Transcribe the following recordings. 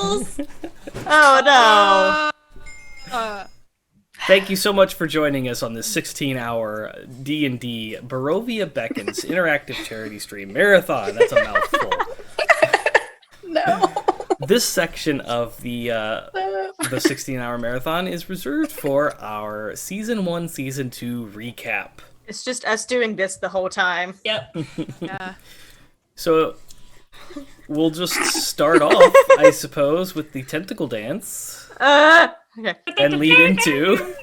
rules! Oh Uh, Thank you so much for joining us on this 16-hour D&D Barovia Beckons interactive charity stream marathon. That's a mouthful. No. This section of the 16-hour marathon is reserved for our Season 1, Season 2 recap. It's just us doing this the whole time. Yep. yeah. So we'll just start off, I suppose, with the tentacle dance Okay. and lead into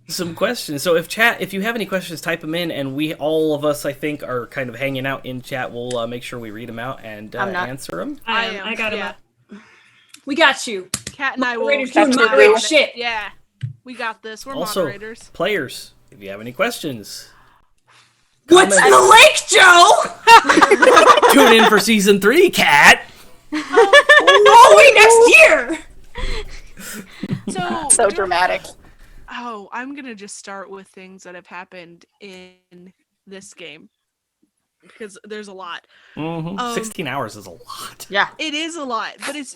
some questions. So if you have any questions, type them in, and all of us, I think, are kind of hanging out in chat. We'll make sure we read them out and answer them. I got him yeah. up. We got you. Cat and I will. Moderators doing moderator shit. Yeah. We got this. We're Also, moderators. players, if you have any questions, What's in the lake, Joe? tune in for Season 3, Cat! Oh, wait, next year! So dramatic. Oh, I'm gonna just start with things that have happened in this game because there's a lot. 16 hours is a lot. Yeah. It is a lot, but it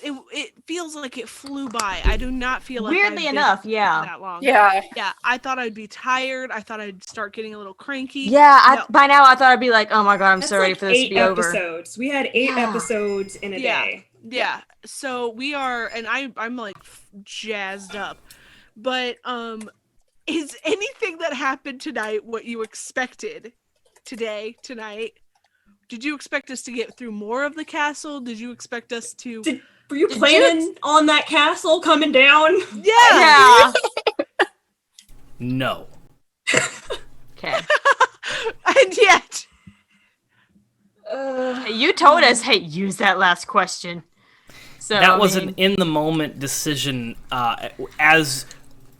feels like it flew by. I do not feel like Weirdly I've been enough, yeah. that long. Yeah. Yeah, I thought I'd be tired. I thought I'd start getting a little cranky. Yeah, No. by now I thought I'd be like, oh my god, I'm That's so ready like for this to 8 be over. episodes. We had 8 Yeah. episodes in a day. Yeah. So we are, and I'm like jazzed up. But is anything that happened tonight what you expected tonight? Did you expect us to get through more of the castle? Did you expect us to? Were you planning on that castle coming down? Yeah. No. Okay. And yet, Hey, you told us, hey, use that last question. So That was I mean, an in-the-moment decision as...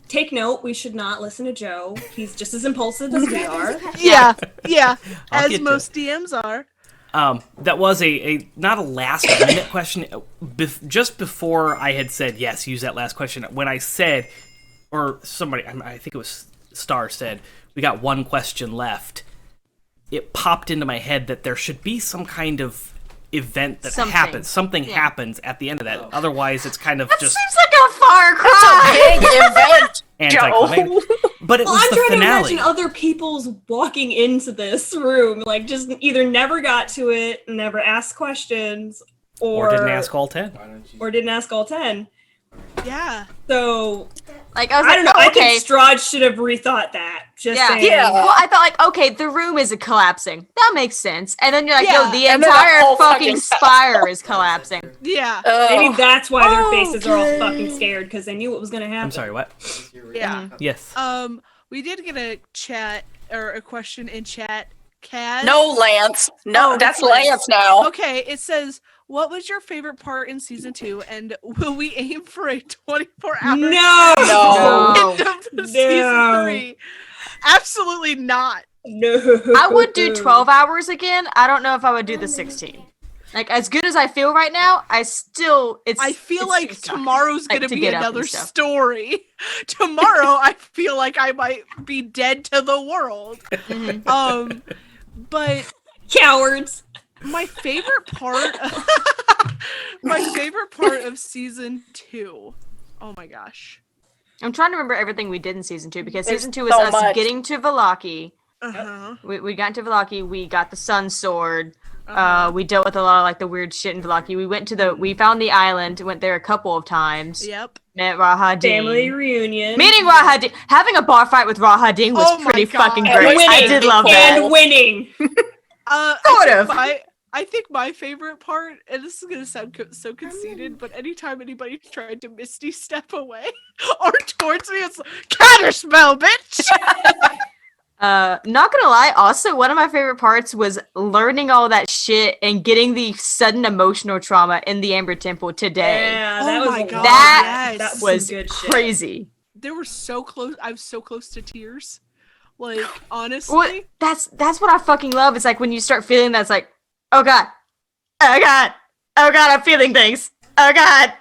Take note, we should not listen to Joe. He's just as impulsive as we are. yeah, I'll as get to most DMs are. That was not a last-minute question. Just before I had said, yes, use that last question, when I said, or somebody, I think it was Star said, we got one question left, it popped into my head that there should be some kind of event that happens. Something happens at the end of that. Otherwise, it's kind of just... seems like a far cry. Big event, anticlimactic. Joe. But it was I'm the trying finale. to imagine other people's walking into this room, like just either never got to it, never asked questions, Or didn't ask all 10. Or didn't ask all 10. Yeah. So Like I was I don't know. like, I okay. think Strahd should have rethought that. Just Yeah. saying. Yeah. Well, I thought like, okay, the room is collapsing. That makes sense. And then you're like, Yeah. no, the And then the entire whole fucking fucking spire is collapsing. Yeah. Maybe that's why their faces are all Okay. fucking scared because they knew what was gonna happen. I'm sorry, what? Yeah. Yes. We did get a chat or a question in chat. Kaz. No, Lance. No, Oh, that's Lance. Lance now. Okay, it says, what was your favorite part in season 2? And will we aim for a 24-hour No. No. end of season 3? Absolutely not. No. I would do 12 hours again. I don't know if I would do the 16. Like, as good as I feel right now, I feel it's like tomorrow's Like, gonna to be get up and another stuff. story. Tomorrow, I feel like I might be dead to the world. But Cowards. my favorite part, my favorite part of season 2. Oh my gosh. I'm trying to remember everything we did in season 2 because There's season 2 was so us much. getting to Vallaki. Uh-huh. We got into Vallaki. We got the Sun Sword. Uh-huh. We dealt with a lot of like the weird shit in Vallaki. We found the island. Went there a couple of times. Yep. Met Rahadin. Family reunion. Meeting Rahadin. Having a bar fight with Rahadin was Oh my pretty God. fucking And great. winning. I did love that. And winning. Sort of. I think my favorite part, and this is gonna sound so conceited, but anytime anybody tried to Misty step away or towards me, it's like, counterspell, bitch. Not gonna lie, also one of my favorite parts was learning all that shit and getting the sudden emotional trauma in the Amber Temple today. Yeah, Oh that was my a God, lot. That yes. some was good shit. crazy. They were so close. I was so close to tears. Like, honestly. What? That's what I fucking love. It's like when you start feeling that, it's like, oh god, oh god, oh god, I'm feeling things. Oh god.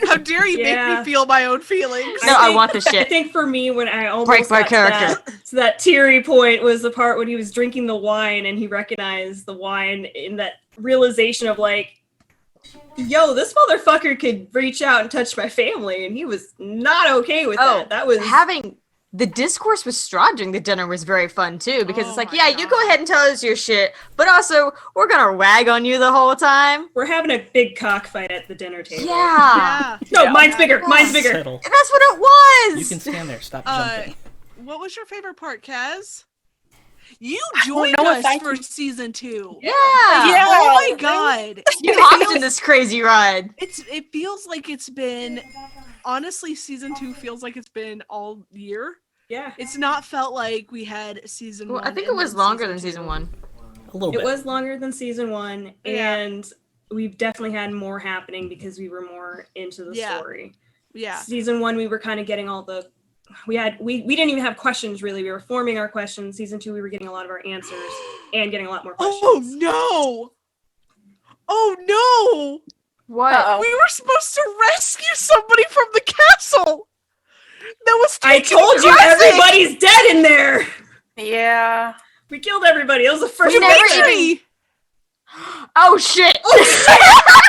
How dare you make Yeah. me feel my own feelings? No, I think- want the I shit. think for me, when I almost Break my got character. to that teary point was the part when he was drinking the wine and he recognized the wine in that realization of like, yo, this motherfucker could reach out and touch my family, and he was not okay with that. That was having the discourse with Strahd during the dinner was very fun too, because it's like, my yeah, you go God. ahead and tell us your shit, but also we're gonna wag on you the whole time. we're having a big cockfight at the dinner table. Yeah, Yeah. No, mine's bigger. Mine's bigger. Settle. that's what it was. You can stand there. Stop Uh, jumping. what was your favorite part, Kaz? You don't joined know if us I for can- season 2. Yeah, Oh my god. you hopped in this crazy ride. It feels like it's been, honestly, season 2 feels like it's been all year. Yeah. It's not felt like we had season Well, 1. I think it and was then longer than two. season 1. A little It bit. was longer than season 1, Yeah. and we've definitely had more happening because we were more into the Yeah. story. Yeah. Season 1, we were kind of getting all the we didn't even have questions really. We were forming our questions. Season 2, we were getting a lot of our answers and getting a lot more questions. Oh no! Oh no! What? Uh-oh. We were supposed to rescue somebody from the castle that was I taken told you hostage! everybody's dead in there. Yeah. We killed everybody. That was the first We never picture. Dimitri! Oh shit! Oh no!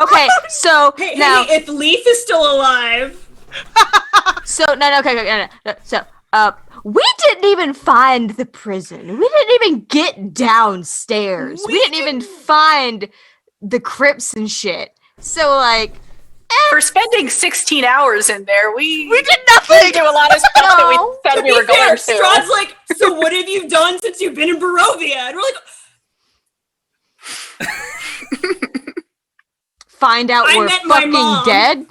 Okay, so Hey, now, hey, if Leaf is still alive, so no, okay, no. So, we didn't even find the prison. We didn't even get downstairs. We didn't even find the crypts and shit. So, like, For spending 16 hours in there, we We did didn't nothing! do a lot of stuff that we No. said to we be were fair, going to. Strahd's like, so what have you done since you've been in Barovia? And we're like, find out I we're met my fucking mom. dead.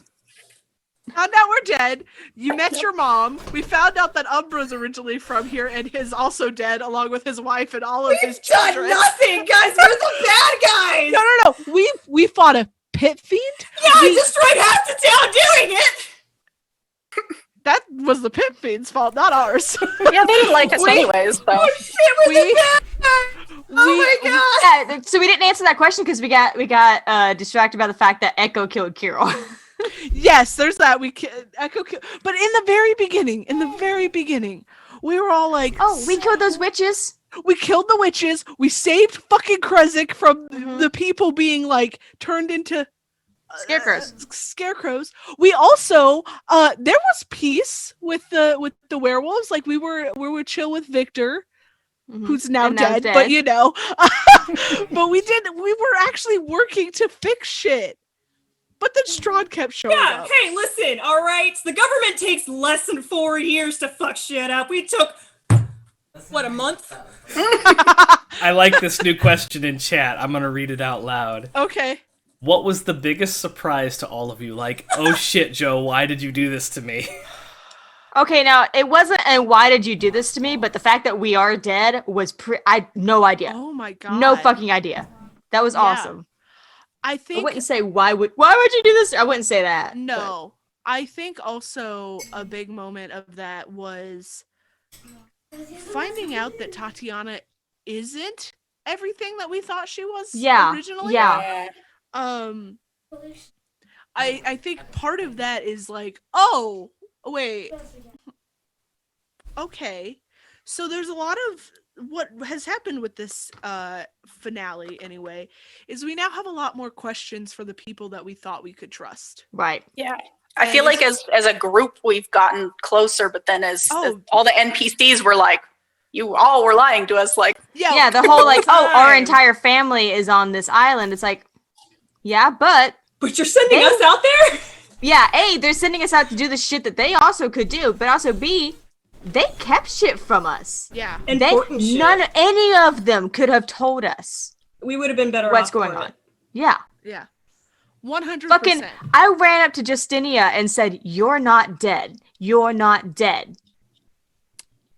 Found out we're dead. You met your mom. We found out that Umbra's originally from here and is also dead, along with his wife and all of his we've done children. nothing, guys. We're the bad guys. No. We fought a pit fiend. Yeah, I destroyed half the town doing it. That was the pit fiend's fault, not ours. Yeah, they didn't like us anyways, so. Oh shit, we're We- the bad guys. Oh my god. Yeah, so we didn't answer that question because we got distracted by the fact that Echo killed Kirill. Yes, there's that. But in the very beginning, we were all like, Oh, we killed those witches. we killed the witches. We saved fucking Krezik from Mhm. the people being like turned into Scarecrows. We also there was peace with the werewolves. Like we were chill with Victor, Mhm. who's now And now dead, but you know. But we were actually working to fix shit. But then Strahd kept showing Yeah, up. hey, listen, all right? The government takes less than 4 years to fuck shit up. We took, what, a month? I like this new question in chat. I'm gonna read it out loud. Okay. What was the biggest surprise to all of you? Like, oh shit, Joe, why did you do this to me? Okay, now it wasn't and why did you do this to me? But the fact that we are dead was no idea. Oh my god. No fucking idea. That was Yeah. awesome. I I think wouldn't say why would you do this? I wouldn't say that. no. I think also a big moment of that was finding out that Tatiana isn't everything that we thought she was Yeah, originally. yeah. I think part of that is like, oh wait, okay, so there's a lot of what has happened with this finale anyway is we now have a lot more questions for the people that we thought we could trust. Right. Yeah. I feel like as a group we've gotten closer, but then as all the NPCs were like, you all were lying to us, like, Yeah, the whole like, oh, our time. entire family is on this island. It's like, yeah, but But you're sending us out there? yeah, A, they're sending us out to do the shit that they also could do, but also B, they kept shit from us. Yeah. Important shit. Any of them could have told us We would have been better what's off going for on. it. Yeah. Yeah. 100%. Fucking, I ran up to Justinia and said, "You're not dead. You're not dead."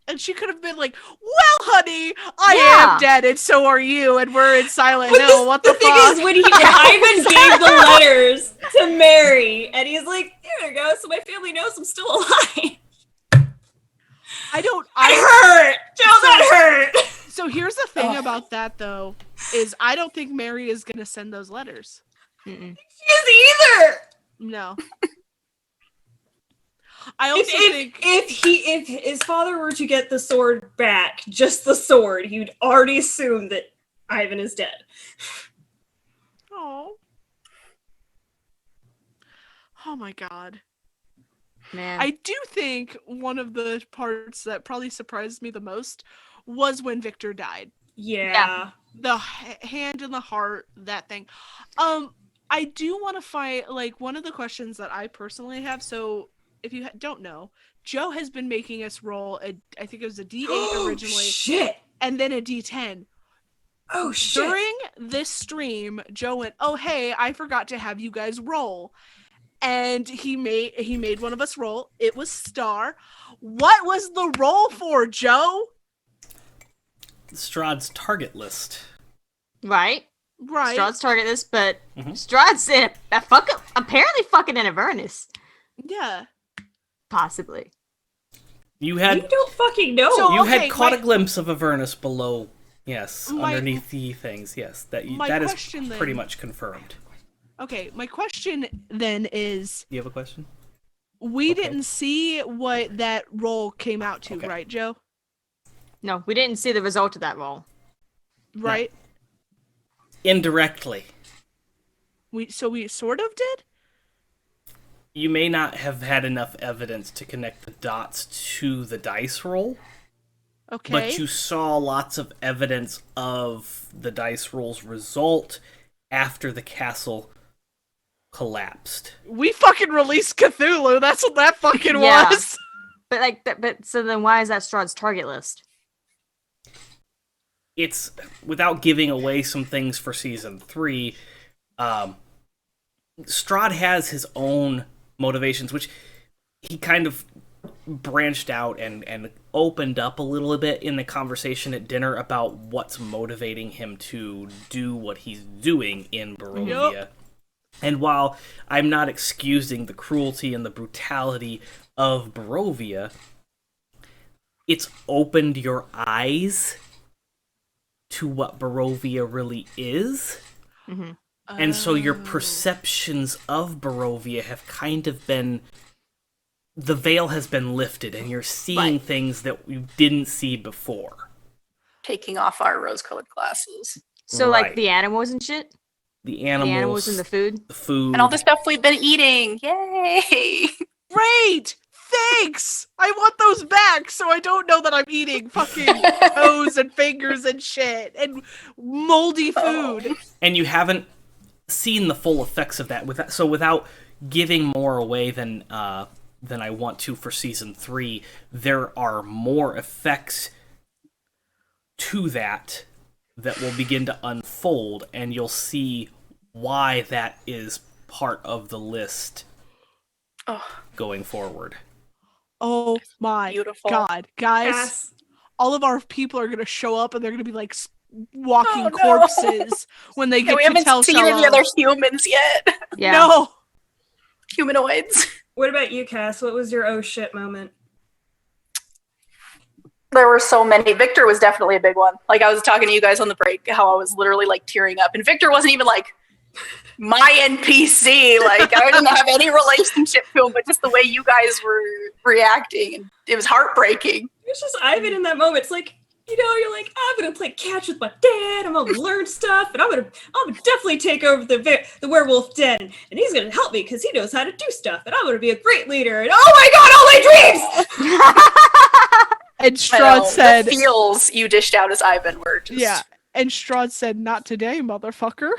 And she could have been like, well, honey, I Yeah. am dead, and so are you, and we're in Silent But Hill. What the thing fuck? is, when Ivan gave the letters to Mary, and he's like, "There you go, so my family knows I'm still alive." I hurt, Joe. That hurt. So here's the thing about that, though, is I don't think Mary is gonna send those letters. Mm-mm. She isn't either. No. I also think If his father were to get the sword back, just the sword, he'd already assume that Ivan is dead. Oh. Oh my god. Man. I do think one of the parts that probably surprised me the most was when Victor died. Yeah. The hand in the heart, that thing. I do want to find, like, one of the questions that I personally have. So, if you don't know, Joe has been making us roll I think it was a D8 originally, Shit. and then a D10. Oh shit. During this stream, Joe went, "Oh hey, I forgot to have you guys roll," and he made one of us roll. It was Star. What was the roll for, Joe? Strahd's target list. Right? Right. Strahd's target list, but Strahd's in apparently fucking in Avernus. Yeah. Possibly. You We had don't fucking know. So- you okay, had caught my- a glimpse of Avernus below. Yes, My- underneath the things. Yes, that My that is question then- pretty much confirmed. Okay, my question then is, You have a question? we Okay. didn't see what that roll came out to, Okay. right, Joe? No, we didn't see the result of that roll. Right? Indirectly. We sort of did? You may not have had enough evidence to connect the dots to the dice roll, Okay. but you saw lots of evidence of the dice roll's result after the castle collapsed. We fucking released Cthulhu. That's what that fucking Yeah. was. But so then why is that Strahd's target list? It's, without giving away some things for season 3, Strahd has his own motivations, which he kind of branched out and opened up a little bit in the conversation at dinner about what's motivating him to do what he's doing in Barovia. Yep. And while I'm not excusing the cruelty and the brutality of Barovia, it's opened your eyes to what Barovia really is. And so your perceptions of Barovia have kind of been... The veil has been lifted, and you're seeing things that you didn't see before. Taking off our rose-colored glasses. So Right. like the animals and shit? The animals, and the food? the food. And all the stuff we've been eating. Yay! Great! Thanks! I want those back so I don't know that I'm eating fucking toes and fingers and shit and moldy food. And you haven't seen the full effects of that. So without giving more away than I want to for season 3, there are more effects to that will begin to unfold, and you'll see why that is part of the list going forward. Oh my Beautiful. god. Guys, Pass. all of our people are gonna show up and they're gonna be like walking Oh, no. corpses when they Yeah, get we to haven't tell seen any other humans yet. Yeah. No! Humanoids. What about you, Cass? What was your oh shit moment? There were so many. Victor was definitely a big one. Like, I was talking to you guys on the break, how I was literally like tearing up. And Victor wasn't even like my NPC. Like, I didn't have any relationship to him, but just the way you guys were reacting, and it was heartbreaking. It's just Ivan in that moment. It's like, you know, you're like, I'm gonna play catch with my dad. I'm gonna learn stuff, and I'm gonna definitely take over the werewolf den, and he's gonna help me because he knows how to do stuff, and I'm gonna be a great leader. And oh my god, all my dreams! And I know, Strahd said, the feels you dished out as Ivan were just... yeah. And Strahd said, not today, motherfucker.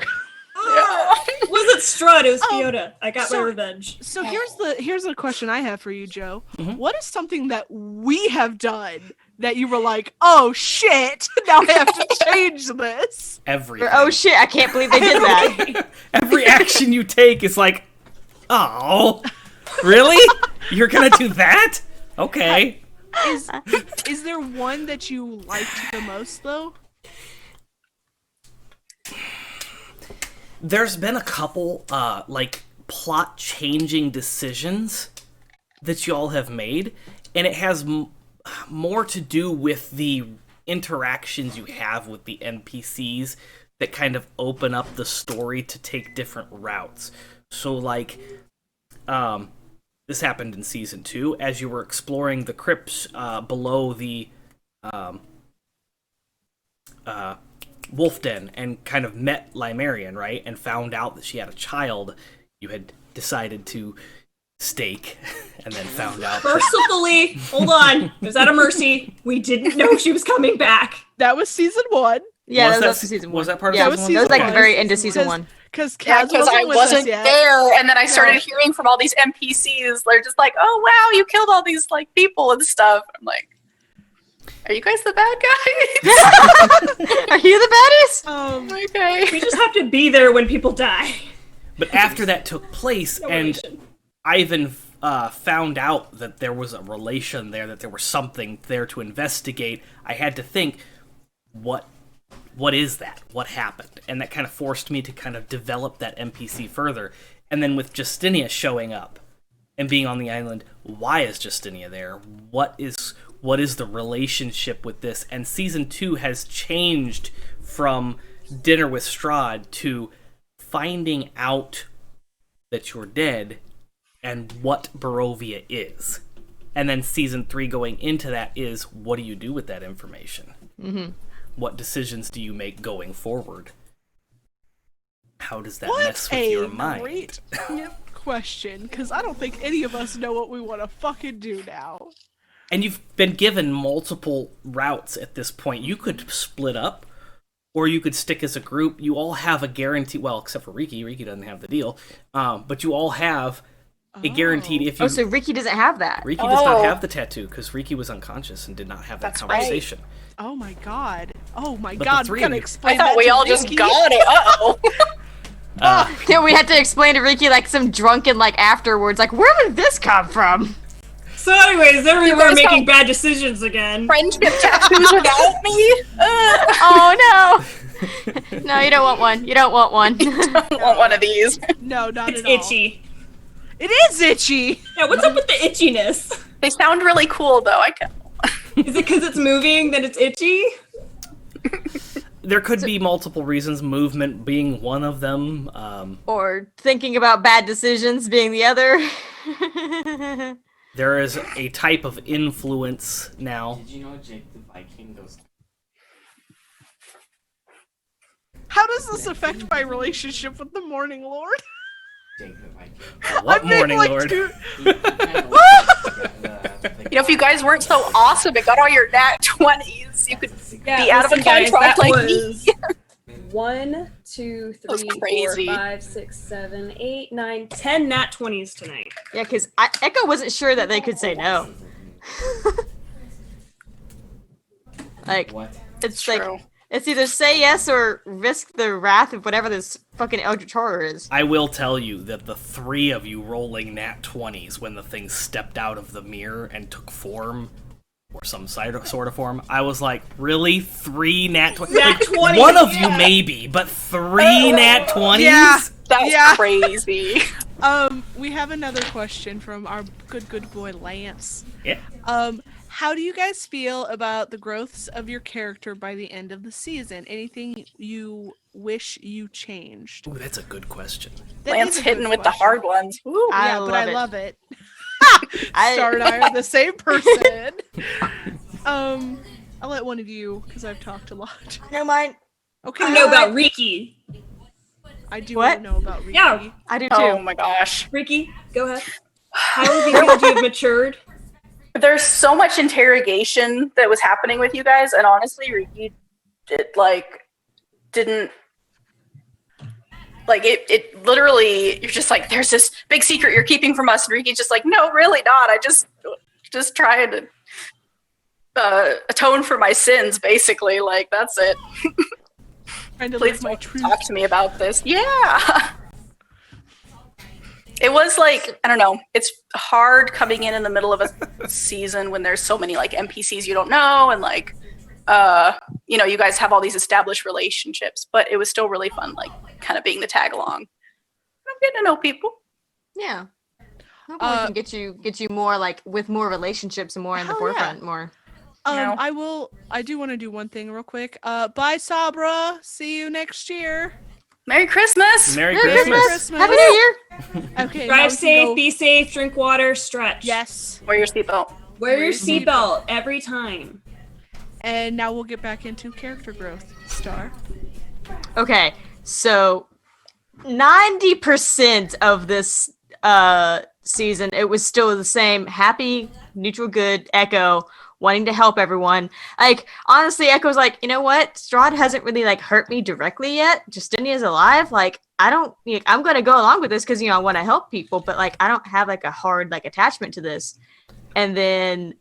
It wasn't Strahd, it was Oh, Fiona. I got my so- revenge. So here's the question I have for you, Joe. Mhm. What is something that we have done that you were like, oh shit, now I have to change this? Everything. Oh shit, I can't believe they did that. Every action you take is like, oh, really? You're gonna do that? Okay. Is there one that you liked the most though? There's been a couple, like, plot-changing decisions that y'all have made, and it has more to do with the interactions you have with the NPCs that kind of open up the story to take different routes. So, like, this happened in Season 2, as you were exploring the crypts below the wolf den and kind of met Limerian, right? And found out that she had a child you had decided to stake, and then found out. Mercifully, hold on. It was out of mercy. We didn't know she was coming back. That was season 1. Yeah, Was that that was se- season 1. was that part of yeah, season that was one? like the very end of season Because- 1. Because Yeah, Kaz because I with us wasn't yet. there, and then I started No. hearing from all these NPCs. They're just like, "Oh wow, you killed all these like people and stuff." I'm like, "Are you guys the bad guys?" Are you the baddies? Okay. We just have to be there when people die. But after that took place, No and relation. Ivan found out that there was a relation there, that there was something there to investigate, I had to think, what is that? What happened? And that kind of forced me to kind of develop that NPC further. And then with Justinia showing up and being on the island, why is Justinia there? What is the relationship with this? And season 2 has changed from Dinner with Strahd to finding out that you're dead and what Barovia is. And then season 3 going into that is, what do you do with that information? Mm-hmm. What decisions do you make going forward? How does that What mess with a your mind? great question, because I don't think any of us know what we want to fucking do now. And you've been given multiple routes at this point. You could split up, or you could stick as a group. You all have a guarantee, well, except for Riki. Riki doesn't have the deal. But you all have a guaranteed, if you... Oh, so Riki doesn't have that. Riki does not Oh. have the tattoo, because Riki was unconscious and did not have that That's right. conversation. Oh my god. Oh my But the god, three we gotta of you- explain I thought that we to all just Ricky. got it. Uh-oh. Yeah, we had to explain to Riki like some drunken like afterwards, like where did this come from? So anyways, there we You were guys making don't- bad decisions again. Friendship tattoos without me? Oh no! No, you don't want one. You don't want one. I want one of these. No, not It's at all. itchy. It is itchy! Yeah, what's up with the itchiness? They sound really cool, though. I can. Is it because it's moving that it's itchy? There could be multiple reasons, movement being one of them. Or thinking about bad decisions being the other. There is a type of influence now. Did you know Jake the Viking goes? How does this affect my relationship with the Morning Lord? Jake the Viking. What I made, morning, like, Lord? two- You know, if you guys weren't so awesome and got all your nat 20s, you could be out of a listen, guys, contract that like me. was 1, 2, was 3, 4, crazy. 5, 6, 7, 8, 9, 10 nat 20s tonight. Yeah, because Echo wasn't sure that they could say no. Like, What? it's True. like, it's either say yes or risk the wrath of whatever this fucking Eldritch Horror is. I will tell you that the three of you rolling nat 20s when the thing stepped out of the mirror and took form, or some sort of form, I was like, really? 3 nat 20s? Nat 20s, One of you yeah. maybe, but 3 nat 20s? Yeah. That's Yeah. crazy. We have another question from our good boy Lance. Yeah. How do you guys feel about the growths of your character by the end of the season? Anything you wish you changed? Ooh, that's a good question. That Lance is a hitting good with the question. hard ones. Woo. I Yeah, but I love it. love it. I- Star and I are the same person. I'll let one of you, because I've talked a lot. No, mine. Okay. I know about Riki. I do What? know about Riki. Yeah. I do too. Oh my gosh. Riki, go ahead. How have you feel you've matured? There's so much interrogation that was happening with you guys, and honestly, Riki didn't like it literally, you're just like, there's this big secret you're keeping from us, and Riki's just like, no, really not. I just trying to atone for my sins, basically. Like, that's it. Trying to Please live my don't truth. talk to me about this. Yeah. It was like, I don't know, it's hard coming in the middle of a season when there's so many like NPCs you don't know, and like you know, you guys have all these established relationships, but it was still really fun, like kind of being the tag along. I'm getting to know people. Yeah. Hopefully we can get you more like with more relationships and more in the Hell yeah. forefront more. No. I do want to do one thing real quick. Bye, Sabra. See you next year. Merry Christmas. Merry Merry Christmas. Christmas. Happy New Year! Okay. now we Drive can safe, go- be safe, drink water, stretch. Yes. Wear your seatbelt. Wear your Wear your seatbelt every time. And now we'll get back into character growth. Star. Okay, so 90% of this season, it was still the same happy, neutral good Echo wanting to help everyone. Like, honestly, Echo's like, you know what? Strahd hasn't really, like, hurt me directly yet. Justinia's alive. Like, I'm going to go along with this because, I want to help people, but, like, I don't have, like, a hard, like, attachment to this. And then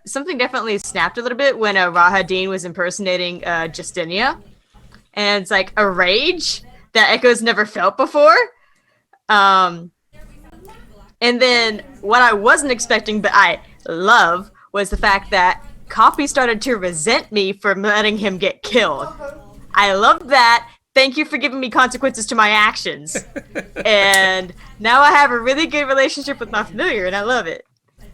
something definitely snapped a little bit when Rahadin was impersonating Justinia. And it's, like, a rage that Echo's never felt before. And then what I wasn't expecting, but I love, was the fact that Coffee started to resent me for letting him get killed. I love that. Thank you for giving me consequences to my actions. And now I have a really good relationship with my familiar, and I love it.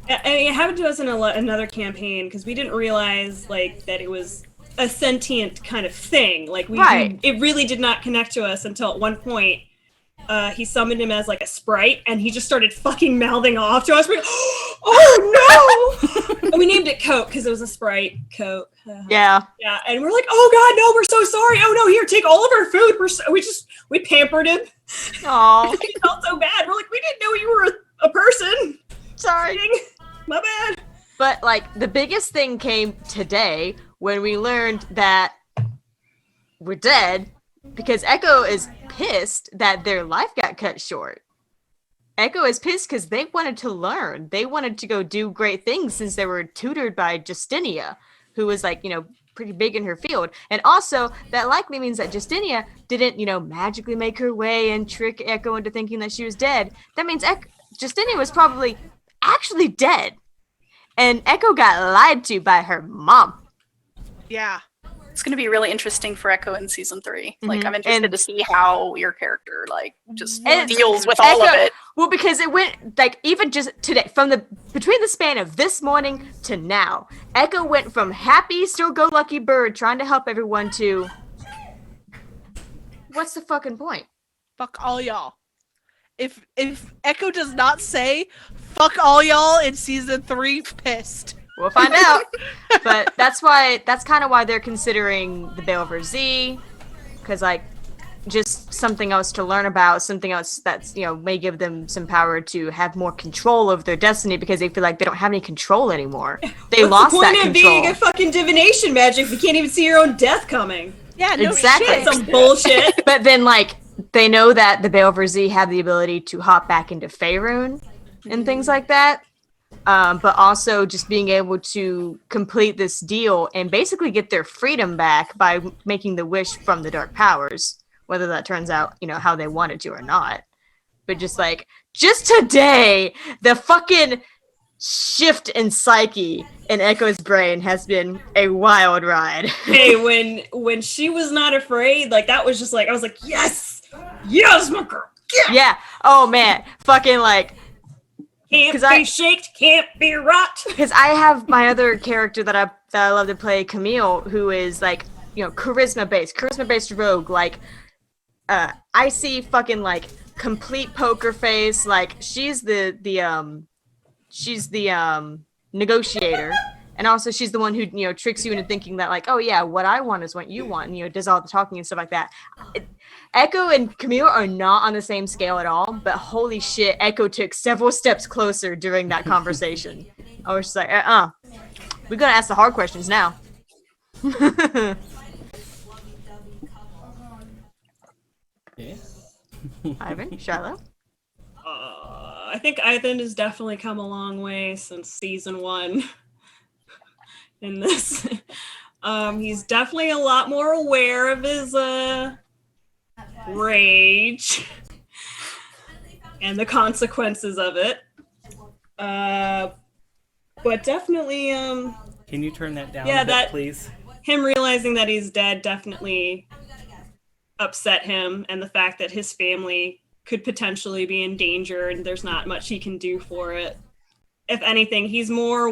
And it happened to us in another campaign, because we didn't realize, like, that it was a sentient kind of thing. Like, it really did not connect to us until at one point he summoned him as like a sprite, and he just started fucking mouthing off to us. We're like, oh no! And we named it Coke because it was a sprite. Coke. Yeah. Yeah, and we're like, oh god, no, we're so sorry. Oh no, here, take all of our food. We pampered him. Aww. We felt so bad. We're like, we didn't know you were a person. Sorry. My bad. But like the biggest thing came today when we learned that we're dead because Echo is pissed that their life got cut short. Echo is pissed because they wanted to learn. They wanted to go do great things since they were tutored by Justinia, who was like, pretty big in her field. And also, that likely means that Justinia didn't, magically make her way and trick Echo into thinking that she was dead. That means Justinia was probably actually dead. And Echo got lied to by her mom. Yeah. It's going to be really interesting for Echo in season 3. Like, Mhm. I'm interested to see how your character, just And deals with all of it. Well, because it went, even just today, between the span of this morning to now, Echo went from happy, still-go-lucky bird trying to help everyone to, what's the fucking point? Fuck all y'all. If Echo does not say fuck all y'all in season 3, pissed. We'll find out. But that's kind of why they're considering the Barovia Z, because just something else to learn about, something else that's may give them some power to have more control over their destiny because they feel like they don't have any control anymore. They lost that control. What's the point of being a fucking divination magic if you can't even see your own death coming? Yeah, no exactly. shit. Some bullshit. But then they know that the Barovia Z have the ability to hop back into Faerun and things like that. But also just being able to complete this deal and basically get their freedom back by making the wish from the dark powers, whether that turns out, how they wanted to or not. But just today, the fucking shift in psyche in Echo's brain has been a wild ride. Hey, when she was not afraid, that was just I was like, yes, my girl, Yeah. Oh man, fucking can't be shaked, can't be rocked. Because I have my other character that I love to play, Camille, who is charisma based rogue. I see fucking complete poker face. She's the negotiator, and also she's the one who tricks you into thinking that oh yeah, what I want is what you want. And, does all the talking and stuff like that. Echo and Camille are not on the same scale at all, but holy shit, Echo took several steps closer during that conversation. I was just like, we're gonna ask the hard questions now. Yeah. Ivan, Shiloh? I think Ivan has definitely come a long way since season 1 in this. He's definitely a lot more aware of his rage and the consequences of it. But definitely Can you turn that down Yeah, a bit, that- please? him realizing that he's dead definitely upset him, and the fact that his family could potentially be in danger and there's not much he can do for it. If anything, he's more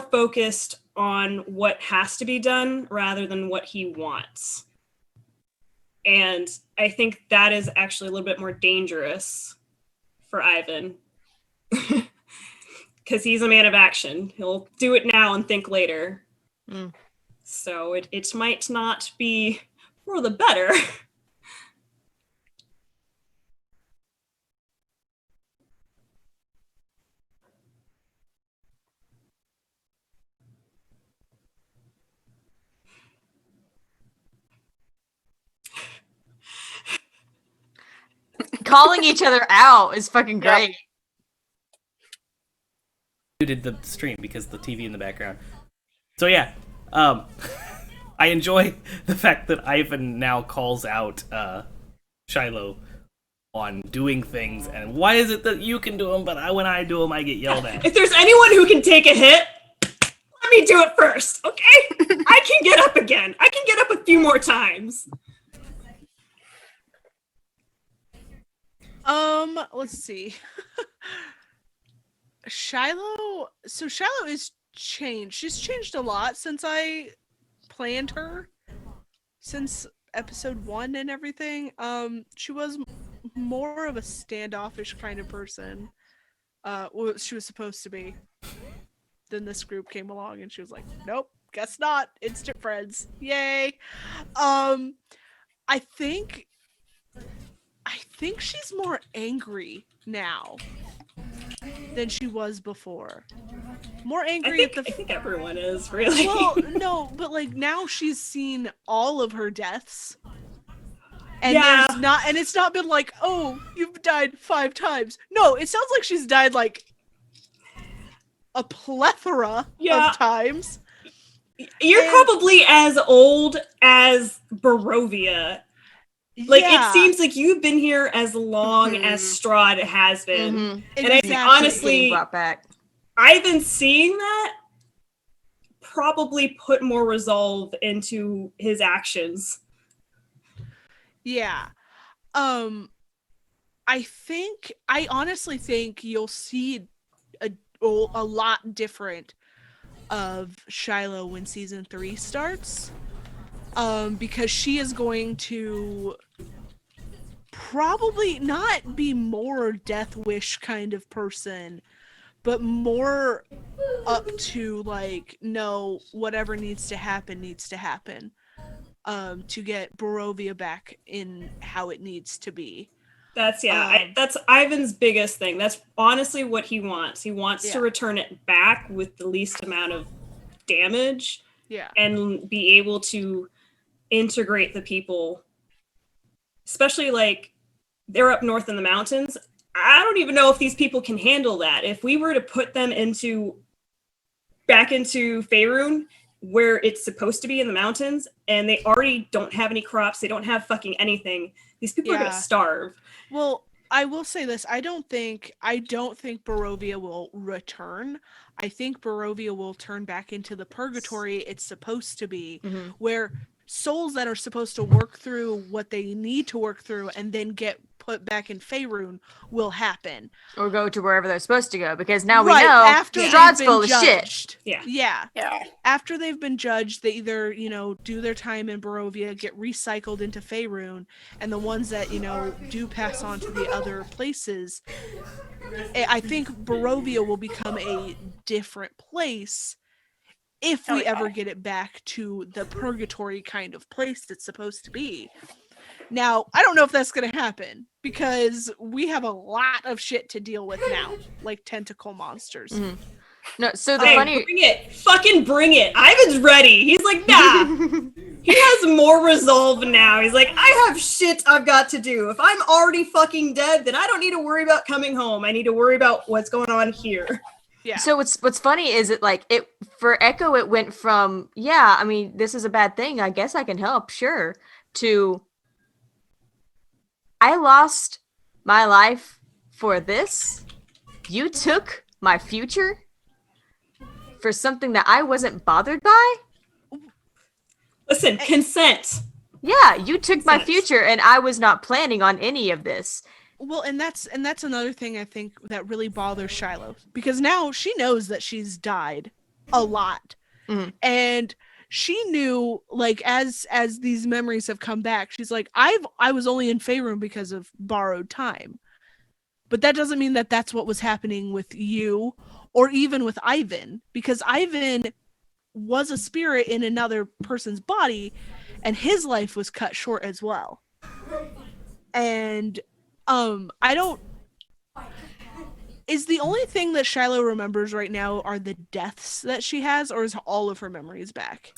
focused on what has to be done rather than what he wants. And I think that is actually a little bit more dangerous for Ivan. because he's a man of action. He'll do it now and think later. Mm. So it might not be for the better. Calling each other out is fucking Yep. great. Muted the stream because the TV in the background. So yeah, I enjoy the fact that Ivan now calls out Shiloh on doing things, and why is it that you can do them, but when I do them, I get yelled at? If there's anyone who can take a hit, let me do it first, okay? I can get up again. I can get up a few more times. Let's see. Shiloh is changed. She's changed a lot since I planned her. Since episode 1 and everything. She was more of a standoffish kind of person. Well, she was supposed to be. Then this group came along and she was like, nope, guess not. Instant friends. Yay. I think she's more angry now than she was before. More angry I think everyone is, really. Well, no, but like now she's seen all of her deaths. And Yeah. it's not been like, oh, you've died 5 times. No, it sounds like she's died like a plethora Yeah. of times. You're And- probably as old as Barovia. Like, Yeah, it seems like you've been here as long Mhm. as Strahd has been. Mhm. And I think, exactly. honestly, Being brought back. Ivan seeing that probably put more resolve into his actions. Yeah. I honestly think you'll see a lot different of Shiloh when season 3 starts. Because she is going to probably not be more Death Wish kind of person, but more up to like, no, whatever needs to happen to get Barovia back in how it needs to be. That's that's Ivan's biggest thing. That's honestly what he wants. He wants to Yeah. return it back with the least amount of damage Yeah. and be able to integrate the people. Especially like they're up north in the mountains. I don't even know if these people can handle that. If we were to put them back into Faerun, where it's supposed to be in the mountains, and they already don't have any crops, they don't have fucking anything. These people are Yeah. gonna starve. Well, I will say this. I don't think Barovia will return. I think Barovia will turn back into the purgatory it's supposed to be, Mhm. where souls that are supposed to work through what they need to work through and then get put back in Faerun will happen. Or go to wherever they're supposed to go, because now Right, we know after they've Strahd's been full of shit. judged. Yeah. Yeah. Yeah. After they've been judged, they either, do their time in Barovia, get recycled into Faerun, and the ones that, do pass on to the other places, I think Barovia will become a different place if we Oh, yeah. ever get it back to the purgatory kind of place it's supposed to be. Now, I don't know if that's going to happen, because we have a lot of shit to deal with now, like tentacle monsters. Mhm. No, so the Hey, funny bring it. Fucking bring it. Ivan's ready. He's like, nah. He has more resolve now. He's like, I have shit I've got to do. If I'm already fucking dead, then I don't need to worry about coming home. I need to worry about what's going on here. Yeah. So what's funny is it for Echo it went from, yeah, I mean, this is a bad thing, I guess I can help, sure, to I lost my life for this. You took my future for something that I wasn't bothered by? Listen, consent. Yeah, you took my Consent. future and I was not planning on any of this. Well, and that's another thing I think that really bothers Shiloh, because now she knows that she's died a lot. Mhm. And she knew, like, as these memories have come back, she's like, I was only in Faerun because of borrowed time. But that doesn't mean that that's what was happening with you or even with Ivan, because Ivan was a spirit in another person's body, and his life was cut short as well. And I don't. Is the only thing that Shiloh remembers right now are the deaths that she has, or is all of her memories back?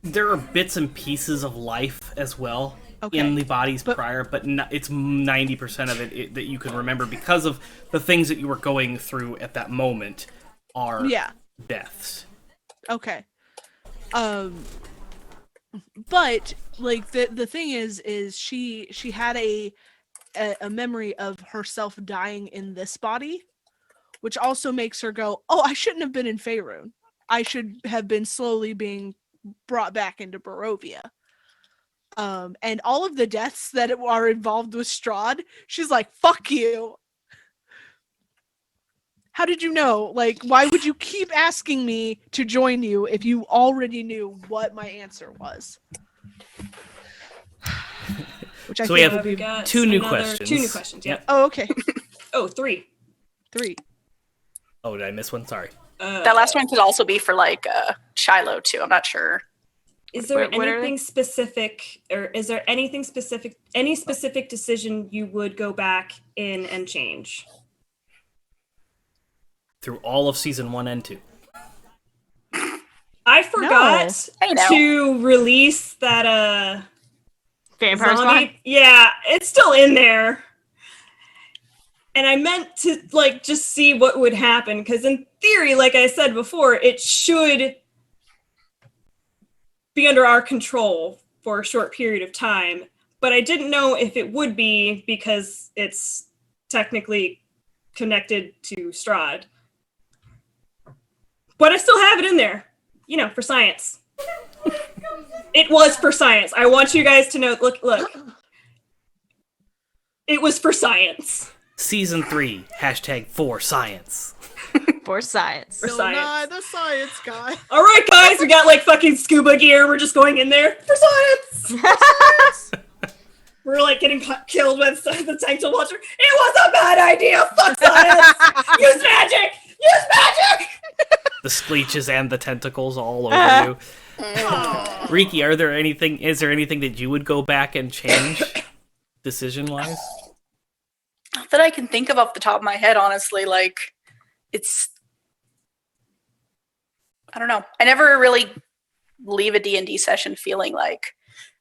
There are bits and pieces of life as well in the bodies prior, but it's 90% of it that you can remember because of the things that you were going through at that moment are deaths. Okay. But like the thing is she had a memory of herself dying in this body, which also makes her go, oh, I shouldn't have been in Faerun. I should have been slowly being brought back into Barovia. And all of the deaths that are involved with Strahd, she's like, fuck you. How did you know? Like, why would you keep asking me to join you if you already knew what my answer was? Which So we have two new questions. Two new questions, yep. Oh, okay. Oh, three. Oh, did I miss one? Sorry. That last one could also be for like Shiloh too. I'm not sure. Is there What are anything specific, or is there anything specific, any specific decision you would go back in and change? Through all of season 1 and 2. I forgot to release that Vampire zombie. Spawn? Yeah, it's still in there. And I meant to like just see what would happen, because in theory, like I said before, it should be under our control for a short period of time. But I didn't know if it would be, because it's technically connected to Strahd. But I still have it in there, you know, for science. It was for science. I want you guys to know. Look. It was for science. Season 3, #for science. For science. For So science. nah, the science guy. All right, guys, we got like fucking scuba gear. We're just going in there for science. For science. We're like getting killed with the Sanctum Watcher. It was a bad idea. Fuck science. Use magic. Use magic. The scleeches and the tentacles all over you. Riki, is there anything that you would go back and change decision-wise? Not that I can think of off the top of my head, honestly. Like, I don't know. I never really leave a D&D session feeling like,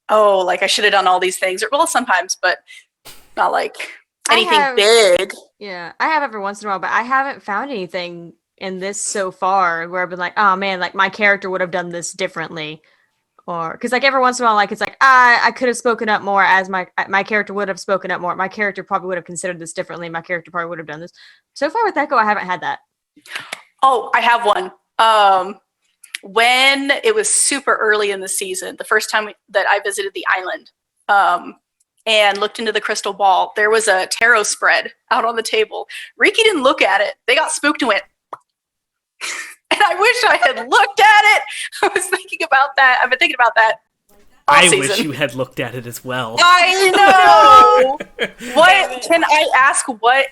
oh, like I should have done all these things. Well, sometimes, but not like anything big. Yeah, I have every once in a while, but I haven't found anything in this so far where I've been like, oh man, like my character would have done this differently. Or because like every once in a while, like it's like I could have spoken up more, as my character would have spoken up more. My character probably would have considered this differently. My character probably would have done this. So far with Echo, I haven't had that. Oh, I have one. When it was super early in the season, the first time that I visited the island and looked into the crystal ball, there was a tarot spread out on the table. Riki didn't look at it. They got spooked and went, and I wish I had looked at it. I was thinking about that. I've been thinking about that all season. Wish you had looked at it as well. I know. What can I ask? What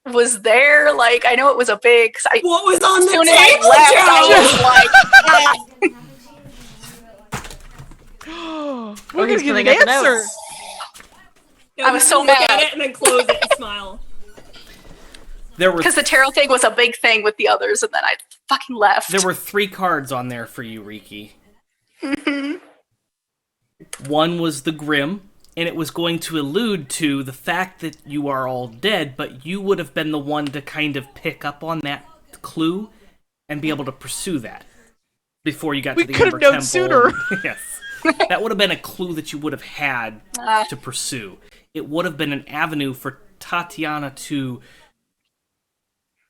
was there? Like, I know it was a big. What was on the As soon table, as I left, I was like, We're gonna get filling an out the answer. notes. I was so look mad. at it and then close it and smile. because the tarot thing was a big thing with the others, and then I fucking left. There were 3 cards on there for you, Riki. One was the Grim, and it was going to allude to the fact that you are all dead, but you would have been the one to kind of pick up on that clue and be able to pursue that before you got to the Ember Temple. known sooner. Yes. That would have been a clue that you would have had to pursue. It would have been an avenue for Tatiana to...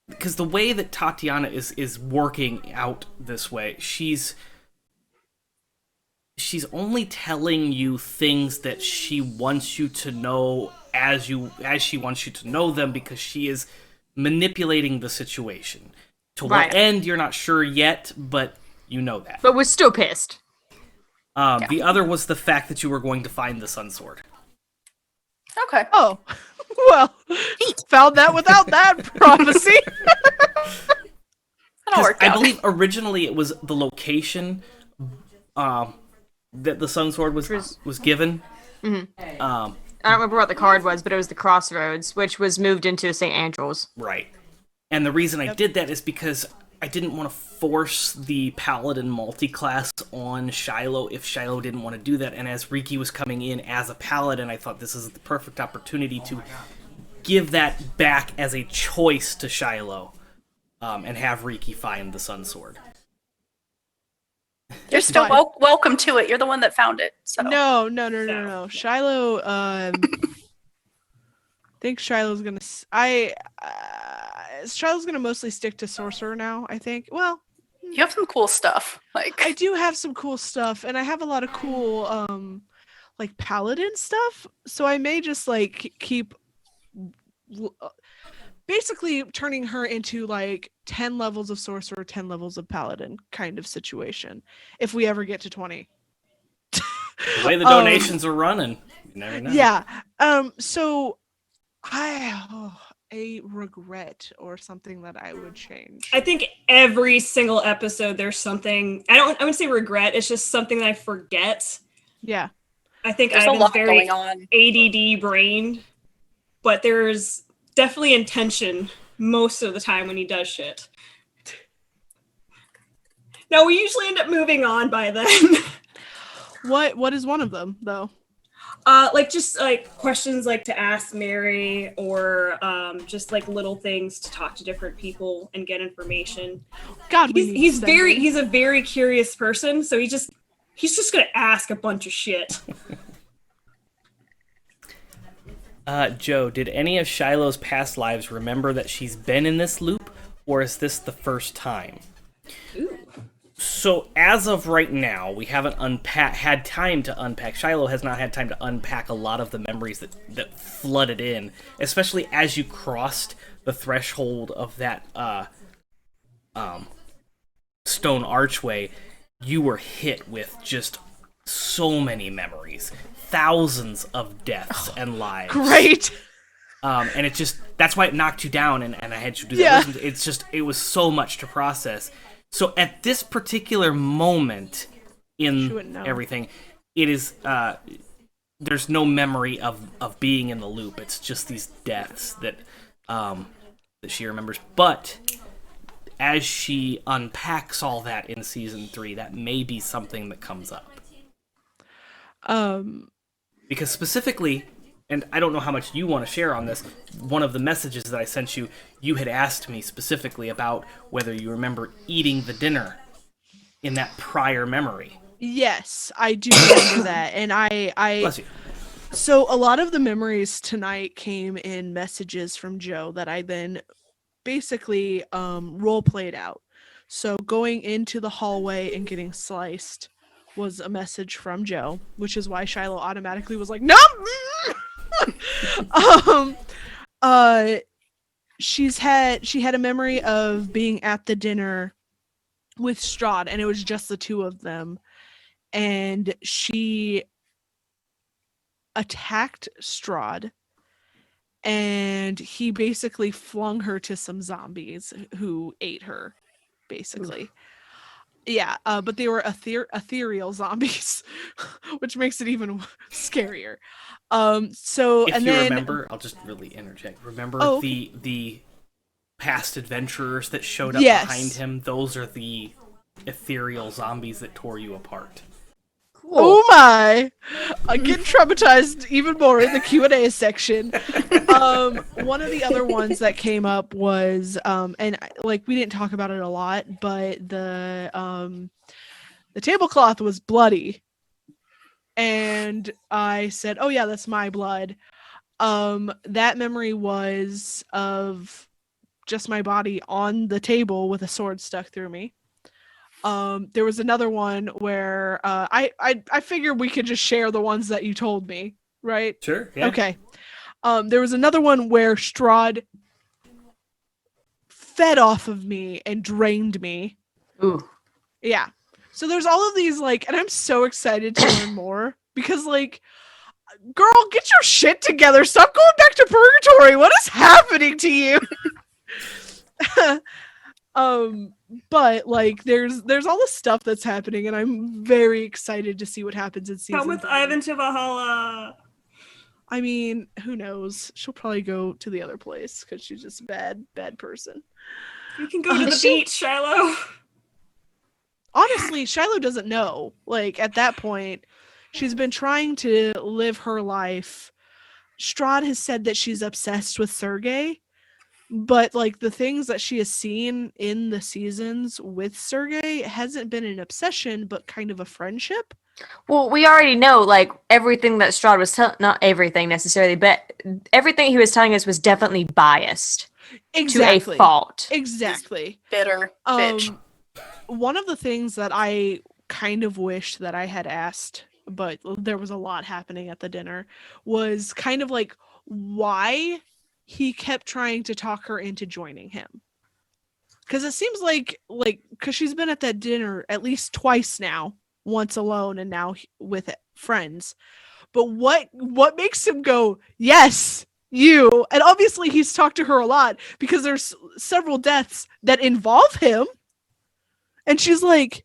Because the way that Tatiana is working out this way, she's only telling you things that she wants you to know as she wants you to know them, because she is manipulating the situation. To what end, you're not sure yet, but you know that. But we're still pissed. The other was the fact that you were going to find the Sun Sword. Okay. Oh, well, found that without that prophecy. That'll work I out. believe originally it was the location that the Sun Sword was given. Mm-hmm. I don't remember what the card was, but it was the Crossroads, which was moved into St. Andrews. Right. And the reason I did that is because I didn't want to force the Paladin multi-class on Shiloh if Shiloh didn't want to do that. And as Riki was coming in as a Paladin, I thought this is the perfect opportunity to give that back as a choice to Shiloh and have Riki find the Sun Sword. You're still welcome to it. You're the one that found it. So No. Shiloh, I think Shiloh's gonna. Shiloh's gonna mostly stick to sorcerer now. I think. Well, you have some cool stuff. Like I do have some cool stuff, and I have a lot of cool, like paladin stuff. So I may just like keep, basically turning her into like 10 levels of sorcerer, 10 levels of paladin kind of situation. If we ever get to 20. The way the donations are running, you never know. Yeah. So a regret or something that I would change. I think every single episode there's something. I wouldn't say regret. It's just something that I forget. Yeah. I think there's a I'm lot very going on. ADD brained, but there's definitely intention most of the time when he does shit. No, we usually end up moving on by then. What is one of them though? Like just like questions like to ask Mary, or just like little things to talk to different people and get information. God, he's a very curious person, so he's just gonna ask a bunch of shit. Joe, did any of Shiloh's past lives remember that she's been in this loop, or is this the first time? Ooh. So as of right now, we haven't had time to unpack. Shiloh has not had time to unpack a lot of the memories that flooded in, especially as you crossed the threshold of that stone archway. You were hit with just so many memories, thousands of deaths and lives. Great. And that's why it knocked you down, and I had you do that. Yeah. It was so much to process. So at this particular moment in everything, it is there's no memory of being in the loop. It's just these deaths that she remembers. But as she unpacks all that in season 3, that may be something that comes up. Because specifically, and I don't know how much you want to share on this, one of the messages that I sent you, you had asked me specifically about whether you remember eating the dinner in that prior memory. Yes, I do remember that. And I Bless you. So a lot of the memories tonight came in messages from Joe that I then basically role played out. So going into the hallway and getting sliced was a message from Joe, which is why Shiloh automatically was like, no. She had a memory of being at the dinner with Strahd, and it was just the two of them, and she attacked Strahd, and he basically flung her to some zombies who ate her, basically. Oof. Yeah, but they were ethereal zombies, which makes it even scarier. Remember, I'll just really interject. Remember the past adventurers that showed up behind him? Those are the ethereal zombies that tore you apart. Cool. Oh my! I'm getting traumatized even more in the Q&A section. One of the other ones that came up was, and like we didn't talk about it a lot, but the tablecloth was bloody. And I said, oh yeah, that's my blood. That memory was of just my body on the table with a sword stuck through me. There was another one where I figured we could just share the ones that you told me, right? Sure. Yeah. Okay. There was another one where Strahd fed off of me and drained me. Ooh. Yeah. So there's all of these, like, and I'm so excited to learn more because, like, girl, get your shit together. Stop going back to purgatory. What is happening to you? But like there's all this stuff that's happening, and I'm very excited to see what happens in season Come with 3. Ivan to Valhalla. I mean, who knows? She'll probably go to the other place because she's just a bad person. You can go to the beach, Shiloh. Honestly, Shiloh doesn't know. Like, at that point, she's been trying to live her life. Strahd has said that she's obsessed with Sergei, but, like, the things that she has seen in the seasons with Sergei hasn't been an obsession, but kind of a friendship. Well, we already know, like, everything that Strahd was telling, not everything necessarily, but everything he was telling us was definitely biased to a fault. Exactly. Bitter bitch. One of the things that I kind of wish that I had asked, but there was a lot happening at the dinner, was kind of like why he kept trying to talk her into joining him. Because it seems like because she's been at that dinner at least twice now, once alone and now with friends. But what makes him go, yes, you? And obviously he's talked to her a lot because there's several deaths that involve him. And she's like,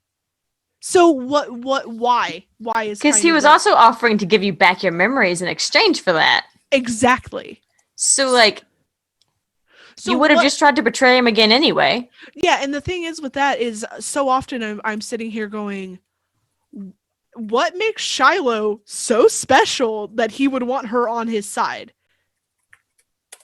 so why is because he was also offering to give you back your memories in exchange for that. Exactly. So like you would have just tried to betray him again anyway. Yeah, and the thing is with that is so often I'm sitting here going, what makes Shiloh so special that he would want her on his side?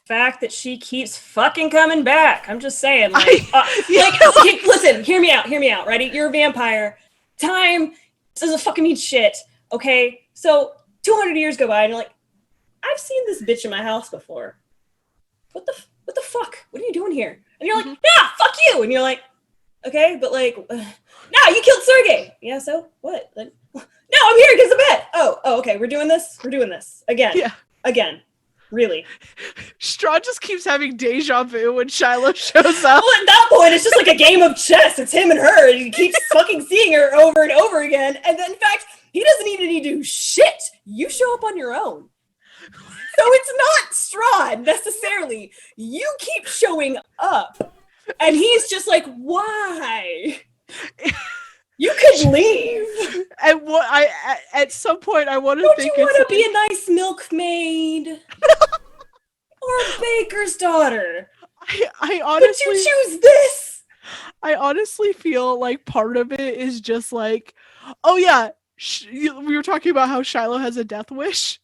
Fact that she keeps fucking coming back. I'm just saying, like, listen, hear me out. Ready? You're a vampire. Time doesn't fucking mean shit. Okay, so 200 years go by, and you're like, I've seen this bitch in my house before. What the fuck? What are you doing here? And you're like, yeah, fuck you. And you're like, okay, but like, nah, you killed Sergei. Yeah, so what? Like, no, I'm here because of it. Oh, okay, we're doing this again. Yeah, again. Really? Strahd just keeps having deja vu when Shiloh shows up. Well, at that point, it's just like a game of chess. It's him and her. And he keeps fucking seeing her over and over again. And then, in fact, he doesn't even need to do shit. You show up on your own. So it's not Strahd, necessarily. You keep showing up. And he's just like, why? You could leave. And at some point I want to think, don't you want to be a nice milkmaid or a baker's daughter? I honestly, would you choose this? I honestly feel like part of it is just like, oh yeah, we were talking about how Shiloh has a death wish.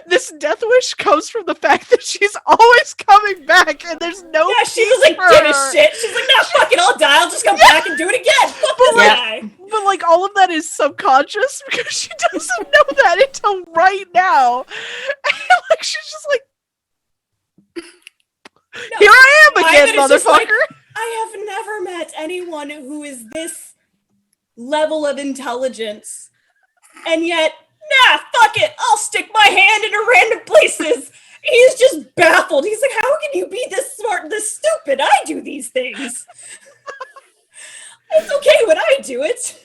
This death wish comes from the fact that she's always coming back, and there's no. Yeah, she was like, give a shit. She's like, nah, fuck it, I'll die. I'll just come back and do it again. Fuck this guy. But like, all of that is subconscious because she doesn't know that until right now. And like, she's just like, here I am again, motherfucker. Like, I have never met anyone who is this level of intelligence, and yet. Nah, fuck it. I'll stick my hand into random places. He's just baffled. He's like, how can you be this smart, this stupid? I do these things. It's okay when I do it.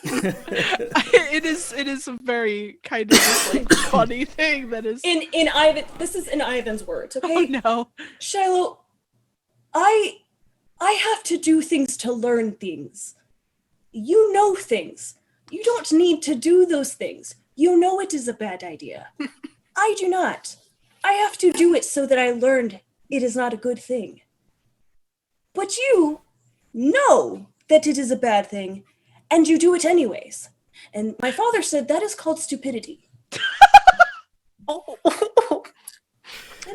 It is a very kind of just, like, funny thing that is in Ivan. This is in Ivan's words. Okay. Oh no, Shiloh. I have to do things to learn things. You know things. You don't need to do those things. You know it is a bad idea. I do not. I have to do it so that I learned it is not a good thing. But you know that it is a bad thing, and you do it anyways. And my father said that is called stupidity. And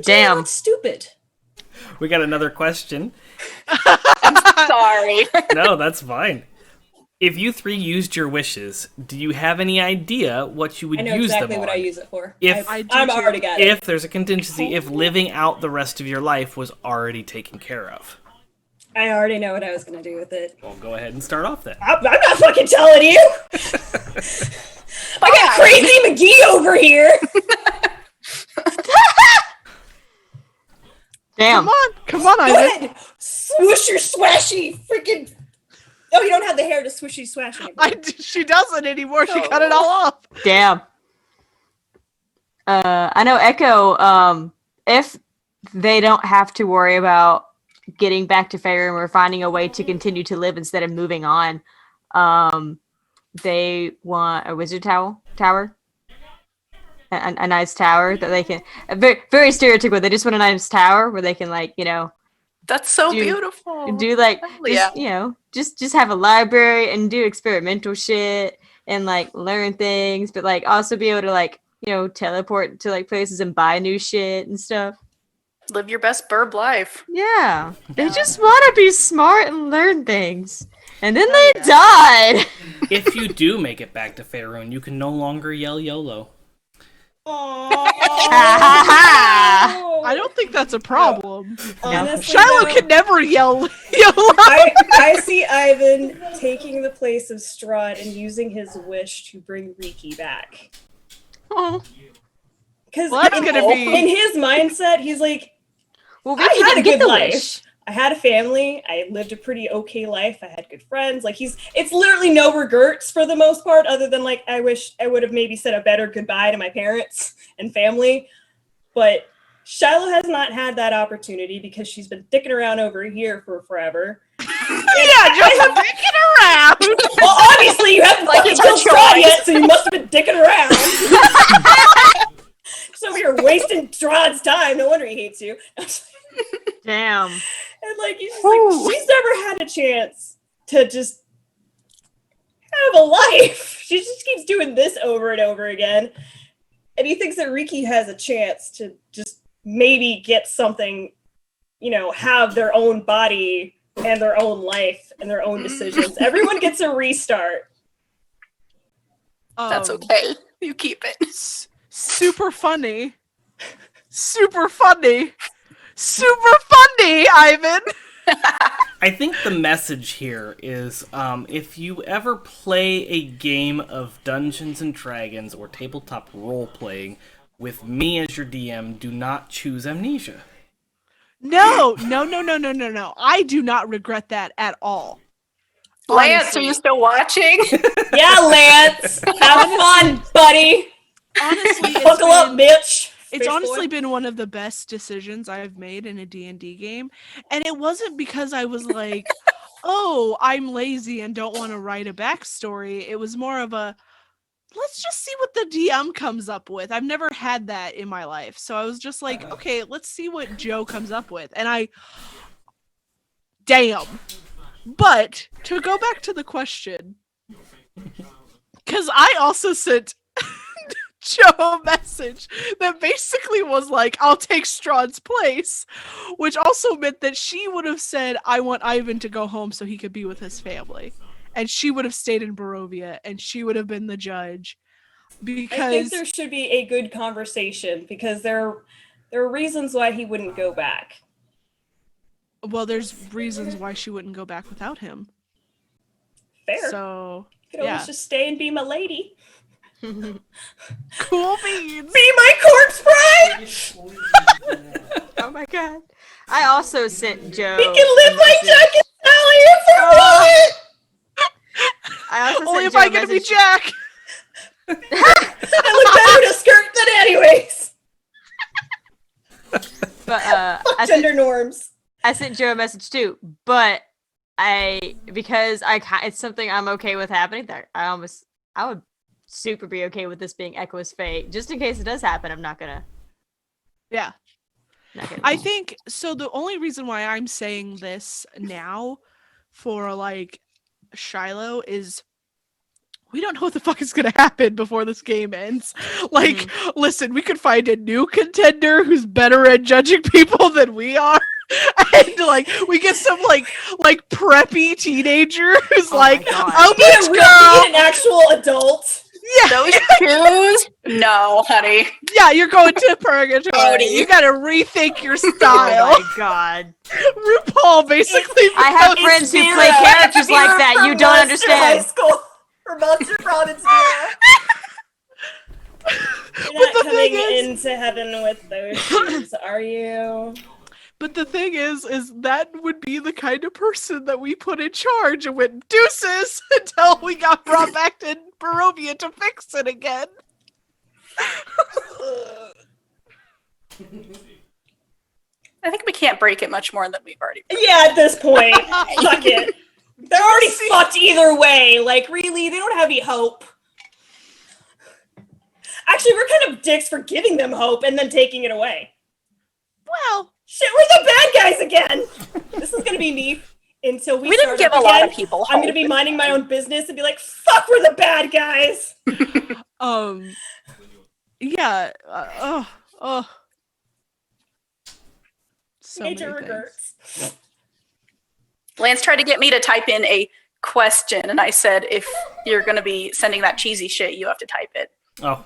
damn. Not stupid. We got another question. I'm sorry. No, that's fine. If you three used your wishes, do you have any idea what you would use them on? I know exactly what I use it for. If I'm already got it. If there's a contingency, if living out the rest of your life was already taken care of. I already know what I was going to do with it. Well, go ahead and start off then. I'm not fucking telling you! I got Crazy McGee over here! Damn. Come on, Go Ivan. ahead! Swoosh your swashy freaking... Oh, you don't have the hair to swishy swash anymore. She doesn't anymore. She cut it all off. Damn. I know Echo, if they don't have to worry about getting back to Faerun or finding a way to continue to live instead of moving on. They want a wizard tower. A nice tower that they can very, very stereotypical. They just want a nice tower where they can That's so do- beautiful. do Hell just have a library and do experimental shit and learn things, but also be able to teleport to places and buy new shit and stuff. Live your best burb life. Yeah, they just want to be smart and learn things, and then they died. If you do make it back to Faerun, you can no longer yell YOLO. I don't think that's a problem. Honestly, Shiloh though, can never yell. I see Ivan taking the place of Strahd and using his wish to bring Riki back. Because Well, that's gonna be- in his mindset, he's like, Well, I Ricky had a didn't get good the life. wish. I had a family. I lived a pretty okay life. I had good friends. It's literally no regrets for the most part, other than I wish I would have maybe said a better goodbye to my parents and family. But Shiloh has not had that opportunity because she's been dicking around over here for forever. Yeah, just dicking around. Well, obviously you haven't fucking it's killed her Strahd choice. yet, so you must have been dicking around. So you're wasting Strahd's time. No wonder he hates you. Damn. And he's just she's never had a chance to just have a life. She just keeps doing this over and over again. And he thinks that Riki has a chance to just maybe get something, have their own body and their own life and their own decisions. Everyone gets a restart. That's okay. You keep it. Super funny. Super funny. Super funny, Ivan. I think the message here is if you ever play a game of Dungeons and Dragons or tabletop role-playing with me as your DM, do not choose Amnesia. No. I do not regret that at all. Lance, Honestly. are you still watching? Yeah, Lance. Have fun, buddy. Honestly, Buckle up, bitch. It's Fish honestly boy. been one of the best decisions I've made in a D&D game. And it wasn't because I was like, oh, I'm lazy and don't want to write a backstory. It was more of a, let's just see what the DM comes up with. I've never had that in my life. So I was just like, okay, let's see what Joe comes up with. And damn. But to go back to the question, because I also sent Joe a message that basically was like, I'll take Strahd's place, which also meant that she would have said, I want Ivan to go home so he could be with his family. And she would have stayed in Barovia and she would have been the judge. I Because think there should be a good conversation because there are reasons why he wouldn't go back. well, there's reasons why she wouldn't go back without him. Fair. So You could always just stay and be my lady. cool beans. Be my corpse bride! Oh my god. I also sent Joe. We can live like a Jack and Sally if we want! I also Only sent if Joe I a get to be message- Jack. I look better in a skirt than anyways! But Fuck gender norms. I sent Joe a message too, but it's something I'm okay with happening. That I would super be okay with this being Echo's fate, just in case it does happen. I'm not gonna. Yeah. I think so. The only reason why I'm saying this now for Shiloh is we don't know what the fuck is going to happen before this game ends. Listen, we could find a new contender who's better at judging people than we are. And we get some preppy teenager who's Oh my God. oh, Be bitch a girl. an actual adult. Yeah. Those shoes? No, honey. Yeah, you're going to purgatory. Cody. You got to rethink your Oh style. my god! RuPaul basically. I have becomes- friends who play characters like that. You don't Monster High understand. School. For Monster Province Vera. You're not the coming thing is- into heaven with those shoes, are you? But the thing is that would be the kind of person that we put in charge and went deuces until we got brought back to Barovia to fix it again. I think we can't break it much more than we've already. Yeah, at this point, fuck it. They're already fucked either way. Like, really, they don't have any hope. Actually, we're kind of dicks for giving them hope and then taking it away. Well, Shit, we're the bad guys again. This is gonna be me until we didn't start give up a lot again. of people I'm hope. gonna be minding my own business and be like, "Fuck, we're the bad guys." yeah. So many Major things. regrets. Lance tried to get me to type in a question, and I said, if you're going to be sending that cheesy shit, you have to type it. Oh.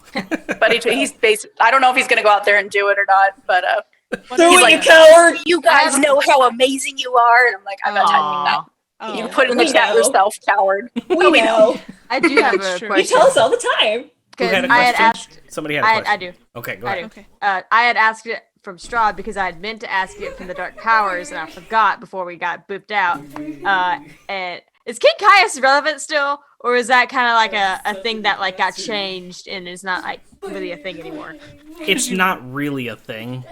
But he's basically, I don't know if he's going to go out there and do it or not, but Do he's it, like, you coward! you guys know how amazing you are. And I'm like, I'm not typing that. Oh. You put it in the We chat know. yourself, coward. We know. I do have That's a true. You question. tell us all the time. Who Because had a I had question? asked. Somebody had a question. I do. Okay, go I ahead. do. Okay. I had asked it from Strahd because I had meant to ask it from the Dark Powers and I forgot before we got booped out. And is King Caius relevant still, or is that kind of like a thing that like got changed and is not like really a thing anymore? It's not really a thing,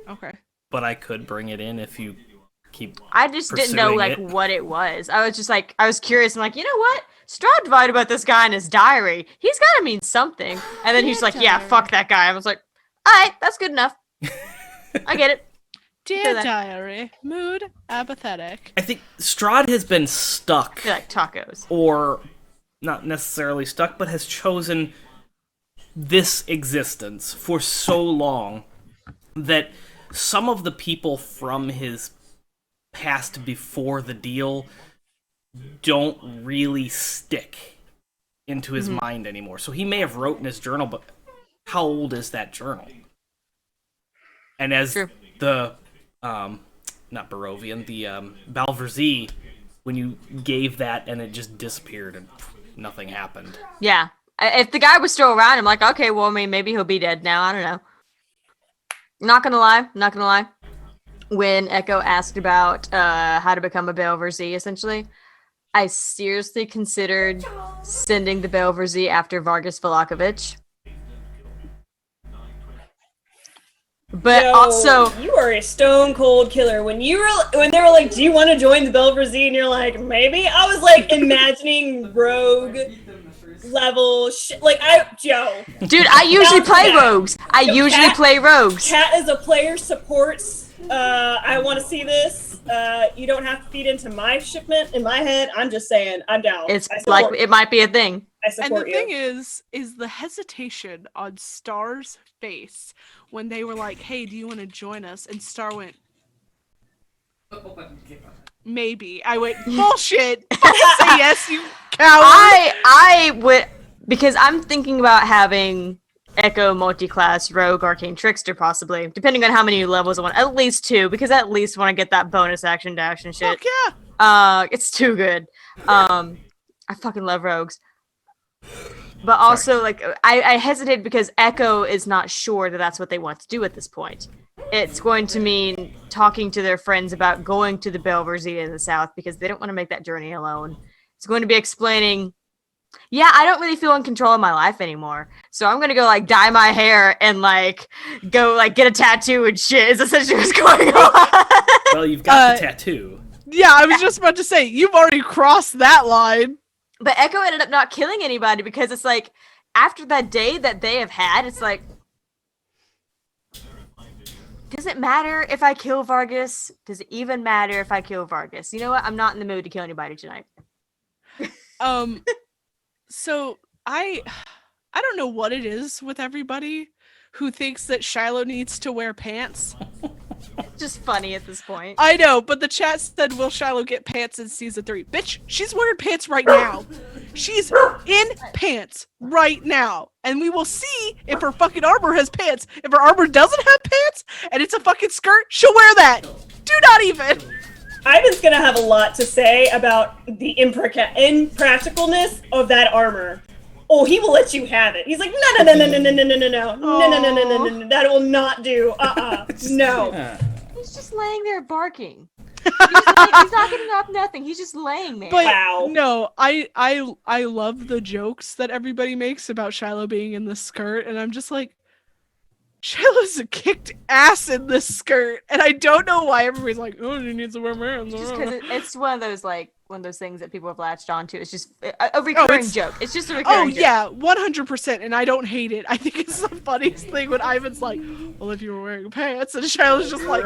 Okay. but I could bring it in if you keep. I just didn't know Pursuing like it. what it was. I was just like I was curious. I'm like, you know what? Strahd died about this guy in his diary. He's got to mean something. And then he's like, yeah, fuck that guy. I was like, all right, that's good enough. I get it. Dear that. diary, mood apathetic. I think Strahd has been I stuck, feel like tacos. or not necessarily stuck, but has chosen this existence for so long that some of the people from his past before the deal don't really stick into his mind anymore. So he may have wrote in his journal, but how old is that journal? And as True. the not Barovian, the Balverzi, when you gave that and it just disappeared and nothing happened. Yeah. If the guy was still around, I'm like, okay, well, I mean, maybe he'll be dead now. I don't know. Not gonna lie. When Echo asked about how to become a Belverzi, essentially, I seriously considered sending the Belverzi after Vargas Velakovic. But Yo, also, you are a stone cold killer. When they were like, "Do you want to join the Belverzi?" and you're like, "Maybe," I was like imagining rogue level shit. Like Joe, dude, I usually play Cat. rogues. I Yo, usually Cat- play rogues. Cat as a player supports. I want to see this. You don't have to feed into my shipment in my head. I'm just saying, I'm down. It's I support, like it might be a thing. I And support the you. thing is the hesitation on Star's face when they were like, "Hey, do you want to join us?" And Star went, "Maybe." I went, "Bullshit! Don't say yes, you coward!" I would, because I'm thinking about having Echo multi-class rogue arcane trickster possibly, depending on how many levels I want. At least 2, because I at least want to get that bonus action dash and shit. Fuck yeah! It's too good. I fucking love rogues. But also, like, I hesitated because Echo is not sure that that's what they want to do at this point. It's going to mean talking to their friends about going to the Belverzi in the south because they don't want to make that journey alone. It's going to be explaining, yeah, I don't really feel in control of my life anymore. So I'm going to go, like, dye my hair and, like, go, like, get a tattoo and shit is essentially what's going on. Well, you've got the tattoo. Yeah, I was just about to say, you've already crossed that line. But Echo ended up not killing anybody because it's like, after that day that they have had, it's like, does it matter if I kill Vargas? Does it even matter if I kill Vargas? You know what? I'm not in the mood to kill anybody tonight. So I don't know what it is with everybody who thinks that Shiloh needs to wear pants. Just funny at this point. I know, but the chat said, "Will Shiloh get pants in season 3?" Bitch, she's wearing pants right now. She's in pants right now. And we will see if her fucking armor has pants. If her armor doesn't have pants and it's a fucking skirt, she'll wear that. Do not even. Ivan's gonna have a lot to say about the impracticalness of that armor. Oh, he will let you have it. He's like, no, that will not do. No. He's just laying there barking. He's not getting up nothing. He's just laying there. But Wow. no, I love the jokes that everybody makes about Shiloh being in the skirt, and I'm just like, Shiloh's kicked ass in this skirt, and I don't know why everybody's like, "Oh, she needs to wear pants." Just because it's one of those things that people have latched onto. It's just a recurring joke. It's just a recurring joke. Yeah, 100%, and I don't hate it. I think it's the funniest thing when Ivan's like, "Well, if you were wearing pants," and Shiloh's just like,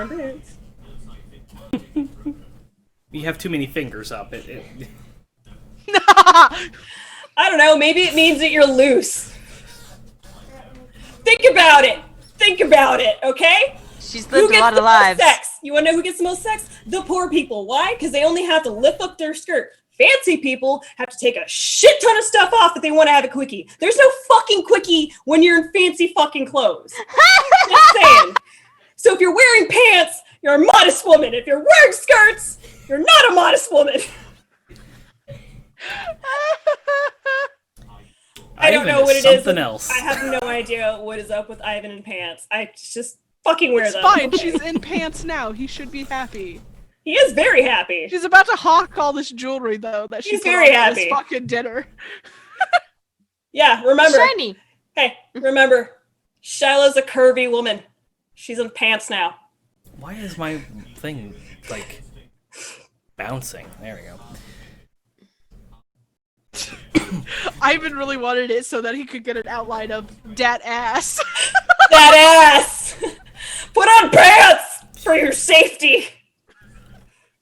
You have too many fingers up. I don't know, maybe it means that you're loose. Think about it, okay? She's lived a lot of lives. Sex? You wanna know who gets the most sex? The poor people. Why? Because they only have to lift up their skirt. Fancy people have to take a shit ton of stuff off if they want to have a quickie. There's no fucking quickie when you're in fancy fucking clothes. Just saying. So if you're wearing pants, you're a modest woman. If you're wearing skirts, you're not a modest woman. I don't know what it is. Something else. I have no idea what is up with Ivan in pants. I just fucking wear them. "It's fine. She's in pants now. He should be happy." He is very happy. She's about to hawk all this jewelry though that she's very on this happy. fucking dinner. Yeah, remember. Shiny. Hey, remember. Shiloh's a curvy woman. She's in pants now. Why is my thing, like, bouncing? There we go. Ivan really wanted it so that he could get an outline of dat ass. That ass! Put on pants for your safety.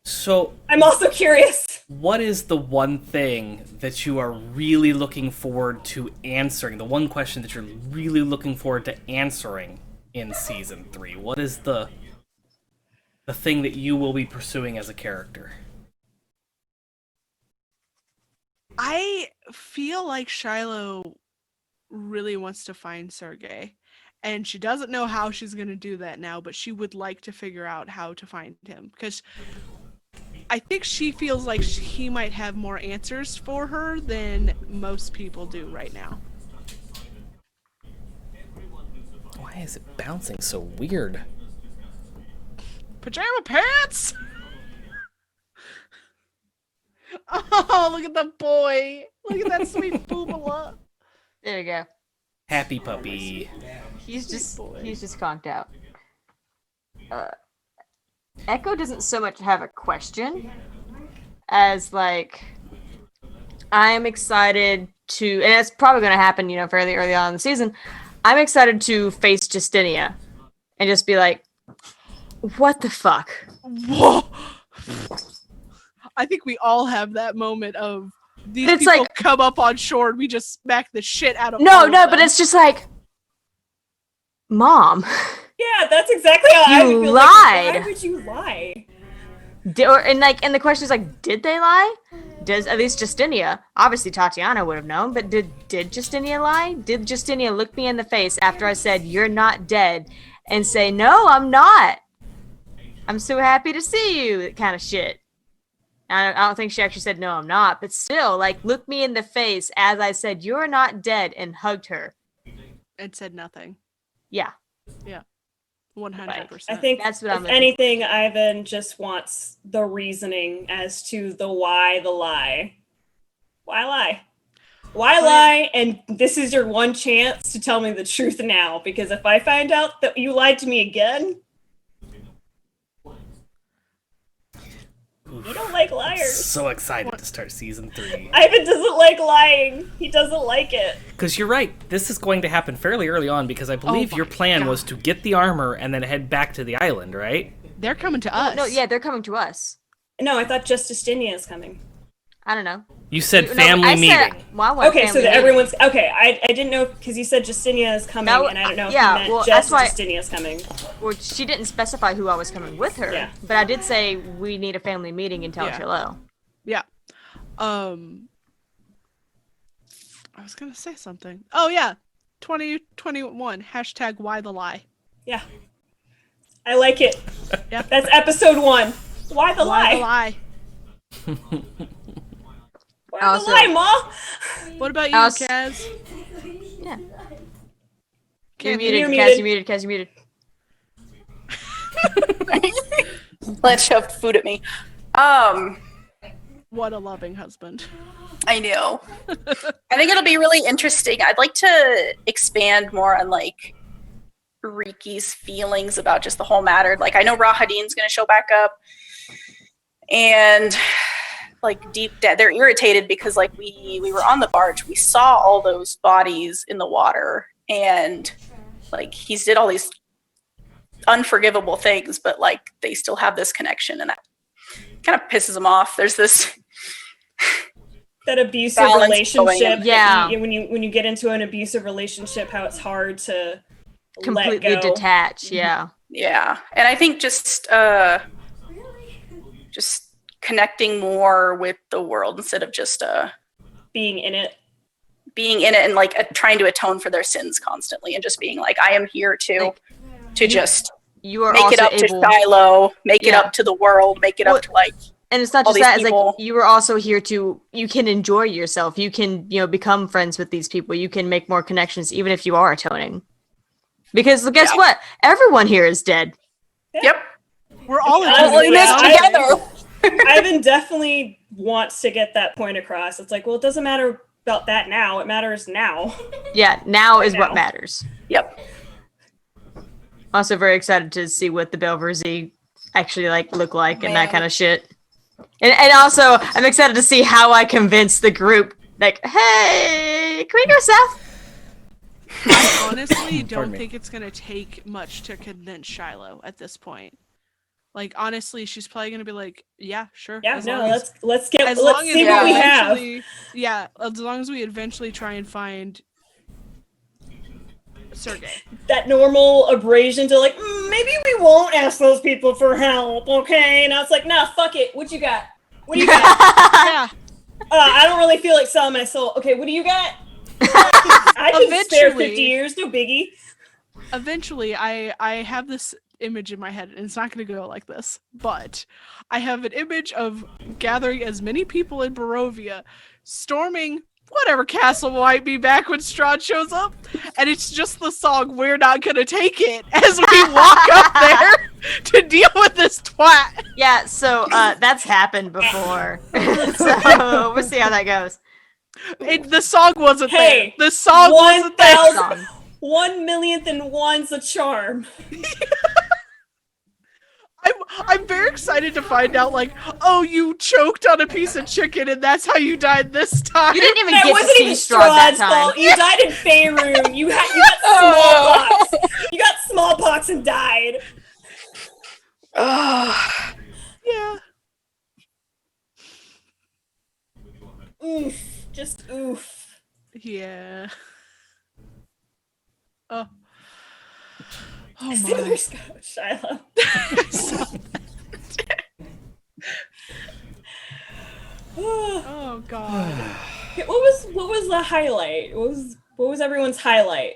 So, I'm also curious. what is the one thing that you are really looking forward to answering? The one question that you're really looking forward to answering in season 3? What is the thing that you will be pursuing as a character? I feel like Shiloh really wants to find Sergei, and she doesn't know how she's going to do that now, but she would like to figure out how to find him, because I think she feels like he might have more answers for her than most people do right now. Why is it bouncing so weird? Pajama pants? Oh, look at the boy. Look at that sweet boobala. There you go. Happy puppy. He's just conked out. Echo doesn't so much have a question as like, I'm excited to, and it's probably going to happen, fairly early on in the season. I'm excited to face Justinia and just be like, what the fuck? Whoa. I think we all have that moment of these It's people like- come up on shore and we just smack the shit out of all No, of but them. it's just like, Mom, Yeah, that's exactly how I You would feel. lied. Like, why would you lie? and the question is like, did they lie? Does at least Justinia? Obviously, Tatiana would have known, but did Justinia lie? Did Justinia look me in the face after I said you're not dead, and say no, I'm not? I'm so happy to see you, that kind of shit. I don't think she actually said no, I'm not, but still, like, look me in the face as I said you're not dead and hugged her. And said nothing. Yeah. 100%. I think That's what if I'm looking anything, Ivan just wants the reasoning as to the why the lie. Why lie? Why lie? And this is your one chance to tell me the truth now, because if I find out that you lied to me again, you don't like liars. So excited to start season 3. Ivan doesn't like lying. He doesn't like it. Because you're right, this is going to happen fairly early on, because I believe my your plan God. was to get the armor and then head back to the island, right? They're coming to us. No, yeah, they're coming to us. No, I thought just Justinia is coming. I don't know. You said No, family I meeting. said, well, I want Okay, so family that meeting. everyone's okay. I didn't know because you said Justinia is coming, No, and I don't know if yeah, you meant well, just that's why- Justinia is coming. Well, she didn't specify who I was coming with her. Yeah. But I did say we need a family meeting and tell Yeah. Chilo. Yeah. I was gonna say something. Oh yeah. 2021. Hashtag why the lie. Yeah, I like it. Yeah. That's episode 1. Why the Why lie? the lie? Why Also- the lie, Ma? What about you, Us- Kaz? Yeah. Can't You're muted, you're Kaz, muted. Kaz, you're muted. Let's shove food at me. What a loving husband. I know. I think it'll be really interesting. I'd like to expand more on like Riki's feelings about just the whole matter. Like, I know Rahadin's going to show back up, and like they're irritated because like we were on the barge, we saw all those bodies in the water, and like he's did all these unforgivable things, but like they still have this connection, and that kind of pisses them off. There's this that abusive balance relationship. going. Yeah. When you get into an abusive relationship, how it's hard to Completely let go. detach. Yeah. Yeah, and I think just connecting more with the world instead of just Being in it and like trying to atone for their sins constantly, and just being like, I am here to just You are make also it up able, to Shiloh, make it Yeah. up to the world, make it Well, up to like and it's not all just these that. It's like people. you were also here to. You can enjoy yourself. You can become friends with these people. You can make more connections, even if you are atoning. Because guess Yeah. what? Everyone here is dead. Yep. We're all All in in this this together. Ivan definitely wants to get that point across. It's like, well, it doesn't matter about that now. It matters now. Yeah, now is what now. matters. Yep. Also very excited to see what the Belverzi actually like look like and that kind of shit. And also I'm excited to see how I convince the group like, hey, can we go south? I honestly don't Pardon me. think it's gonna take much to convince Shiloh at this point. Like honestly, she's probably gonna be like, "Yeah, sure." Yeah, as no, long as- let's as let's long see as what we we have. eventually, yeah, as long as we eventually try and find Sergey. That normal abrasion to like, maybe we won't ask those people for help, okay? And I was like, nah, fuck it. What you got? What do you got? Yeah, I don't really feel like selling my soul. Okay, what do you got? I can spare Eventually- 50 years, no biggie. eventually, I have this image in my head, and it's not gonna go like this, but I have an image of gathering as many people in Barovia, storming whatever castle might be back when Strahd shows up, and it's just the song "We're Not Gonna Take It" as we walk up there to deal with this twat. Yeah, so that's happened before. So we'll see how that goes. The song wasn't Hey, there. The song wasn't there. 1,000 1,000,000th a charm. I'm very excited to find out, like, oh, you choked on a piece of chicken and that's how you died this time. You didn't even That get to wasn't see even Strahd that Strahd's time. fault. You died in Faerun. You got smallpox. You got smallpox and died. Yeah. Oof. Just oof. Yeah. Oh. Oh Sailor my. Scout, Shiloh. Oh god. What was the highlight? What was everyone's highlight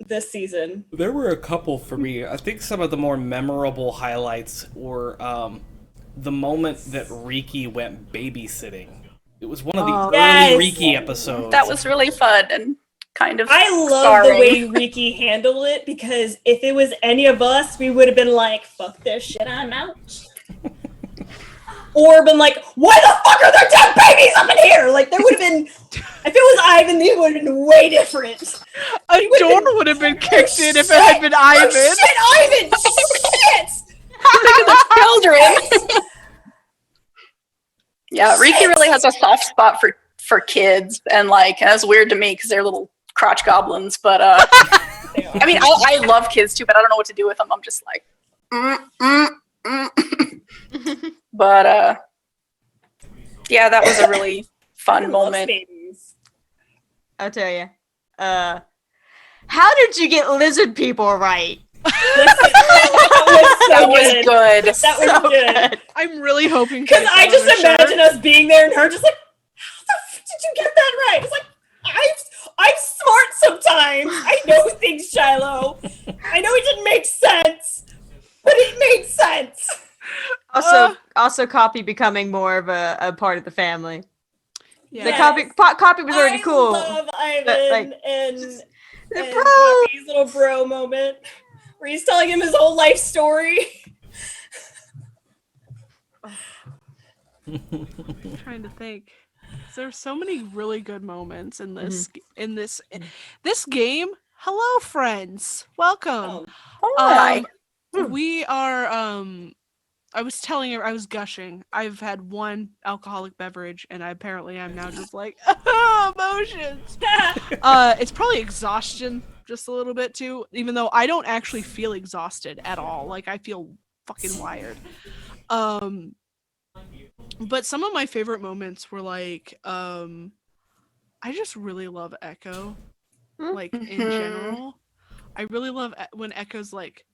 this season? There were a couple for me. I think some of the more memorable highlights were the moment that Riki went babysitting. It was one of the Oh, early yes. Riki episodes. That was really fun and kind of I love scarring. the way Riki handled it, because if it was any of us, we would have been like, fuck this shit, I'm out. Or been like, why the fuck are there dead babies up in here? Like, there would have been, if it was Ivan, it would have been way different. A door would have been kicked in if it had been Ivan. Oh, shit, Ivan! Shit! Look at the children. Yeah, Riki really has a soft spot for kids, and like that's weird to me because they're little crotch goblins. But I mean, I love kids too, but I don't know what to do with them. I'm just like, But yeah, that was a really fun moment. Babies. I'll tell you. How did you get lizard people right? That was so That was good. good. That was So good. good. I'm really hoping Because to I get that just on a imagine shirt. us being there and her just like, how the f did you get that right? It's like, I'm smart sometimes. I know things, Shiloh. I know it didn't make sense, but it made sense. Also, Copy becoming more of a part of the family. Yeah. The Yes. Copy was already cool. I love Ivan But, like, and bro. Poppy's little bro moment where he's telling him his whole life story. I'm trying to think. There are so many really good moments in this this game Hello, friends. Welcome. Hi. We are. I was gushing. I've had one alcoholic beverage, and I apparently am now just like emotions. It's probably exhaustion, just a little bit too. Even though I don't actually feel exhausted at all. Like I feel fucking wired. But some of my favorite moments were like, I just really love Echo. Like in general, I really love when Echo's like,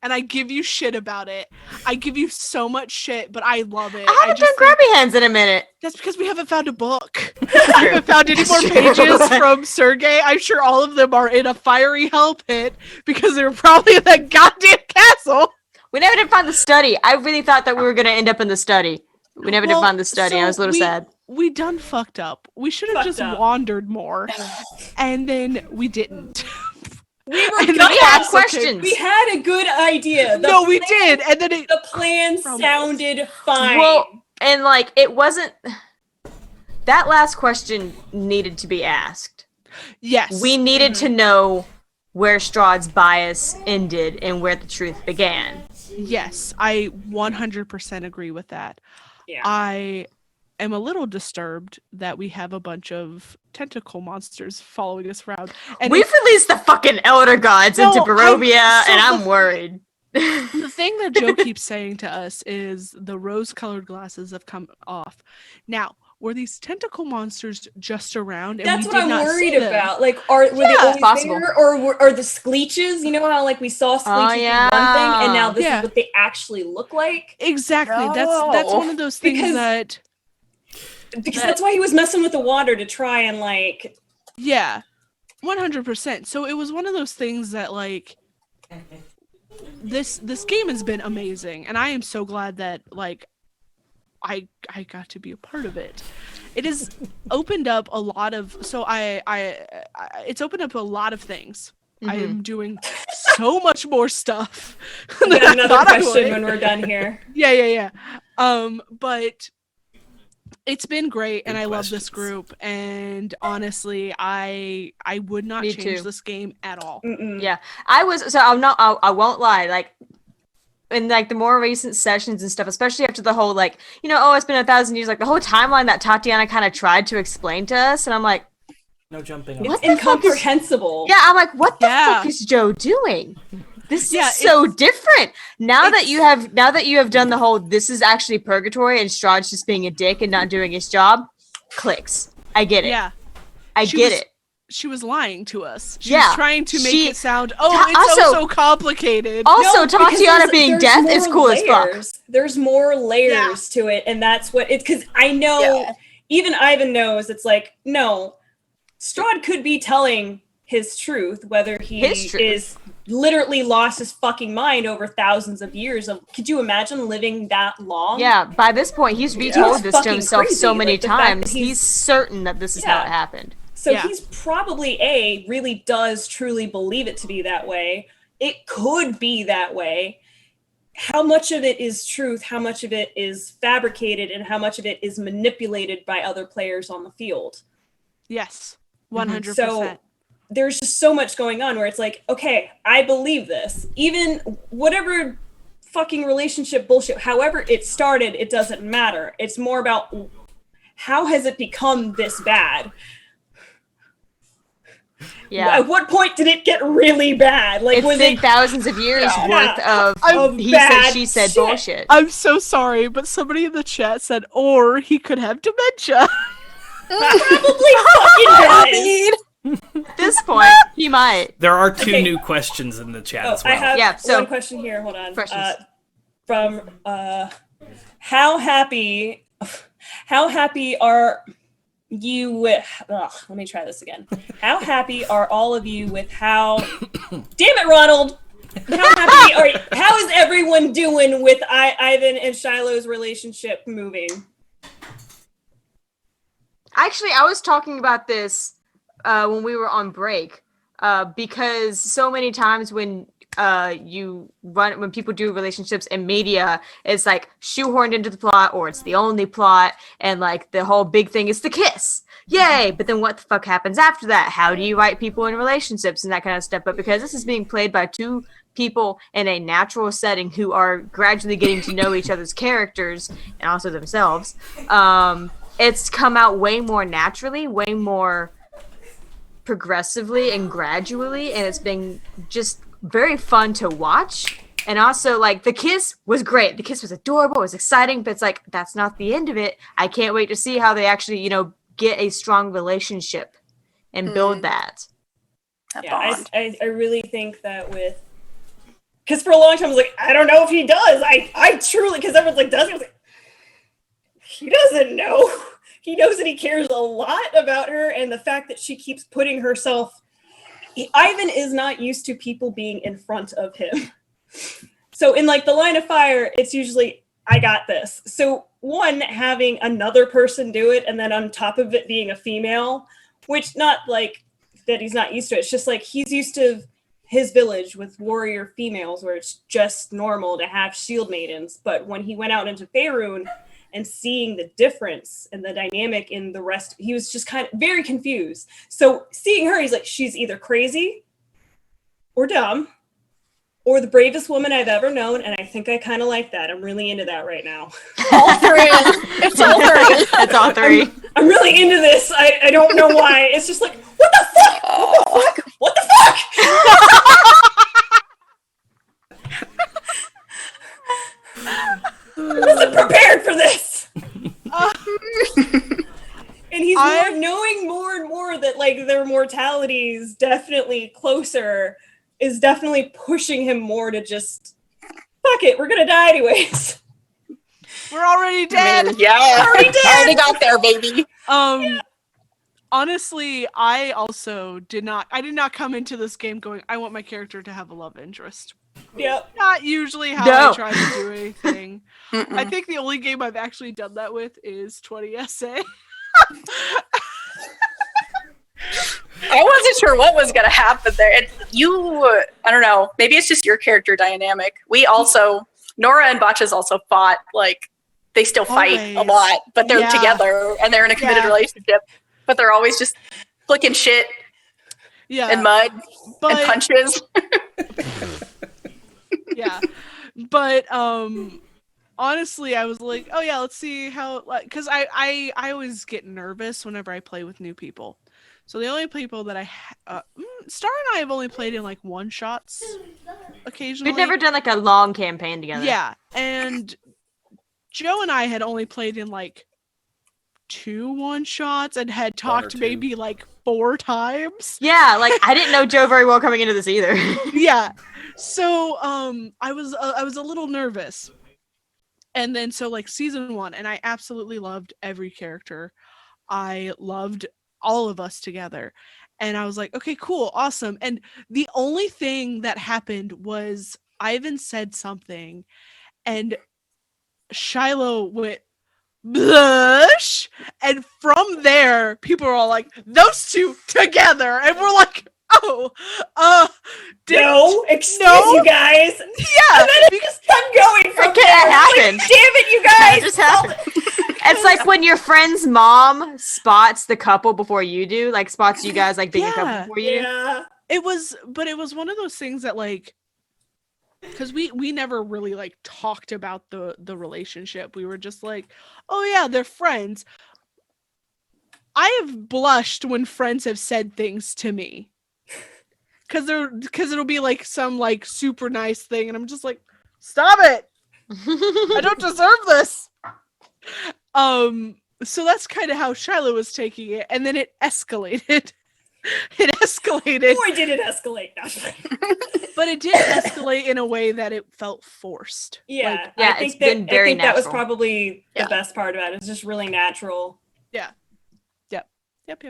and I give you shit about it. I give you so much shit, but I love it. I haven't done grabby hands in a minute. That's because we haven't found a book. I haven't found any more pages from Sergei. I'm sure all of them are in a fiery hell pit because they were probably in that goddamn castle. We never did find the study. I really thought that we were gonna end up in the study. We never did find the study. I was a little sad. We done fucked up. We should have just wandered more, and then we didn't. We had questions. We had a good idea. We did, and then the plan sounded fine. Well, and like it wasn't. That last question needed to be asked. Yes, we needed to know where Strahd's bias ended and where the truth began. Yes, I 100% agree with that. Yeah. I am a little disturbed that we have a bunch of tentacle monsters following us around. And we've released the fucking elder gods into Barovia, and I'm worried. The thing that Joe keeps saying to us is the rose-colored glasses have come off. Now, were these tentacle monsters just around? And that's we what did I'm not worried see them? about. Like, were they always possible. there, or the Scleeches? You know how like we saw Scleeches in one thing, and now this is what they actually look like. Exactly. That's one of those things because that's why he was messing with the water to try and like. Yeah, 100%. So it was one of those things that like. This game has been amazing, and I am so glad that like I got to be a part of it. It has opened up a lot of it's opened up a lot of things. I am doing so much more stuff. We got another question when we're done here. Yeah. But it's been great, and I love this group. And honestly, I would not change this game at all. Yeah, I won't lie. Like in like the more recent sessions and stuff, especially after the whole like it's been 1,000 years. Like the whole timeline that Tatiana kind of tried to explain to us, and I'm like, no jumping. It's incomprehensible. I'm like, what the fuck is Joe doing? This is so different. Now that you have done the whole this is actually purgatory and Strahd's just being a dick and not doing his job, clicks. I get it. I get it. She was lying to us. She was trying to make it sound so complicated. Also, Tatiana being deaf is cool as fuck. There's more layers to it, and that's what it's because I know even Ivan knows it's like, no, Strahd could be telling his truth, whether he is literally lost his fucking mind over thousands of years of. Could you imagine living that long? Yeah, by this point, he's retold this to himself so many times. He's certain that this is how it happened. So he's probably really does truly believe it to be that way. It could be that way. How much of it is truth? How much of it is fabricated? And how much of it is manipulated by other players on the field? Yes, 100%. So there's just so much going on where it's like, okay, I believe this. Even whatever fucking relationship bullshit, however it started, it doesn't matter. It's more about how has it become this bad? Yeah. At what point did it get really bad? Like, it's been thousands of years worth of he said, she said bullshit. I'm so sorry, but somebody in the chat said, or he could have dementia. Probably fucking does. At this point, he might. There are two new questions in the chat as well. I have one question here. Hold on. From how happy are you with let me try this again. How happy are all of you with how damn it, Ronald! How is everyone doing with Ivan and Shiloh's relationship moving? Actually, I was talking about this when we were on break. because so many times when when people do relationships in media, it's like shoehorned into the plot, or it's the only plot, and like the whole big thing is the kiss. Yay! But then what the fuck happens after that? How do you write people in relationships and that kind of stuff? But because this is being played by two people in a natural setting who are gradually getting to know each other's characters and also themselves, it's come out way more naturally, way more progressively and gradually, and it's been just very fun to watch. And also, like, the kiss was great. The kiss was adorable. It was exciting, but it's like, that's not the end of it. I can't wait to see how they actually, get a strong relationship and build that. I really think that because for a long time I was like, I don't know if he does. I truly, because everyone's like, does he? I was like, he doesn't know. He knows that he cares a lot about her, and the fact that she keeps putting herself. Ivan is not used to people being in front of him. So in like the line of fire, it's usually, I got this. So one, having another person do it, and then on top of it being a female, which not like that he's not used to it. It's just like he's used to his village with warrior females where it's just normal to have shield maidens. But when he went out into Faerun and seeing the difference and the dynamic in the rest, he was just kind of very confused. So seeing her, he's like, she's either crazy or dumb or the bravest woman I've ever known, and I think I kind of like that. I'm really into that right now. All three. It's all three. It's all three. I'm really into this. I don't know why. It's just like, what the fuck? What the fuck? What the fuck? I wasn't prepared for this. And he's knowing more and more that like their mortality is definitely closer, is definitely pushing him more to just, fuck it, we're gonna die anyways. We're already dead. Yeah. Already dead. Already got there, baby. Honestly, I also did not come into this game going, I want my character to have a love interest. Yep. Not usually how I try to do anything. I think the only game I've actually done that with is 20 SA. I wasn't sure what was going to happen there. And I don't know, maybe it's just your character dynamic. We also, Nora and Botches also fought, like, they still fight a lot, but they're together and they're in a committed relationship, but they're always just flicking shit and mud and punches. Yeah. But, honestly, I was like, oh yeah, let's see how, because I always get nervous whenever I play with new people. So the only people that Star and I have only played in like one-shots occasionally. We've never done like a long campaign together. Yeah, and Joe and I had only played in like 2 one-shots and had talked maybe like 4 times. Yeah, like I didn't know Joe very well coming into this either. Yeah, so I was a little nervous. And then so like season 1, and I absolutely loved every character. I loved all of us together, and I was like, okay, cool, awesome. And the only thing that happened was Ivan said something and Shiloh went blush, and from there people are all like, those two together, and we're like, oh, excuse you guys. Yeah, and then it just kept going from there. Happen. Like, damn it, you guys. That just happened. It's like when your friend's mom spots the couple before you do, like spots you guys like being a couple before you. Yeah. It was one of those things that like, because we never really like talked about the relationship. We were just like, oh yeah, they're friends. I have blushed when friends have said things to me. Because it'll be like some like super nice thing, and I'm just like, stop it! I don't deserve this. So that's kind of how Shiloh was taking it, and then it escalated. Boy, did it escalate! But it did escalate in a way that it felt forced. Yeah, like, I think that was natural. probably the best part about it. It's just really natural. Yeah. Yep.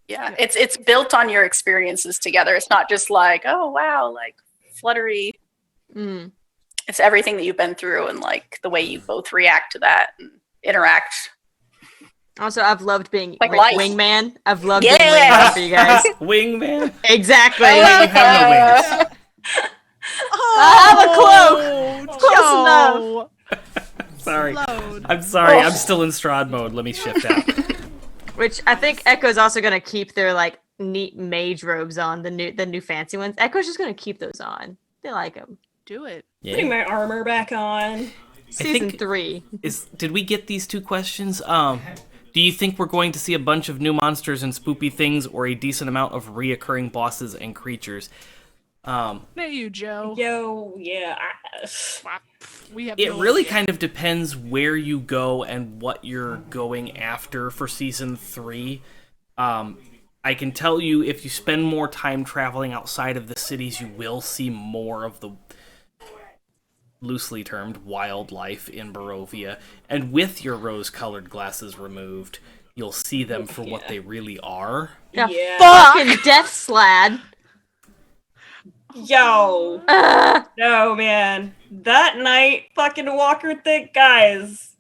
Yeah, it's built on your experiences together. It's not just like, oh wow, like fluttery. It's everything that you've been through and like the way you both react to that and interact. Also, I've loved being Like like, life. wingman. I've loved Yeah. being wingman for you guys. Wingman. Exactly. You have no wings. I have a cloak. Close enough. Sorry. Load. I'm sorry. I'm still in Strahd mode. Let me shift out. Which I think Echo's also gonna keep their like neat mage robes on, the new fancy ones. Echo's just gonna keep those on. They like them. Do it. Putting Yeah. my armor back on. Season think- 3. Did we get these two questions? Do you think we're going to see a bunch of new monsters and spoopy things, or a decent amount of reoccurring bosses and creatures? Not you, Joe. Yo, yeah. We have It no really idea. kind of depends where you go and what you're going after for season 3. I can tell you, if you spend more time traveling outside of the cities, you will see more of the loosely termed wildlife in Barovia. And with your rose-colored glasses removed, you'll see them for what they really are. Yeah, Yeah. fucking death slad. Yo. No, man. That night, fucking Walker Thick, guys.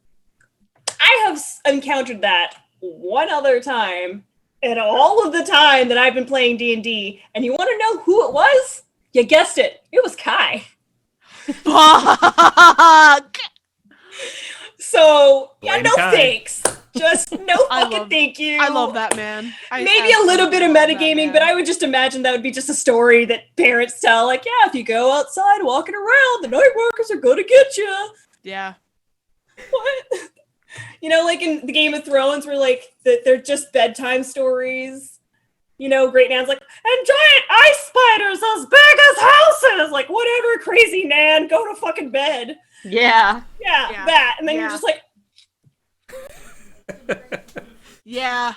I have encountered that one other time in all of the time that I've been playing D&D. And you want to know who it was? You guessed it. It was Kai. Fuck. So, yeah, Blame no Kai. thanks. Just no I fucking love- thank you. I love that, man. Maybe a little bit of metagaming, but I would just imagine that would be just a story that parents tell. Like, yeah, if you go outside walking around, the night walkers are going to get you. Yeah. What? You know, like in the Game of Thrones, where like they're just bedtime stories. You know, Great Nan's like, and giant ice spiders as big as houses. Like, whatever, crazy Nan, go to fucking bed. Yeah. Yeah, Yeah. that. And then Yeah. you're just like, Yeah.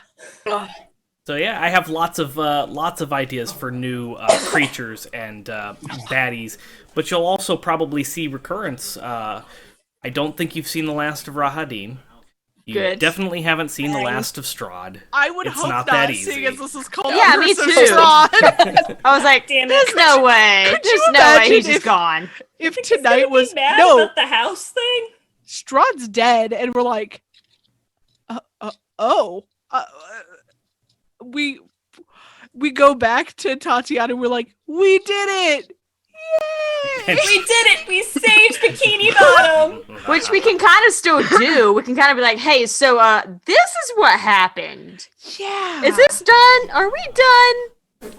So yeah, I have lots of ideas for new creatures and baddies, but you'll also probably see recurrence. I don't think you've seen the last of Rahadin. You Good. definitely haven't seen the last of Strahd. I would It's hope not not, that seeing easy. as this is called Yeah, me Curse of too. Strahd. I was like, Damn it. there's no way. could There's you no way imagine he's just if- gone. If he's gonna tonight be was mad no, about the house thing. Strahd's dead, and we're like, we go back to Tatiana, and we're like, we did it! Yay! We did it. We saved Bikini Bottom. Which we can kind of still do. We can kind of be like, hey, so this is what happened. Yeah. Is this done? Are we done?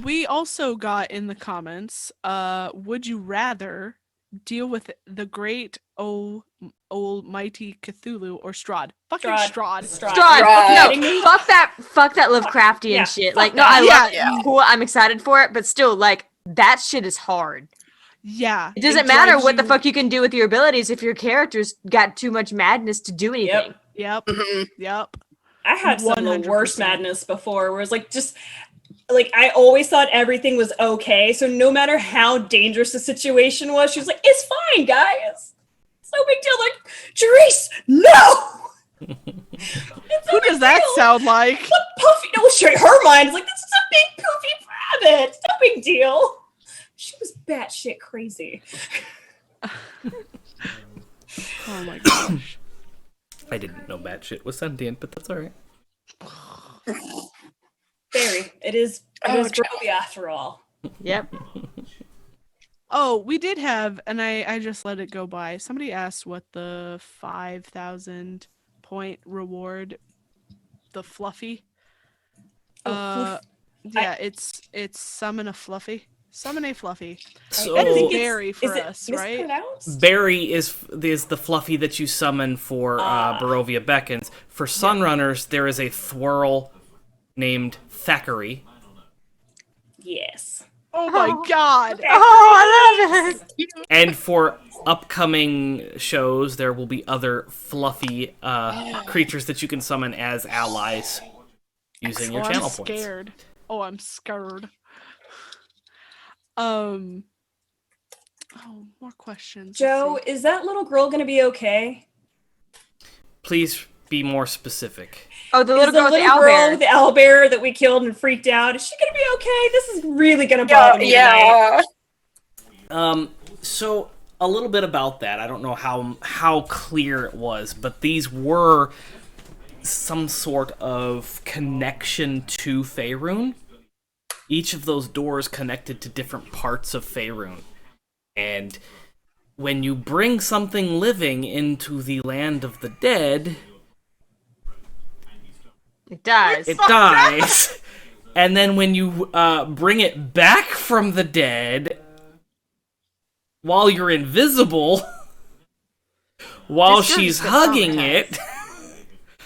We also got in the comments, would you rather deal with the great almighty Cthulhu or Strahd? Fucking Strahd. Strahd. Strahd. Kidding me? No, fuck that Lovecraftian Yeah, shit. fuck Like, no, that. I love Yeah. it. Cool, I'm excited for it, but still, like, that shit is hard. Yeah. It doesn't matter drives what the you- fuck you can do with your abilities if your character's got too much madness to do anything. Yep. Yep. Yep. I had some of the 100%. worst madness before, where it's like just like I always thought everything was okay. So no matter how dangerous the situation was, she was like, "It's fine, guys. It's no big deal." Like, Jerice, no. It's no Who big does that deal. sound like? What Puffy? No, straight her mind is like, "This is a big poofy rabbit. It's no big deal." She was batshit crazy. Oh my gosh. I didn't know batshit was sentient, but that's alright. Very. It is Barovia after all. Yep. Oh, we did have, and I just let it go by. Somebody asked what the 5,000 point reward, the fluffy. Yeah, it's summon a fluffy. Summon a fluffy. So That is think it's- Barry for is it us, right? mispronounced? Barry is the fluffy that you summon for Barovia Beckons. For Sunrunners, there is a thwirl named Thackeray. Yes. Oh my god. Oh, I love it. And for upcoming shows, there will be other fluffy creatures that you can summon as allies using your Oh, channel I'm points. scared. Oh, I'm scared. Oh, more questions. Let's Joe, see. is that little girl gonna be okay? Please be more specific. Oh, the little Is the girl with the little girl with owlbear. the owlbear that we killed and freaked out, is she gonna be okay? This is really gonna bother me tonight. Yeah. So a little bit about that. I don't know how clear it was, but these were some sort of connection to Faerun. Each of those doors connected to different parts of Faerun. And when you bring something living into the land of the dead, It dies. it dies. And then when you bring it back from the dead, while you're invisible, while This she's girl's hugging traumatized. it,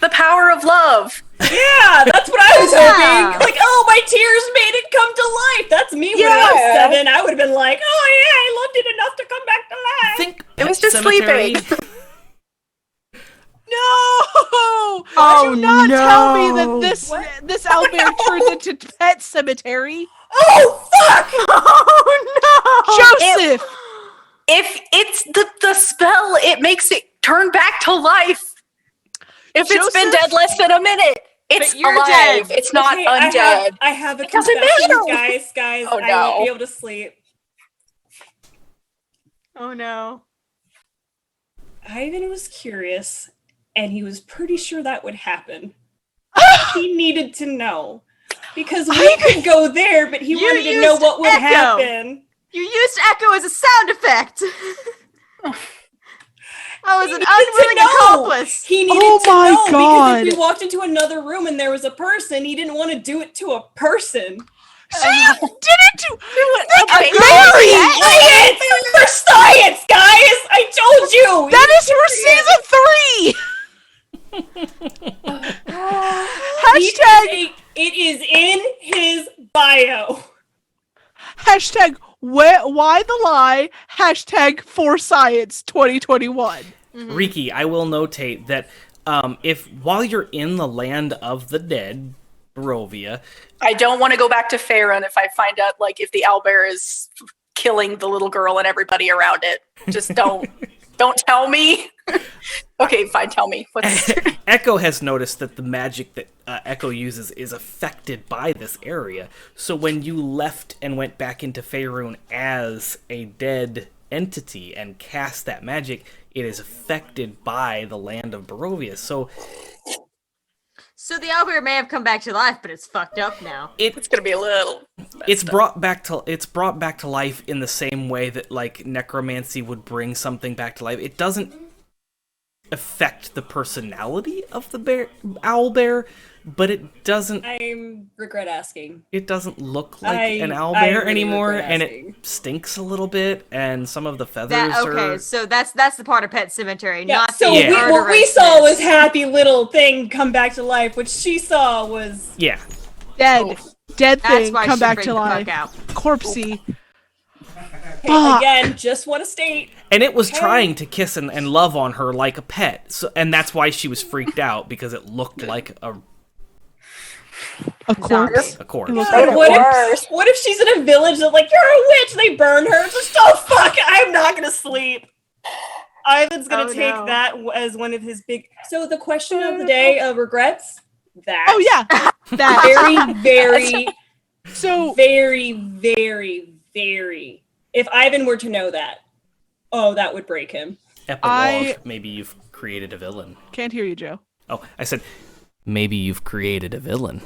The power of love. Yeah, that's what I was hoping. Like, oh, my tears made it come to life. That's me when I was Yeah. 7. I would have been like, oh yeah, I loved it enough to come back to life. think It was Pet just Sematary- sleeping. No! Oh, Do not tell me no. that this owlbear turns into Pet Cemetery. Oh fuck! Oh no! Joseph! If it's the spell, it makes it turn back to life. If it's been Joseph? dead less than a minute, it's But you're alive. dead. It's not Okay, undead. I have a It doesn't confession, matter. guys. Oh, I no. won't be able to sleep. Oh no. Ivan was curious, and he was pretty sure that would happen. He needed to know. Because we could go there, but he You wanted to know used what would echo. happen. You used echo as a sound effect. I was He an needed to unwilling know. accomplice. He needed Oh to my know because God. if we walked into another room and there was a person, he didn't want to do it to a person. She did it to Okay. Mary! Science! For science, guys! I told you! That is for season 3! Hashtag It is in his bio. Hashtag why the lie? Hashtag for science 2021. Riki, I will notate that if while you're in the land of the dead, Barovia, I don't want to go back to Faerun if I find out, like, if the owlbear is killing the little girl and everybody around it. Just don't tell me. Okay, fine, tell me. What's Echo has noticed that the magic that Echo uses is affected by this area. So when you left and went back into Faerun as a dead entity and cast that magic, it is affected by the land of Barovia. So So the owlbear may have come back to life, but it's fucked up now. it's gonna be a little it's brought back to life in the same way that like necromancy would bring something back to life. It doesn't affect the personality of the owl bear, but it doesn't I regret asking. look like an owl I bear really anymore, regret and asking. it stinks a little bit, and some of the feathers Okay, are so that's the part of Pet Cemetery, Yeah, not so the Yeah. what we saw murderousness. was happy little thing come back to life. What she saw was yeah. Dead. Dead That's thing why come she back freaked to the fuck life. out. Corpsey. hey, again. Just want to state. And it was trying to kiss and love on her like a pet, so, and that's why she was freaked out, because it looked like a A corpse. corpse. It looks But like a what worse. if she's in a village that's like, you're a witch, they burn her? It's just, oh fuck, I'm not gonna sleep. Ivan's gonna Oh, take no. that as one of his big. So the question of the day of regrets. That. Oh yeah. That. Very, very, So very, very, very. If Ivan were to know that, oh, that would break him. Epilogue. Maybe you've created a villain. can't hear you, Joe. Oh, I said, maybe you've created a villain.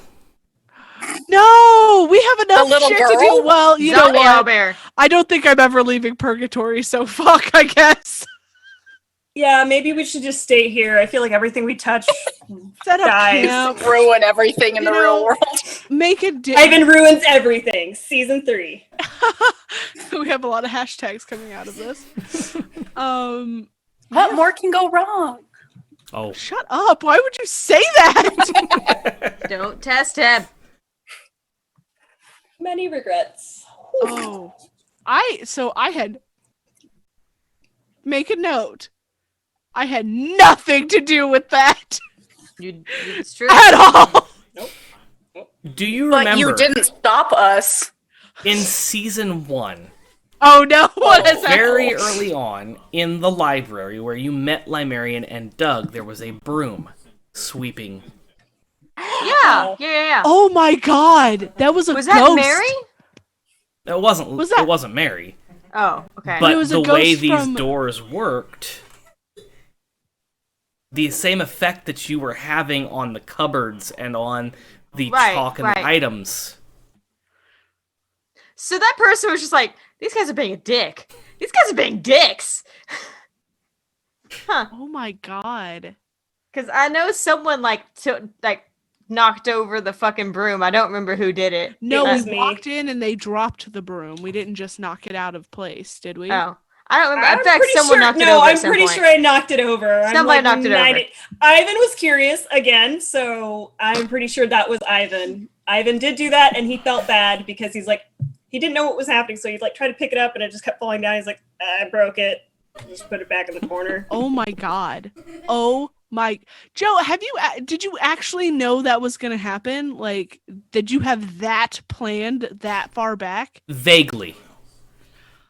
No, we have enough little shit to girl? do. Well, you know Zombie what? owlbear. I don't think I'm ever leaving purgatory, so fuck, I guess. Yeah, maybe we should just stay here. I feel like everything we touch Set up Guys. camp. ruin everything in You the know, real world. Make it. Ivan ruins everything. Season 3. We have a lot of hashtags coming out of this. What more can go wrong? Oh, Shut up! Why would you say that? Don't test him. Many regrets. Oh, I had. Make a note. I had nothing to do with that It's true. at all. do you But remember you didn't stop us. in season 1, Oh no! What is that? very early on in the library where you met Limerian and Doug, there was a broom sweeping. Yeah. Oh my god, that was a Was ghost. that Mary? It wasn't. Was that- It wasn't Mary. Oh, okay. But it was a the way ghost these from- doors worked, the same effect that you were having on the cupboards and on the Right, chalk and right. the items. So that person was just like, these guys are being a dick. These guys are being dicks. Huh. Oh my god. Because I know someone knocked over the fucking broom. I don't remember who did it. No, was we me. walked in and they dropped the broom. We didn't just knock it out of place, did we? Oh, I don't remember. I'm In fact, pretty someone sure, knocked it no, over. I'm at some pretty point. sure I knocked it over. I'm Somebody like knocked it over. Ivan was curious again, so I'm pretty sure that was Ivan. Ivan did do that, and he felt bad because he's like, he didn't know what was happening, so he'd like try to pick it up, and it just kept falling down. He's like, I broke it. Just put it back in the corner. Oh my god. Oh my. Joe, did you actually know that was going to happen? Like, did you have that planned that far back? Vaguely.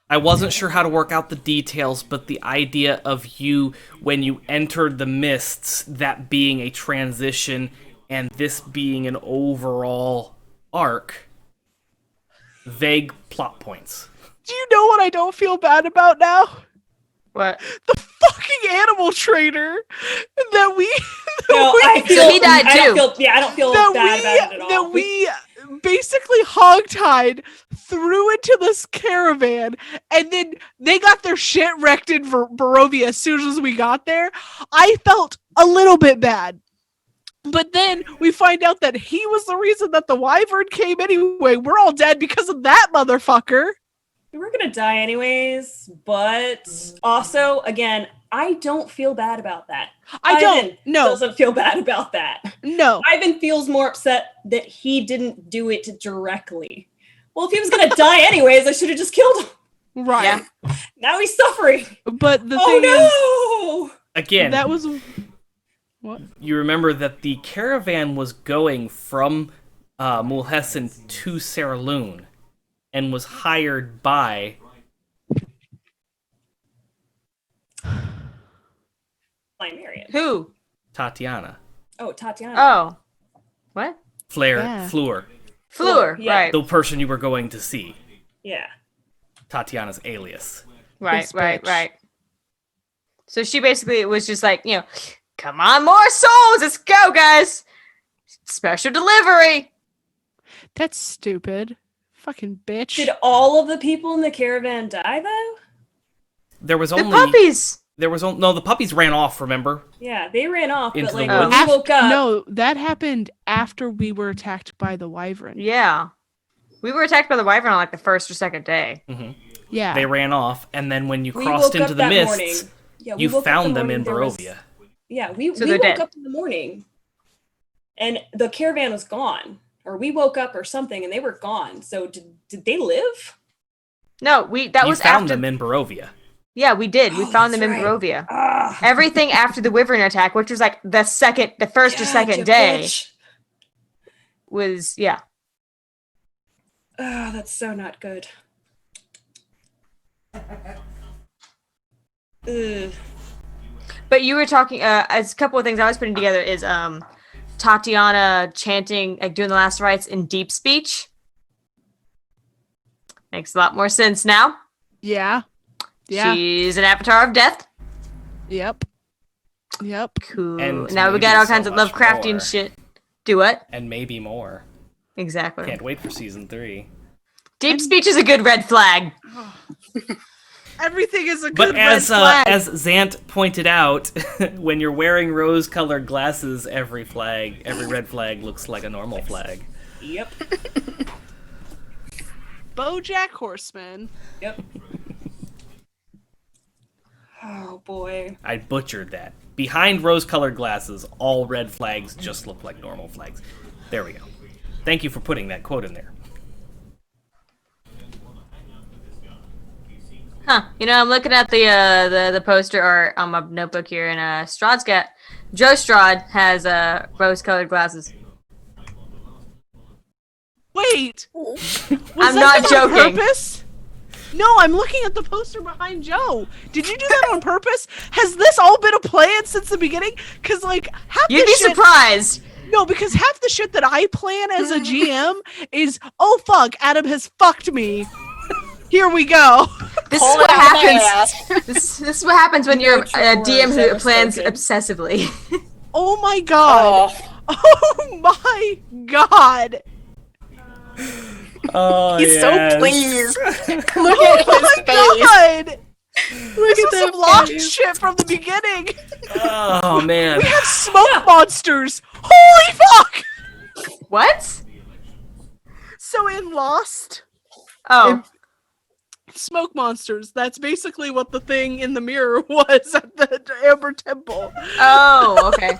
I wasn't sure how to work out the details, but the idea of you, when you entered the mists, that being a transition and this being an overall arc, vague plot points. Do you know what I don't feel bad about now? What? The fucking animal trainer that we No, I feel So he died I don't too. feel, I don't feel that bad about it at all. that we basically hogtied threw into this caravan, and then they got their shit wrecked in Barovia as soon as we got there. I felt a little bit bad. But then we find out that he was the reason that the wyvern came anyway. We're all dead because of that motherfucker. We were gonna die anyways, but also, again, I don't feel bad about that. Ivan doesn't feel bad about that. No. Ivan feels more upset that he didn't do it directly. Well, if he was gonna die anyways, I should have just killed him. Right. Yeah. Now he's suffering. But the thing Oh no! Again, that was what? you remember that the caravan was going from Mulhessen to Saraloon and was hired by Marion. Who? Tatiana. Oh, Tatiana. Oh. What? Yeah. Fleur. Fleur. Yeah. Right. The person you were going to see. Yeah. Tatiana's alias. Right. This Right. bitch. Right. So she basically was just like, come on, more souls. Let's go, guys. Special delivery. That's stupid. Fucking bitch. Did all of the people in the caravan die though? There was The only puppies. no, the puppies ran off, remember? Yeah, they ran off, Into but the like woods? when we woke up. No, that happened after we were attacked by the wyvern. Yeah. We were attacked by the wyvern on like the first or second day. Yeah. They ran off, and then when you We crossed woke up into the that mists, morning. Yeah, we you woke up found the them morning, in there was- Barovia. Yeah, we So they're woke dead. up in the morning, and the caravan was gone. Or we woke up or something, and they were gone. So did they live? No, that You was found after. them in Barovia. Yeah, we did. We Oh, found them that's in right. Barovia. Ah, Everything after the wyvern attack, which was like the first or yeah, second you day, bitch. was yeah. Ah, that's so not good. Ugh. But you were talking. As a couple of things I was putting together is Tatiana chanting, like doing the last rites in deep speech. Makes a lot more sense now. Yeah. Yeah. She's an avatar of death. Yep. Yep. Cool. And Now we maybe got all so kinds of much Lovecraftian more. shit. Do what? And maybe more. Exactly. Can't wait for season 3. Deep speech is a good red flag. Everything is a But good red as flag. as Zant pointed out, when you're wearing rose-colored glasses, every red flag looks like a normal flag. Yep. BoJack Horseman. Yep. Oh boy. I butchered that. Behind rose-colored glasses, all red flags just look like normal flags. There we go. Thank you for putting that quote in there. Huh. I'm looking at the poster art on my notebook here, and Joe Strahd has rose-colored glasses. Wait. Was I'm that not done on joking. Purpose? No, I'm looking at the poster behind Joe. Did you do that on purpose? Has this all been a plan since the beginning? Because like half You'd the be shit. surprised. No, because half the shit that I plan as a GM is, oh fuck, Adam has fucked me. Here we go. This is Pull what it out of my happens. This is what happens when you're a Troll DM has who ever plans spoken. obsessively. Oh my god. Oh my god. Oh, He's yes. so pleased. Look Oh at his my face. god. Look This at was that some lost face. shit from the beginning. Oh, man. We have smoke monsters. Holy fuck. What? So in Lost, Oh. smoke monsters. That's basically what the thing in the mirror was at the Amber Temple. Oh, okay.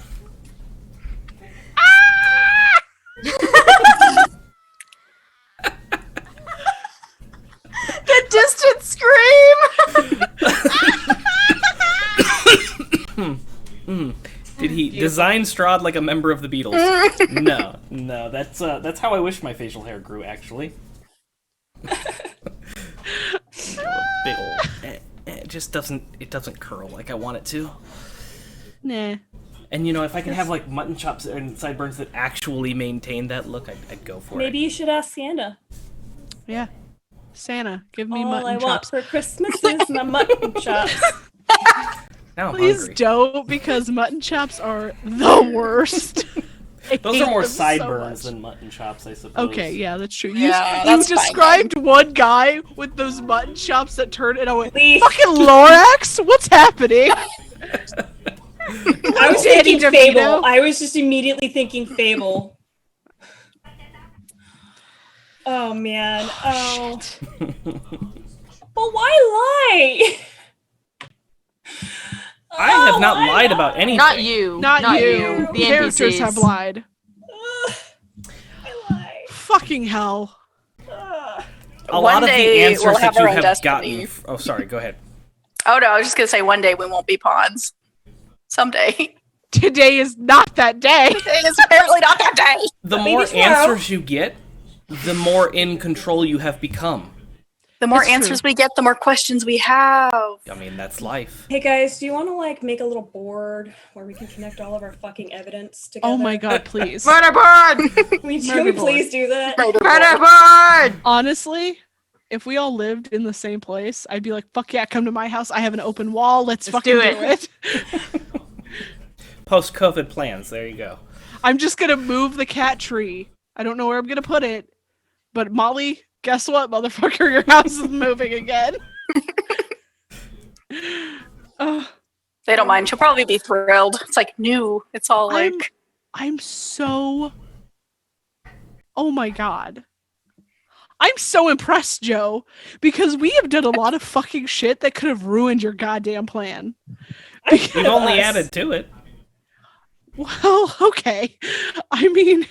The distant scream! Did he design Strahd like a member of the Beatles? No. That's how I wish my facial hair grew, actually. Big ol', it just doesn't curl like I want it to. Nah. And you know, if I could have like mutton chops and sideburns that actually maintain that look, I'd go for Maybe it. you should ask Santa. Yeah. Santa, give me All mutton I want chops. for Christmas is my mutton chops. Now I'm Please hungry. don't, because mutton chops are the worst. I Those hate are more them so sideburns much. than mutton chops, I suppose. Okay, yeah, that's true. Yeah, You that's fine described one guy with those mutton chops that turned, and I went, Lee. fucking Lorax? What's happening? I was Danny thinking DeVito. Fable. I was just immediately thinking Fable. Oh man. Oh. Well, why lie? I have not why lied about anything. Not you. Not you. you. The Characters NPCs. have lied. Ugh, I lie. Fucking hell. Ugh. A One lot of the day answers we'll that have you our own have destiny. gotten. Oh, sorry. Go ahead. Oh no, I was just gonna say one day we won't be pawns. Someday. Today is not that day. It is apparently not that day. The Maybe more tomorrow. answers you get, the more in control you have become. The more It's answers true. we get, the more questions we have. I mean, that's life. Hey guys, do you want to like make a little board where we can connect all of our fucking evidence together? Oh my god, please. Murderboard! We Murder we board. please do that? Murderboard! Honestly, if we all lived in the same place, I'd be like, fuck yeah, come to my house. I have an open wall. Let's fucking do do it." it. Post-COVID plans. There you go. I'm just gonna move the cat tree. I don't know where I'm gonna put it. But Molly, guess what, motherfucker? Your house is moving again. Ugh. They don't mind. She'll probably be thrilled. It's like new. It's all like I'm so... Oh my god. I'm so impressed, Joe, because we have done a lot of fucking shit that could have ruined your goddamn plan. You've only Us. added to it. Well, okay. I mean...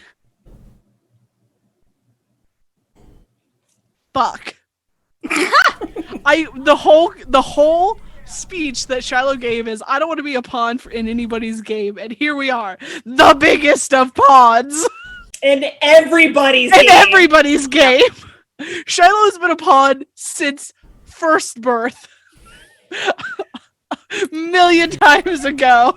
Fuck. The whole speech that Shiloh gave is, I don't want to be a pawn in anybody's game, and here we are, the biggest of pawns In everybody's in game. everybody's game. Shiloh's been a pawn since first birth. A million times ago.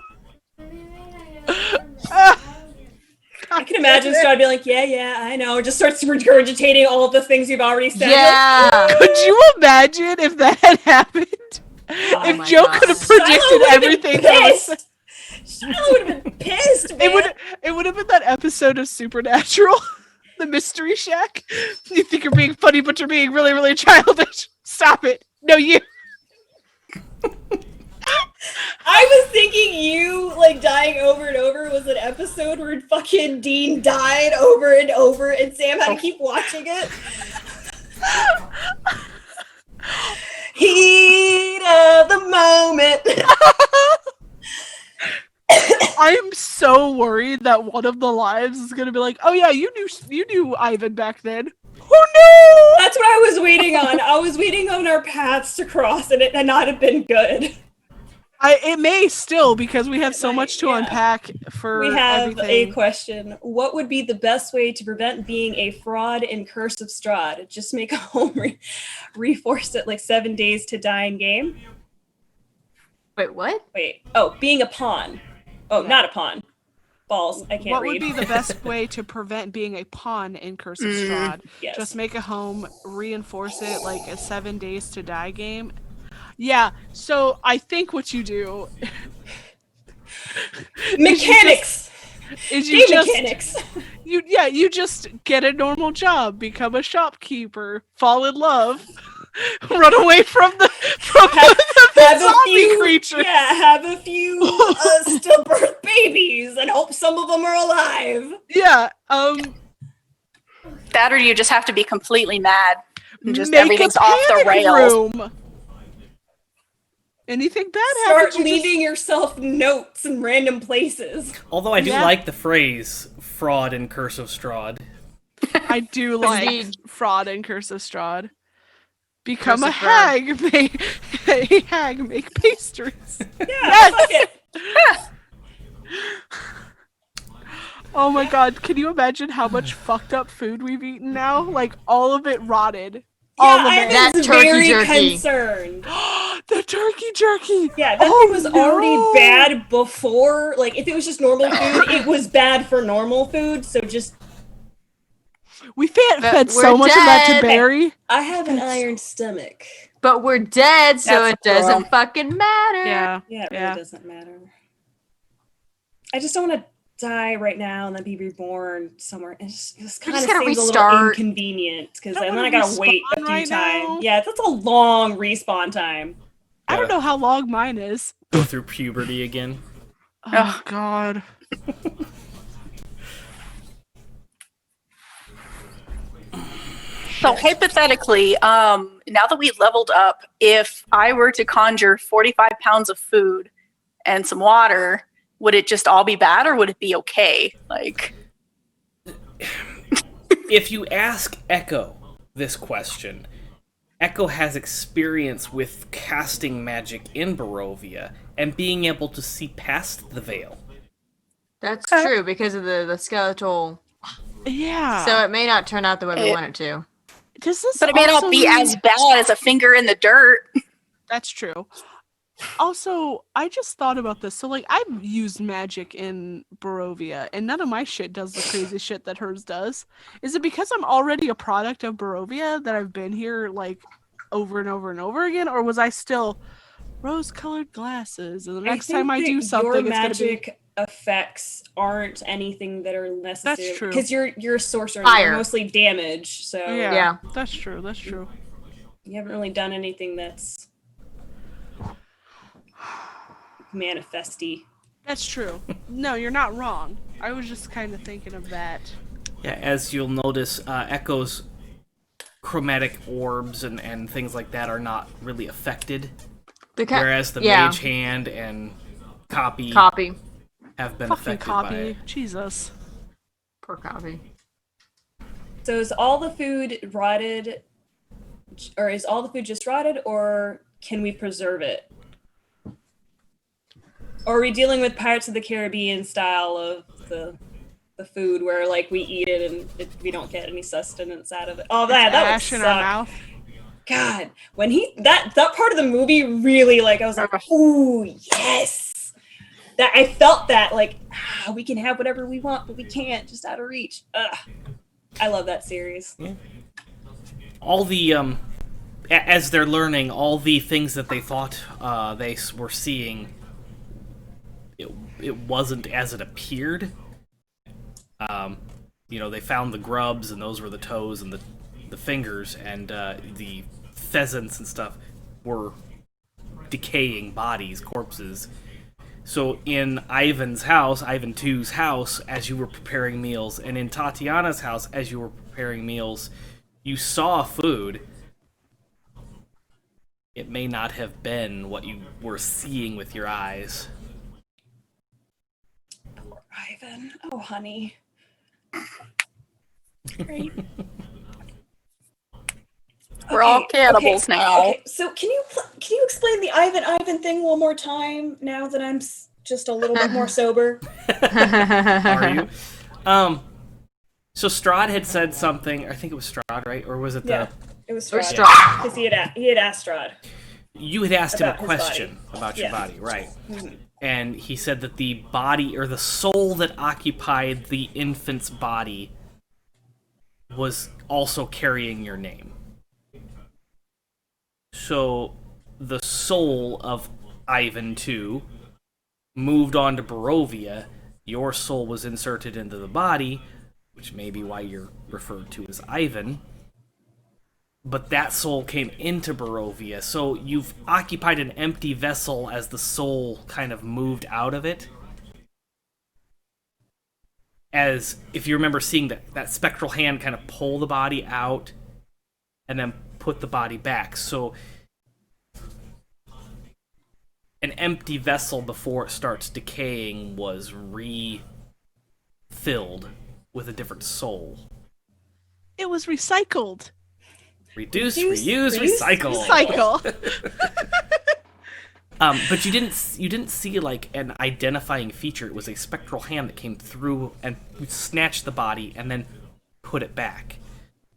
I can imagine Strahd being like, yeah, I know. Just starts regurgitating all of the things you've already said. Yeah! Could you imagine if that had happened? If my Joe God. could have Shiloh predicted would've been everything that was pissed. Shiloh would have been pissed, man. it would have been that episode of Supernatural, the Mystery Shack. You think you're being funny, but you're being really, really childish. Stop it. No, you. I was thinking you like dying over and over was an episode where fucking Dean died over and over and Sam had to keep watching it. Heat of the moment. I'm so worried that one of the lives is gonna be like, "Oh yeah, you knew Ivan back then." Who knew? That's what I was waiting on. I was waiting on our paths to cross and it had not have been good. It may still, because we have so much to yeah. unpack for We have everything. a question. What would be the best way to prevent being a fraud in Curse of Strahd? Just make a home reforce it like 7 days to die in game? Wait, what? Wait. Oh, being a pawn. Oh, not a pawn. Balls. I can't What read. would be the best way to prevent being a pawn in Curse of Strahd? Yes. Just make a home, reinforce it like a 7 Days to Die game. Yeah, so I think what you do Mechanics! is Game you just mechanics! you just get a normal job, become a shopkeeper, fall in love, run away from the zombie creature. Yeah, have a few stillbirth babies and hope some of them are alive. Yeah, That or you just have to be completely mad. And just make everything's a off the panic rails. room. Anything bad Start happens, you leaving yourself notes in random places. Although I do Yeah. like the phrase "fraud in Curse of Strahd." I do like Indeed. fraud in Curse of Strahd. Become Curse a of Strahd. hag. A hag make pastries. Yeah, fuck it. Oh my god, can you imagine how much fucked up food we've eaten now? Like, all of it rotted. All Yeah, of I it. That was turkey very jerky. concerned. The turkey jerky! Yeah, that Oh, thing was no. already bad before. Like, if it was just normal food, it was bad for normal food. So just, We But fed we're so much of that to dead. Barry. I have an iron stomach. But we're dead, so That's it a problem. doesn't fucking matter. Yeah. Yeah, it really Yeah. doesn't matter. I just don't want to die right now and then be reborn somewhere. It's kind of just gotta seems a little restart. inconvenient because Don't then I wanna gotta wait a respawn few right times. now. Yeah, that's a long respawn time. I don't know how long mine is. Go through puberty again. Oh, Ugh. god. So hypothetically, now that we've leveled up, if I were to conjure 45 pounds of food and some water, would it just all be bad or would it be okay? Like, If you ask Echo this question, Echo has experience with casting magic in Barovia and being able to see past the veil. That's true because of the skeletal. Yeah. So it may not turn out the way we It- want it to. Does this but it may also not be mean- as bad as a finger in the dirt. That's true. Also, I just thought about this. So, like, I've used magic in Barovia, and none of my shit does the crazy shit that hers does. Is it because I'm already a product of Barovia that I've been here, like, over and over and over again? Or was I still rose-colored glasses, and the next time I do something, your it's gonna be... magic effects aren't anything that are necessary. true. Because you're a sorcerer. Fire. You're mostly damage, so Yeah, that's true, that's true. you haven't really done anything that's manifesty. That's true. No, you're not wrong. I was just kind of thinking of that. Yeah, as you'll notice, Echo's chromatic orbs and things like that are not really affected, whereas the mage hand and copy have been Fucking affected by copy. it. Jesus. Poor copy. So is all the food rotted, or is all the food just rotted, or can we preserve it? Or are we dealing with Pirates of the Caribbean style of the food where like we eat it and we don't get any sustenance out of it? Oh, that would Ash in our suck. mouth. God, when that part of the movie really like I was like, ooh, yes. That I felt that like we can have whatever we want, but we can't, just out of reach. Ugh. I love that series. All the as they're learning, all the things that they thought they were seeing, it wasn't as it appeared. They found the grubs, and those were the toes and the fingers, and the pheasants and stuff were decaying bodies, corpses. So in Ivan 2's house, as you were preparing meals, and in Tatiana's house, as you were preparing meals, you saw food. It may not have been what you were seeing with your eyes. Poor Ivan. Oh, honey. Great. We're all cannibals now. Okay, so can you explain the Ivan thing one more time now that I'm just a little bit more sober? Are you? So Strahd had said something. I think it was Strahd, right? Or was it Yeah, it was Or Strahd. Strahd. Because he had asked Strahd. You had asked him a About his question body. about your Yeah. body, right? Mhm. And he said that the body, or the soul that occupied the infant's body, was also carrying your name. So the soul of Ivan II moved on to Barovia. Your soul was inserted into the body, which may be why you're referred to as Ivan. But that soul came into Barovia, so you've occupied an empty vessel as the soul kind of moved out of it. As if you remember seeing that spectral hand kind of pull the body out and then put the body back. So an empty vessel before it starts decaying was refilled with a different soul. It was recycled. Reduce, Reduce, reuse, reduce, recycle. Cycle. But you didn't see like an identifying feature. It was a spectral hand that came through and snatched the body and then put it back.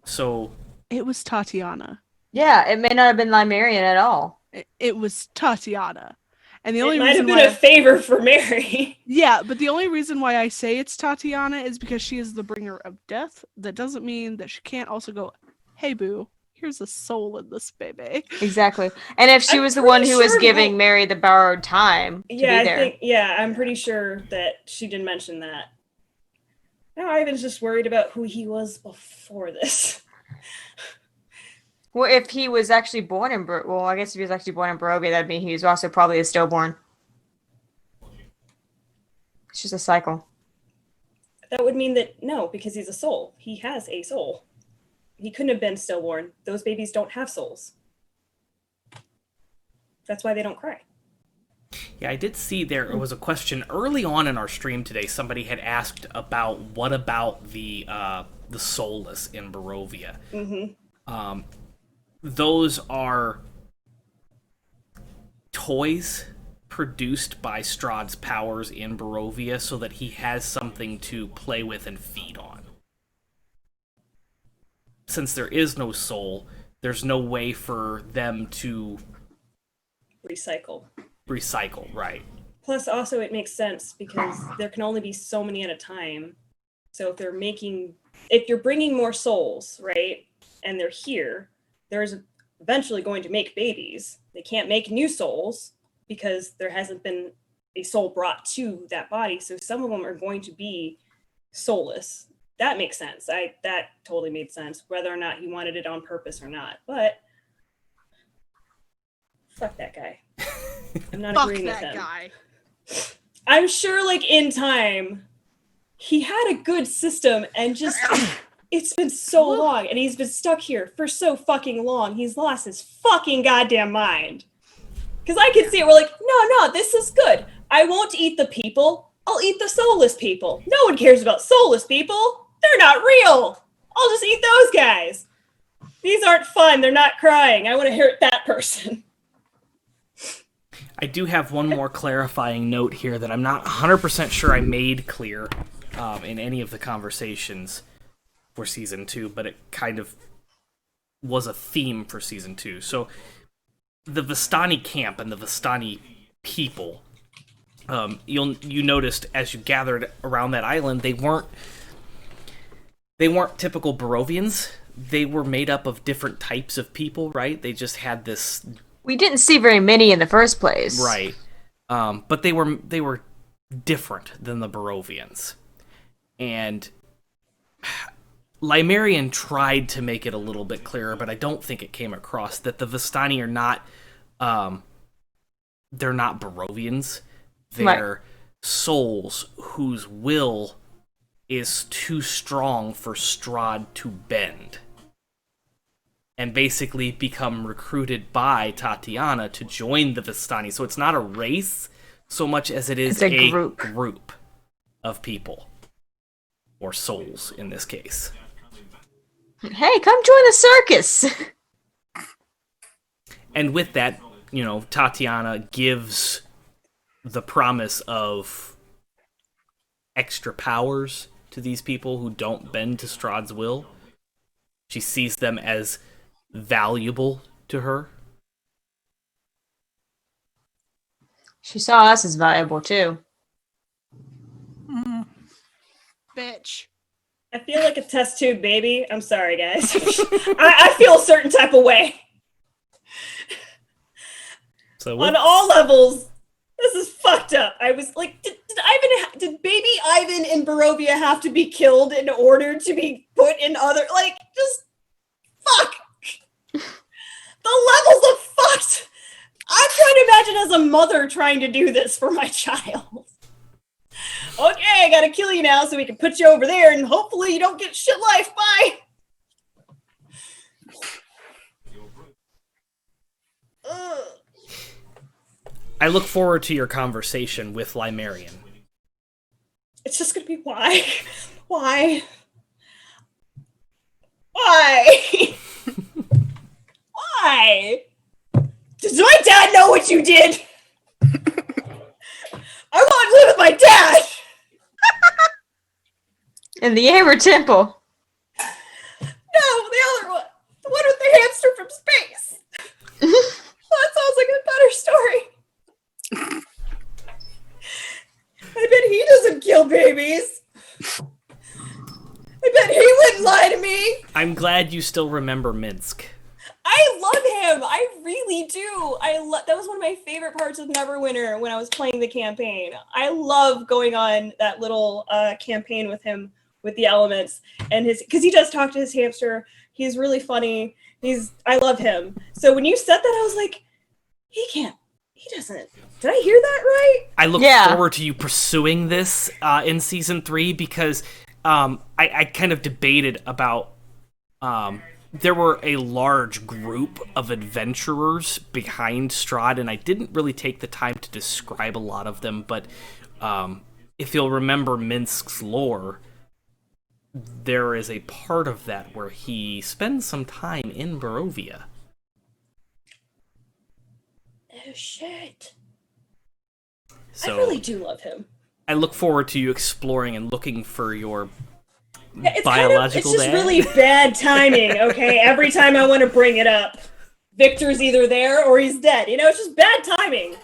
So It was Tatiana. Yeah, it may not have been Limerian at all. It was Tatiana. And the It only might have reason been why a favor for Mary. Yeah, but the only reason why I say it's Tatiana is because she is the bringer of death. That doesn't mean that she can't also go, "Hey boo, here's a soul in this baby." Exactly. And if she I'm was the one pretty who was sure giving Mo- Mary the borrowed time to Yeah, be there. I'm pretty sure that she did mention that. Now Ivan's just worried about who he was before this. Well, if he was actually born in well, I guess if he was actually born in Barovia, that'd mean he was also probably a stillborn. It's just a cycle. That would mean that no, because he's a soul. He has a soul. He couldn't have been stillborn. Those babies don't have souls. That's why they don't cry. yeah, I did see there was a question early on in our stream today. Somebody had asked about what about the soulless in Barovia. Mm-hmm. Those are toys produced by Strahd's powers in Barovia so that he has something to play with and feed on. Since there is no soul, there's no way for them to Recycle. recycle, right? Plus, also, it makes sense because there can only be so many at a time. So if you're bringing more souls, right, and they're here, there's eventually going to make babies. They can't make new souls because there hasn't been a soul brought to that body. So some of them are going to be soulless. That makes sense. That totally made sense, whether or not he wanted it on purpose or not. But fuck that guy. I'm not Fuck agreeing with that him. guy. I'm sure, like, in time, he had a good system and just, it's been so long and he's been stuck here for so fucking long. He's lost his fucking goddamn mind. Because I can see it, we're like, no, this is good. I won't eat the people. I'll eat the soulless people. No one cares about soulless people. They're not real. I'll just eat those guys. These aren't fun. They're not crying. I want to hurt that person. I do have one more clarifying note here that I'm not 100% sure I made clear in any of the conversations for Season 2, but it kind of was a theme for Season 2. So, the Vistani camp and the Vistani people, you noticed as you gathered around that island, they weren't typical Barovians. They were made up of different types of people, right? They just had this... We didn't see very many in the first place. Right. But they were different than the Barovians. And Limerian tried to make it a little bit clearer, but I don't think it came across that the Vistani are not they're not Barovians. They're souls whose will is too strong for Strahd to bend. And basically become recruited by Tatiana to join the Vistani. So it's not a race so much as it is a group of people. Or souls, in this case. Hey, come join the circus! And with that, Tatiana gives the promise of extra powers to these people who don't bend to Strahd's will. She sees them as valuable to her. She saw us as valuable too. Bitch. I feel like a test tube baby. I'm sorry, guys. I feel a certain type of way. So On all levels, this is fucked up. I was like, did baby Ivan and Barovia have to be killed in order to be put in other, like, just, fuck. The levels of fucked. I'm trying to imagine as a mother trying to do this for my child. Okay, I gotta kill you now so we can put you over there and hopefully you don't get shit life. Bye. Ugh. I look forward to your conversation with Limerian. It's just gonna be why? Why? Why? Why? Does my dad know what you did? I want to live with my dad! In the Amber Temple. No, the other one. The one with the hamster from space. That sounds like a better story. I bet he doesn't kill babies. I bet he wouldn't lie to me. I'm glad you still remember Minsk. I love him. I really do. That was one of my favorite parts of Neverwinter when I was playing the campaign. I love going on that little campaign with him with the elements and because he does talk to his hamster. He's really funny. I love him. So when you said that, I was like, he doesn't. Did I hear that right? I look forward to you pursuing this in season 3 because I kind of debated about there were a large group of adventurers behind Strahd, and I didn't really take the time to describe a lot of them, but if you'll remember Minsk's lore, there is a part of that where he spends some time in Barovia. Oh, shit. So I really do love him. I look forward to you exploring and looking for your It's biological it's just dad. really bad timing, okay? Every time I want to bring it up, Victor's either there or he's dead. You know, it's just bad timing.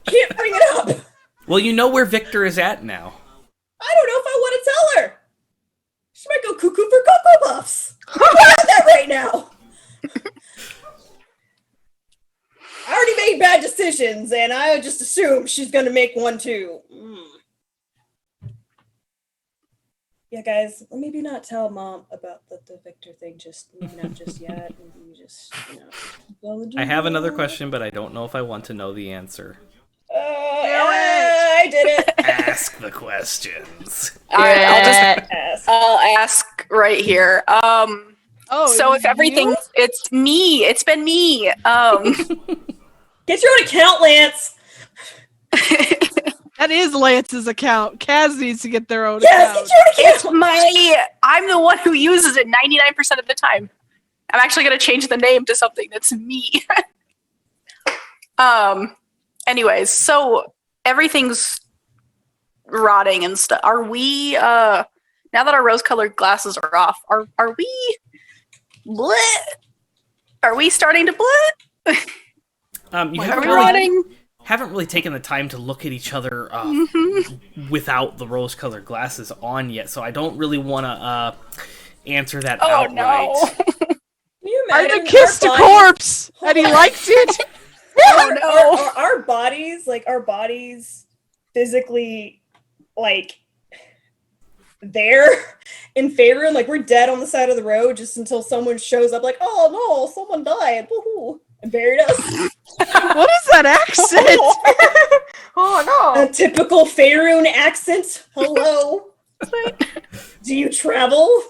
Can't bring it up. Well, you know where Victor is at now. I don't know if I want to tell her. She might go cuckoo for Cocoa Puffs. I'm not that right now. I already made bad decisions, and I just assume she's going to make one too. Yeah, guys, maybe not tell Mom about the Victor thing. Maybe not just yet. Maybe just, I have another question, but I don't know if I want to know the answer. I did it. Ask the questions. All right, Ask. I'll ask right here. So if everything, it's me. It's been me. Get your own account, Lance. That is Lance's account. Kaz needs to get their own Yes, account. get your own account. it's I'm the one who uses it 99% of the time. I'm actually going to change the name to something that's me. Anyways, so everything's rotting and stuff. Are we, now that our rose-colored glasses are off, are we blit? Are we starting to blit? You Are we rotting? haven't really taken the time to look at each other without the rose-colored glasses on yet, so I don't really want to answer that outright. No. Can you imagine I kissed a our corpse, and he liked it. Oh no. Our bodies physically, like, there in Faerun, like, we're dead on the side of the road just until someone shows up like, oh no, someone died, woohoo, and buried us. What is that accent? Oh no. A typical Faerun accent. Hello. Do you travel?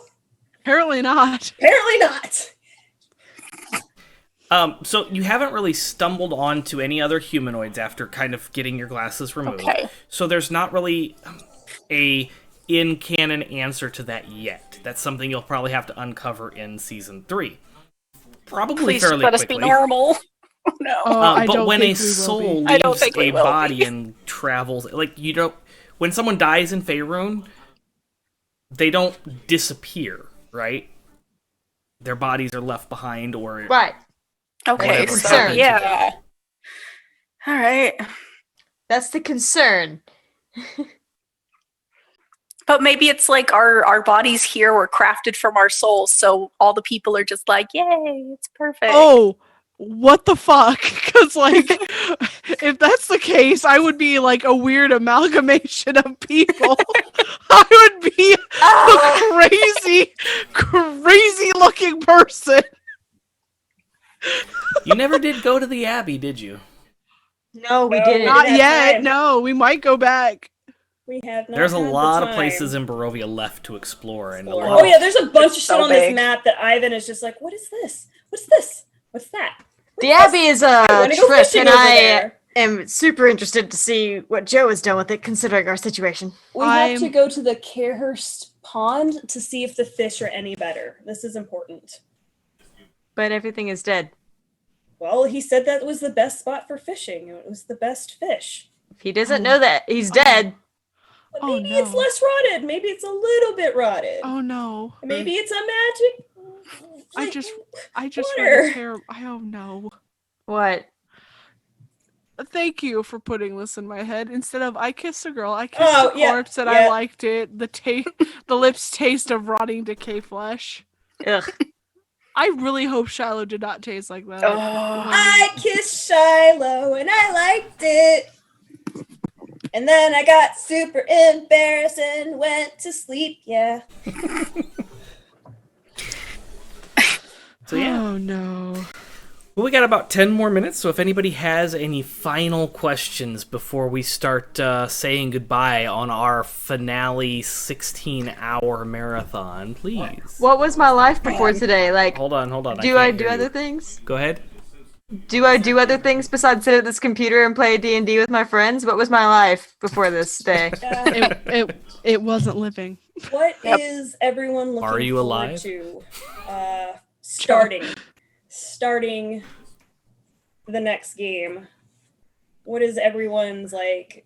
Apparently not. Apparently not. So you haven't really stumbled onto any other humanoids after kind of getting your glasses removed. Okay. So there's not really a in-canon answer to that yet. That's something you'll probably have to uncover in Season 3. Probably Please fairly let us quickly. be normal. Oh, no. I But don't when think a we will soul be. I don't leaves think we a will body be. and travels, like, you don't... When someone dies in Faerun, they don't disappear, right? Their bodies are left behind, or... Right. Okay, whatever so happened to yeah. All right. That's the concern. But maybe it's like our bodies here were crafted from our souls, so all the people are just like, yay, it's perfect. Oh, what the fuck? Because, like, if that's the case, I would be, like, a weird amalgamation of people. I would be a crazy looking person. You never did go to the Abbey, did you? No, we No, didn't. not- Not have yet. time. No, we might go back. We have not. There's a had the lot of time. places in Barovia left to explore, and a lot Oh of- yeah, there's a bunch of shit so on this big. map that Ivan is just like, what is this? What's this? What's that? The Abbey is a I wanna go trip, fishing and over I there. am super interested to see what Joe has done with it, considering our situation. We have I'm- to go to the Carehurst Pond to see if the fish are any better. This is important. But everything is dead. Well, he said that was the best spot for fishing. It was the best fish. If he doesn't know that he's dead, But Oh, maybe it's no. less rotted. Maybe it's a little bit rotted. Oh no. Maybe it's a magic. I just Water. read a terrible. I don't know. what? Thank you for putting this in my head. Instead of I kissed a girl, I kissed Oh, a yeah, corpse and yeah. I liked it. The lips taste of rotting decay flesh. Ugh. I really hope Shiloh did not taste like that. Oh. I kissed Shiloh and I liked it. And then I got super embarrassed and went to sleep. Yeah. So yeah. Oh no. Well, we got about 10 more minutes, so if anybody has any final questions before we start saying goodbye on our finale 16-hour marathon, please. What was my life before today? Like, Hold on. do I can't do hear other you. things? Go ahead. Do I do other things besides sit at this computer and play D&D with my friends? What was my life before this day? It wasn't living. What is everyone looking Are you forward alive? to? Starting the next game. What is everyone's like?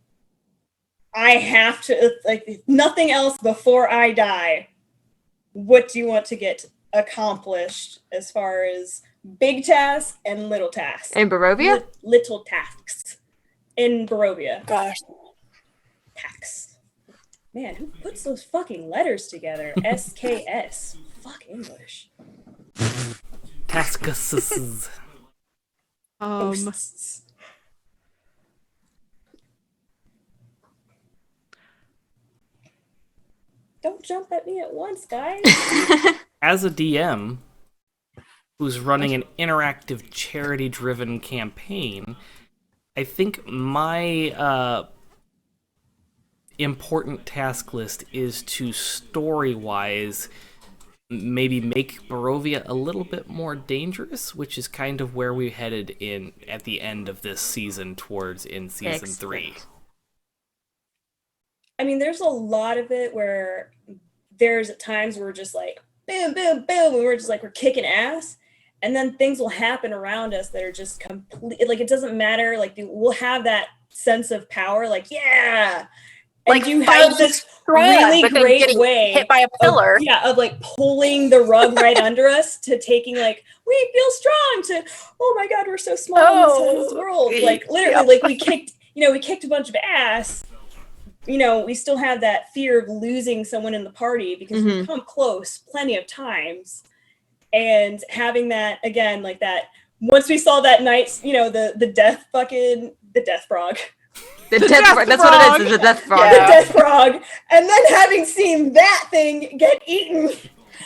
I have to like nothing else before I die. What do you want to get accomplished as far as big tasks and little tasks? In Barovia? Little tasks in Barovia. Gosh. Tax. Man, who puts those fucking letters together? SKS. Fuck English. Taskus. Don't jump at me at once, guys. As a DM who's running an interactive charity-driven campaign, I think my important task list is to story-wise maybe make Barovia a little bit more dangerous, which is kind of where we headed in at the end of this season towards in season 3. Excellent. I mean, there's a lot of it where there's times where we're just like, boom, boom, boom, and we're just like, we're kicking ass. And then things will happen around us that are just complete. Like, it doesn't matter. Like, we'll have that sense of power. Like, yeah. And Like, you have fighting this Strahd, really but then great getting way hit by a pillar. of like pulling the rug right under us to taking like, we feel strong to, oh my God, we're so small in this world. Like, literally, like we kicked a bunch of ass. You know, we still have that fear of losing someone in the party because we've come close plenty of times. And having that, again, like that, once we saw that night, you know, the death frog. The death frog. That's what it is. The death frog. Yeah. The death frog. And then having seen that thing get eaten.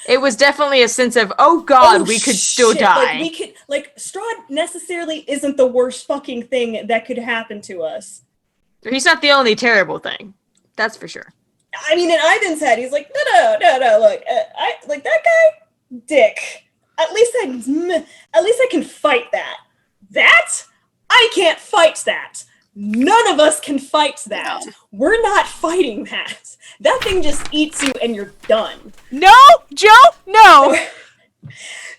It was definitely a sense of, oh God, Oh, we could still shit. die. Like Strahd necessarily isn't the worst fucking thing that could happen to us. He's not the only terrible thing. That's for sure. I mean, in Ivan's head, he's like, no, look, I like that guy, dick. At least I can fight that. That I can't fight that. None of us can fight that. We're not fighting that. That thing just eats you and you're done. No, Joe, no.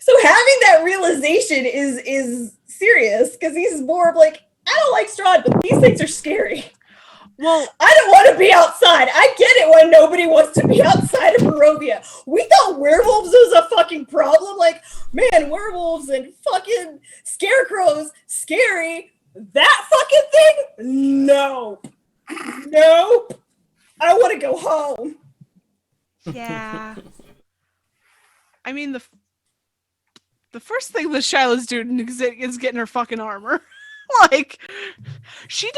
So having that realization is serious because he's more of like, I don't like Strahd, but these things are scary. Well, I don't want to be outside. I get it when nobody wants to be outside of Barovia. We thought werewolves was a fucking problem. Like, man, werewolves and fucking scarecrows, scary. That fucking thing? No. Nope. I want to go home. Yeah. I mean, the first thing that Shiloh's doing is getting her fucking armor. Like, she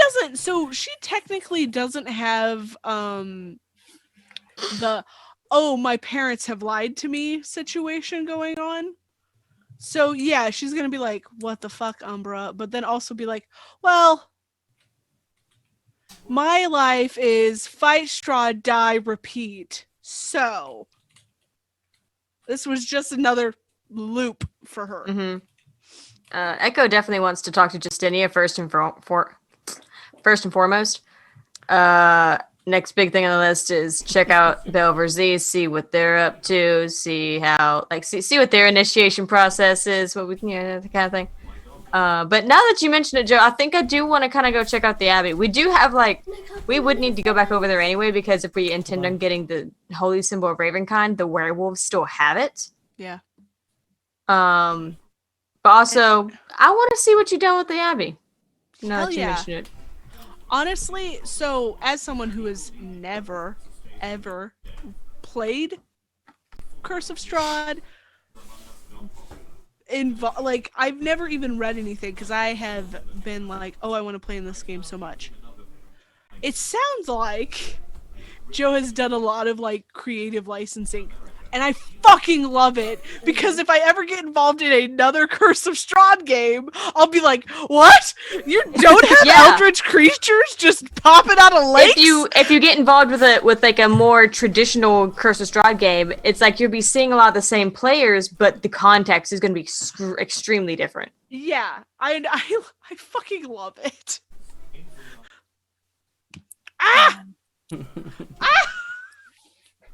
technically doesn't have the "oh, my parents have lied to me" situation going on. So yeah, she's gonna be like, "What the fuck, Umbra?" But then also be like, "Well, my life is fight Strahd, die, repeat. So this was just another loop for her." Mm-hmm. Echo definitely wants to talk to Justinia first and foremost. Next big thing on the list is check out Belverzee, see what they're up to, see what their initiation process is, that kind of thing. But now that you mention it, Joe, I think I do want to kind of go check out the Abbey. We do have we would need to go back over there anyway, because if we intend on getting the holy symbol of Ravenkind, the werewolves still have it. Yeah. But also, I want to see what you've done with the Abbey. Now that you mention it. Honestly, so as someone who has never, ever played Curse of Strahd, I've never even read anything because I have been like, oh, I want to play in this game so much. It sounds like Joe has done a lot of creative licensing. And I fucking love it, because if I ever get involved in another Curse of Strahd game, I'll be like, what? You don't have eldritch creatures just popping out of lakes? If you get involved with a more traditional Curse of Strahd game, it's like you'll be seeing a lot of the same players, but the context is going to be extremely different. Yeah, I fucking love it. Ah!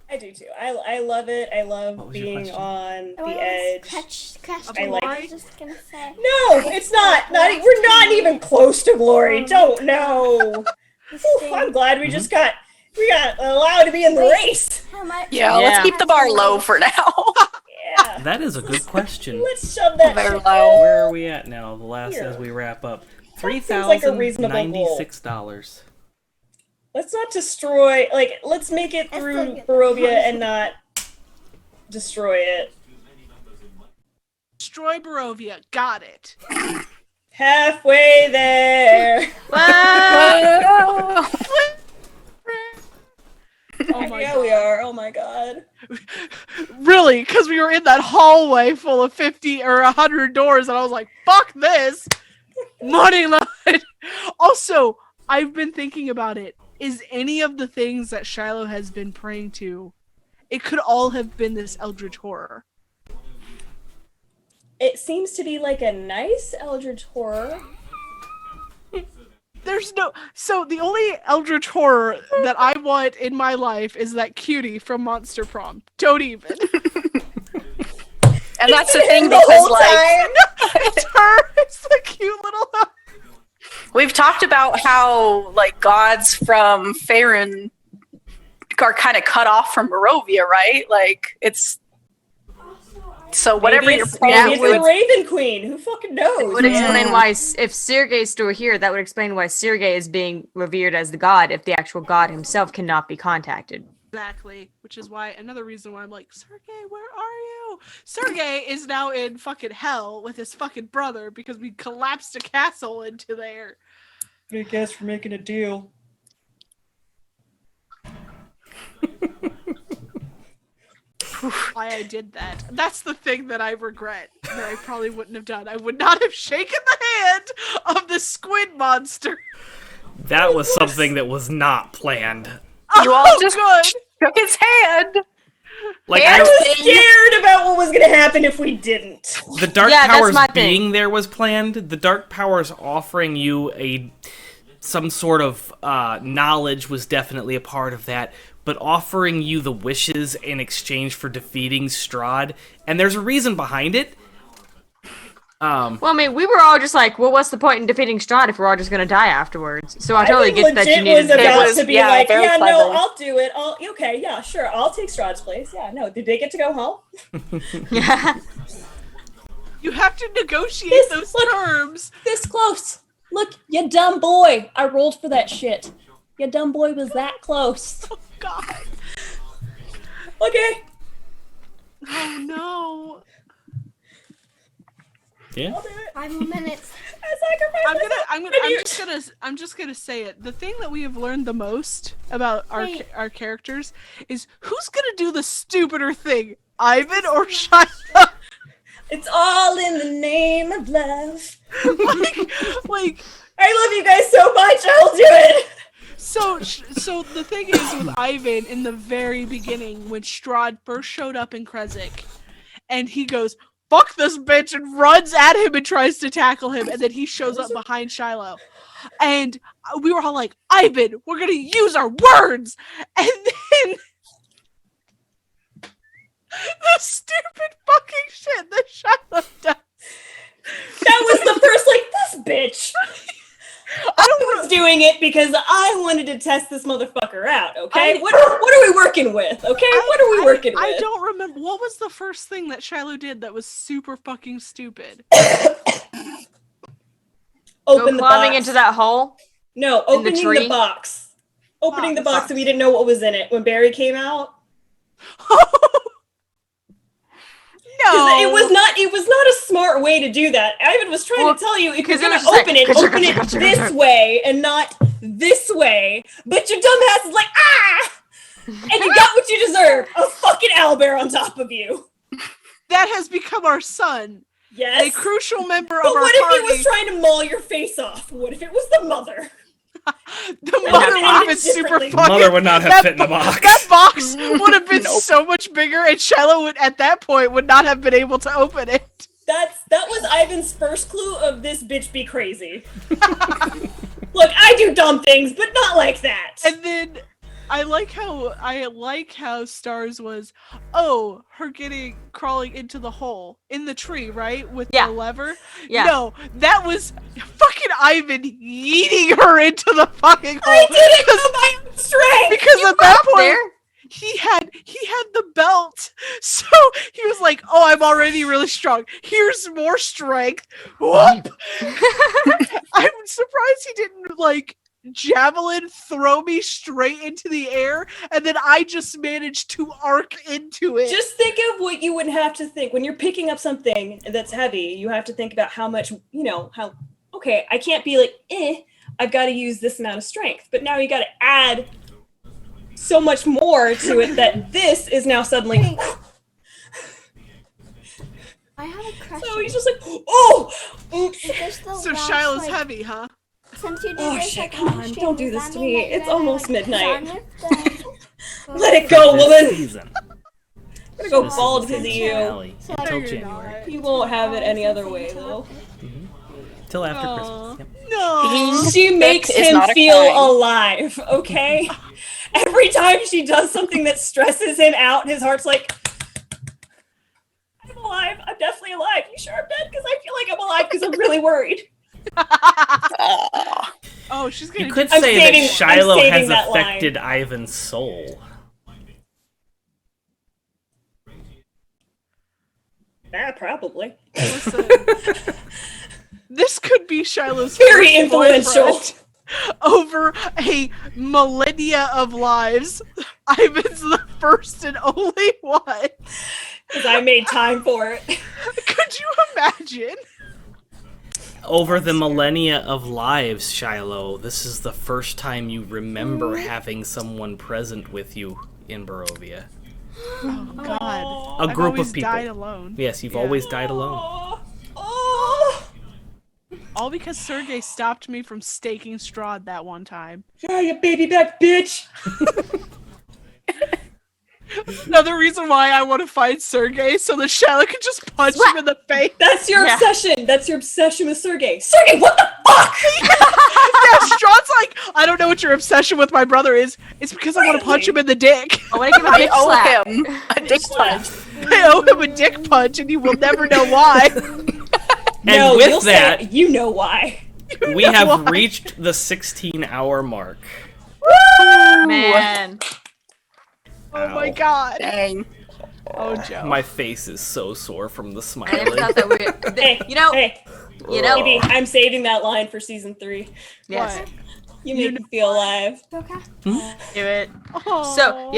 I do too. I love it. I love being on the edge. I was just gonna say. No, it's not. We're not even close to glory. Don't know. I'm glad we got allowed to be in the race. How much? Yeah, let's keep the bar low for now. Yeah. That is a good question. Let's shove that Very shit low. Where are we at now? The last Here. as we wrap up. seems like a reasonable goal. $3,096. Let's not destroy. Let's make it through Barovia and not destroy it. Destroy Barovia. Got it. Halfway there. Oh my Yeah, god. we are. Oh my god. Really? Because we were in that hallway full of 50 or 100 doors, and I was like, fuck this. Money line. Also, I've been thinking about it. Is any of the things that Shiloh has been praying to, it could all have been this eldritch horror. It seems to be a nice eldritch horror. So the only eldritch horror that I want in my life is that cutie from Monster Prom. Don't even. And that's the thing, The because whole time. It's her. It's the cute little. we've talked about how gods from Faerun are kind of cut off from Barovia, right? It's so whatever Maybe you're it's praying the Raven Queen. Who fucking knows? It would explain why, if Sergei's still here, that would explain why Sergei is being revered as the god if the actual god himself cannot be contacted. Exactly, which is why another reason why I'm like, Sergei, where are you? Sergei is now in fucking hell with his fucking brother because we collapsed a castle into there. Good guess for making a deal. Why I did that. That's the thing that I regret that I probably wouldn't have done. I would not have shaken the hand of the squid monster. That was something that was not planned. You all Oh, just good. shook his hand. I was scared about what was gonna happen if we didn't. The Dark Yeah, that's Powers my thing. being there was planned. The Dark Powers offering you some sort of knowledge was definitely a part of that, but offering you the wishes in exchange for defeating Strahd, and there's a reason behind it. Well, I mean, we were all just like, well, what's the point in defeating Strahd if we're all just gonna die afterwards? So I totally get that you needed was about was- to be yeah, like, very yeah, clever. no, I'll do it. Okay, yeah, sure, I'll take Strahd's place. Yeah, no, did they get to go home? Yeah. You have to negotiate This- those look. terms. This close. Look, you dumb boy. I rolled for that shit. You dumb boy was that close. Oh God. Okay. Oh no. Yeah. 5 more minutes. I'm just gonna say it. The thing that we have learned the most about our characters is who's gonna do the stupider thing, Ivan or Shiloh? It's all in the name of love. like I love you guys so much. I'll do it. So the thing is with Ivan in the very beginning when Strahd first showed up in Kresik, and he goes, "Fuck this bitch," and runs at him and tries to tackle him, and then he shows up behind Shiloh. And we were all like, Ivan, we're gonna use our words! And then the stupid fucking shit that Shiloh does. That was the first, this bitch. I was doing it because I wanted to test this motherfucker out, okay? What are we working with, okay? What are we working with? I don't remember. What was the first thing that Shiloh did that was super fucking stupid? Open the box. into that hole? No, opening the box. Opening the box and we didn't know what was in it when Barry came out. No, it was not a smart way to do that. Ivan was trying to tell you if you're gonna open it this way and not this way. But your dumbass is like, and you got what you deserve. A fucking owlbear on top of you. That has become our son. Yes. A crucial member of But our what party. if he was trying to maul your face off? What if it was the mother? The mother would have been super fucking... Mother would not have fit in the box. That box would have been so much bigger, and Shiloh would, at that point, would not have been able to open it. That was Ivan's first clue of this bitch be crazy. Look, I do dumb things, but not like that. And then I like how Stars was, her crawling into the hole in the tree, right? With the lever? Yeah. No, that was fucking Ivan yeeting her into the fucking hole. I did it with my own strength! Because at that point, he had the belt. So he was like, I'm already really strong. Here's more strength. Whoop! I'm surprised he didn't, javelin throw me straight into the air, and then I just managed to arc into it. Just think of what you would have to think when you're picking up something that's heavy. You have to think about how much, I can't be like, I've got to use this amount of strength. But now you got to add so much more to it that this is now suddenly. I have a question. So he's just like, oops. So Shiloh's heavy, huh? Since you did this, Shit, come on, don't do this to me. It's It's almost midnight. Let Let it go, woman. Season. I'm gonna go This is bald the because of season you. finale So until you're January. You won't have it any other way, though. Till after Christmas. Yep. No. She makes is him not a feel crime. alive, okay? Every time she does something that stresses him out, his heart's like, I'm alive. I'm definitely alive. You sure I'm dead? Because I feel like I'm alive because I'm really worried. Oh, she's gonna. You could I'm say saving- that Shiloh I'm saving has that line. affected Ivan's soul. Probably. Listen, this could be Shiloh's Very first influential. boyfriend over a millennia of lives. Ivan's the first and only one. Because I made time for it. Could you imagine? Over the millennia of lives, Shiloh, this is the first time you remember having someone present with you in Barovia. Oh God! A I've group always of people. died alone. Yes, you've Yeah. always died alone. Oh, All because Sergey stopped me from staking Strahd that one time. yeah, you baby back bitch. Another reason why I want to find Sergey so that Shiloh can just punch him in the face. That's your Yeah. obsession. That's your obsession with Sergey. Sergey, what the fuck? Yeah, Strahd's like, I don't know what your obsession with my brother is. It's because I want to punch him in the dick. I want to give a I dick owe slap. him a dick slap. I owe him a dick punch, and you will never know why. And No, with you'll that, say, you know why. we have reached the 16-hour mark. Man. Oh my Ow. God. Dang. Oh, Joe. My face is so sore from the I never smiling. thought that we. Hey, You know. hey, You know. maybe I'm saving that line for season 3. Yes. What? You You make me feel alive. Okay. Do it. Oh. So,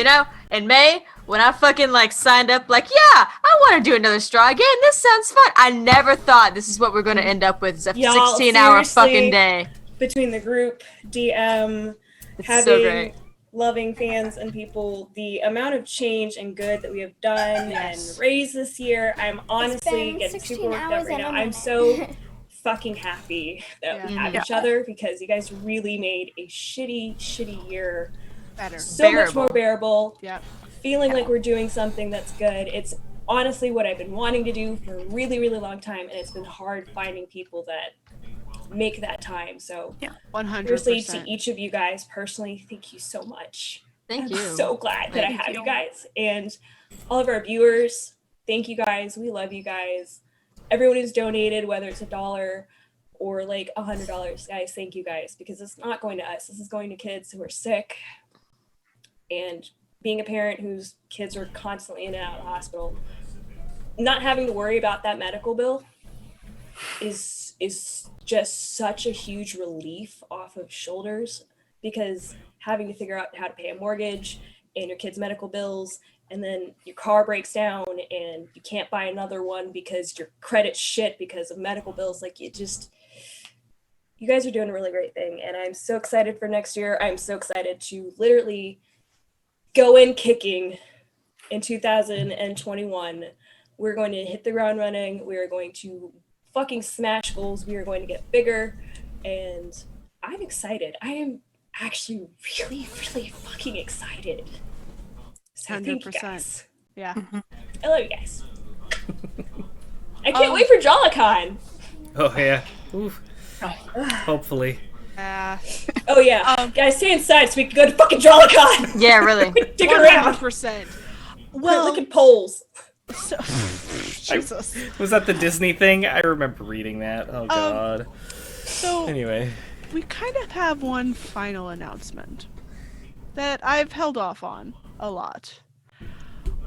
in May, when I fucking signed up, yeah, I want to do another straw again. This sounds fun. I never thought this is what we're going to end up with. It's a Y'all, 16-hour fucking seriously, day. Between the group, DM, It's having so great. loving fans and people, the amount of change and good that we have done Yes. and raised this year, I'm honestly been getting 16 super worked up hours right and now. a I'm minute. so fucking happy that we Yeah. have each other because you guys really made a shitty year Better. so much more bearable. Yep. Feeling like we're doing something that's good. It's honestly what I've been wanting to do for a really, really long time, and it's been hard finding people that make that time. So 100%. seriously, to each of you guys personally, thank you so much. Thank I'm you. so glad that I Thank have you. you guys. And all of our viewers, thank you guys. We love you guys. Everyone who's donated, whether it's $1 or $100, guys, thank you guys, because it's not going to us. This is going to kids who are sick. And being a parent whose kids are constantly in and out of the hospital, not having to worry about that medical bill is just such a huge relief off of shoulders, because having to figure out how to pay a mortgage and your kids' medical bills, and then your car breaks down and you can't buy another one because your credit's shit because of medical bills, you guys are doing a really great thing, and I'm so excited for next year. I'm so excited to literally go in kicking in 2021. We're going to hit the ground running. We are going to fucking smash goals. We are going to get bigger, and I'm excited. I am actually really, really fucking excited. So thank you 100%. guys. Yeah. I love you guys. I can't wait for JollyCon. Oh yeah. Oof. Hopefully. Oh yeah, guys, stay inside so we can go to fucking JollyCon. Yeah, really. Dig around. 100%. We're Well, looking poles. so, Jesus. Was that the Disney thing? I remember reading that. Oh god. So Anyway. we kind of have one final announcement that I've held off on a lot.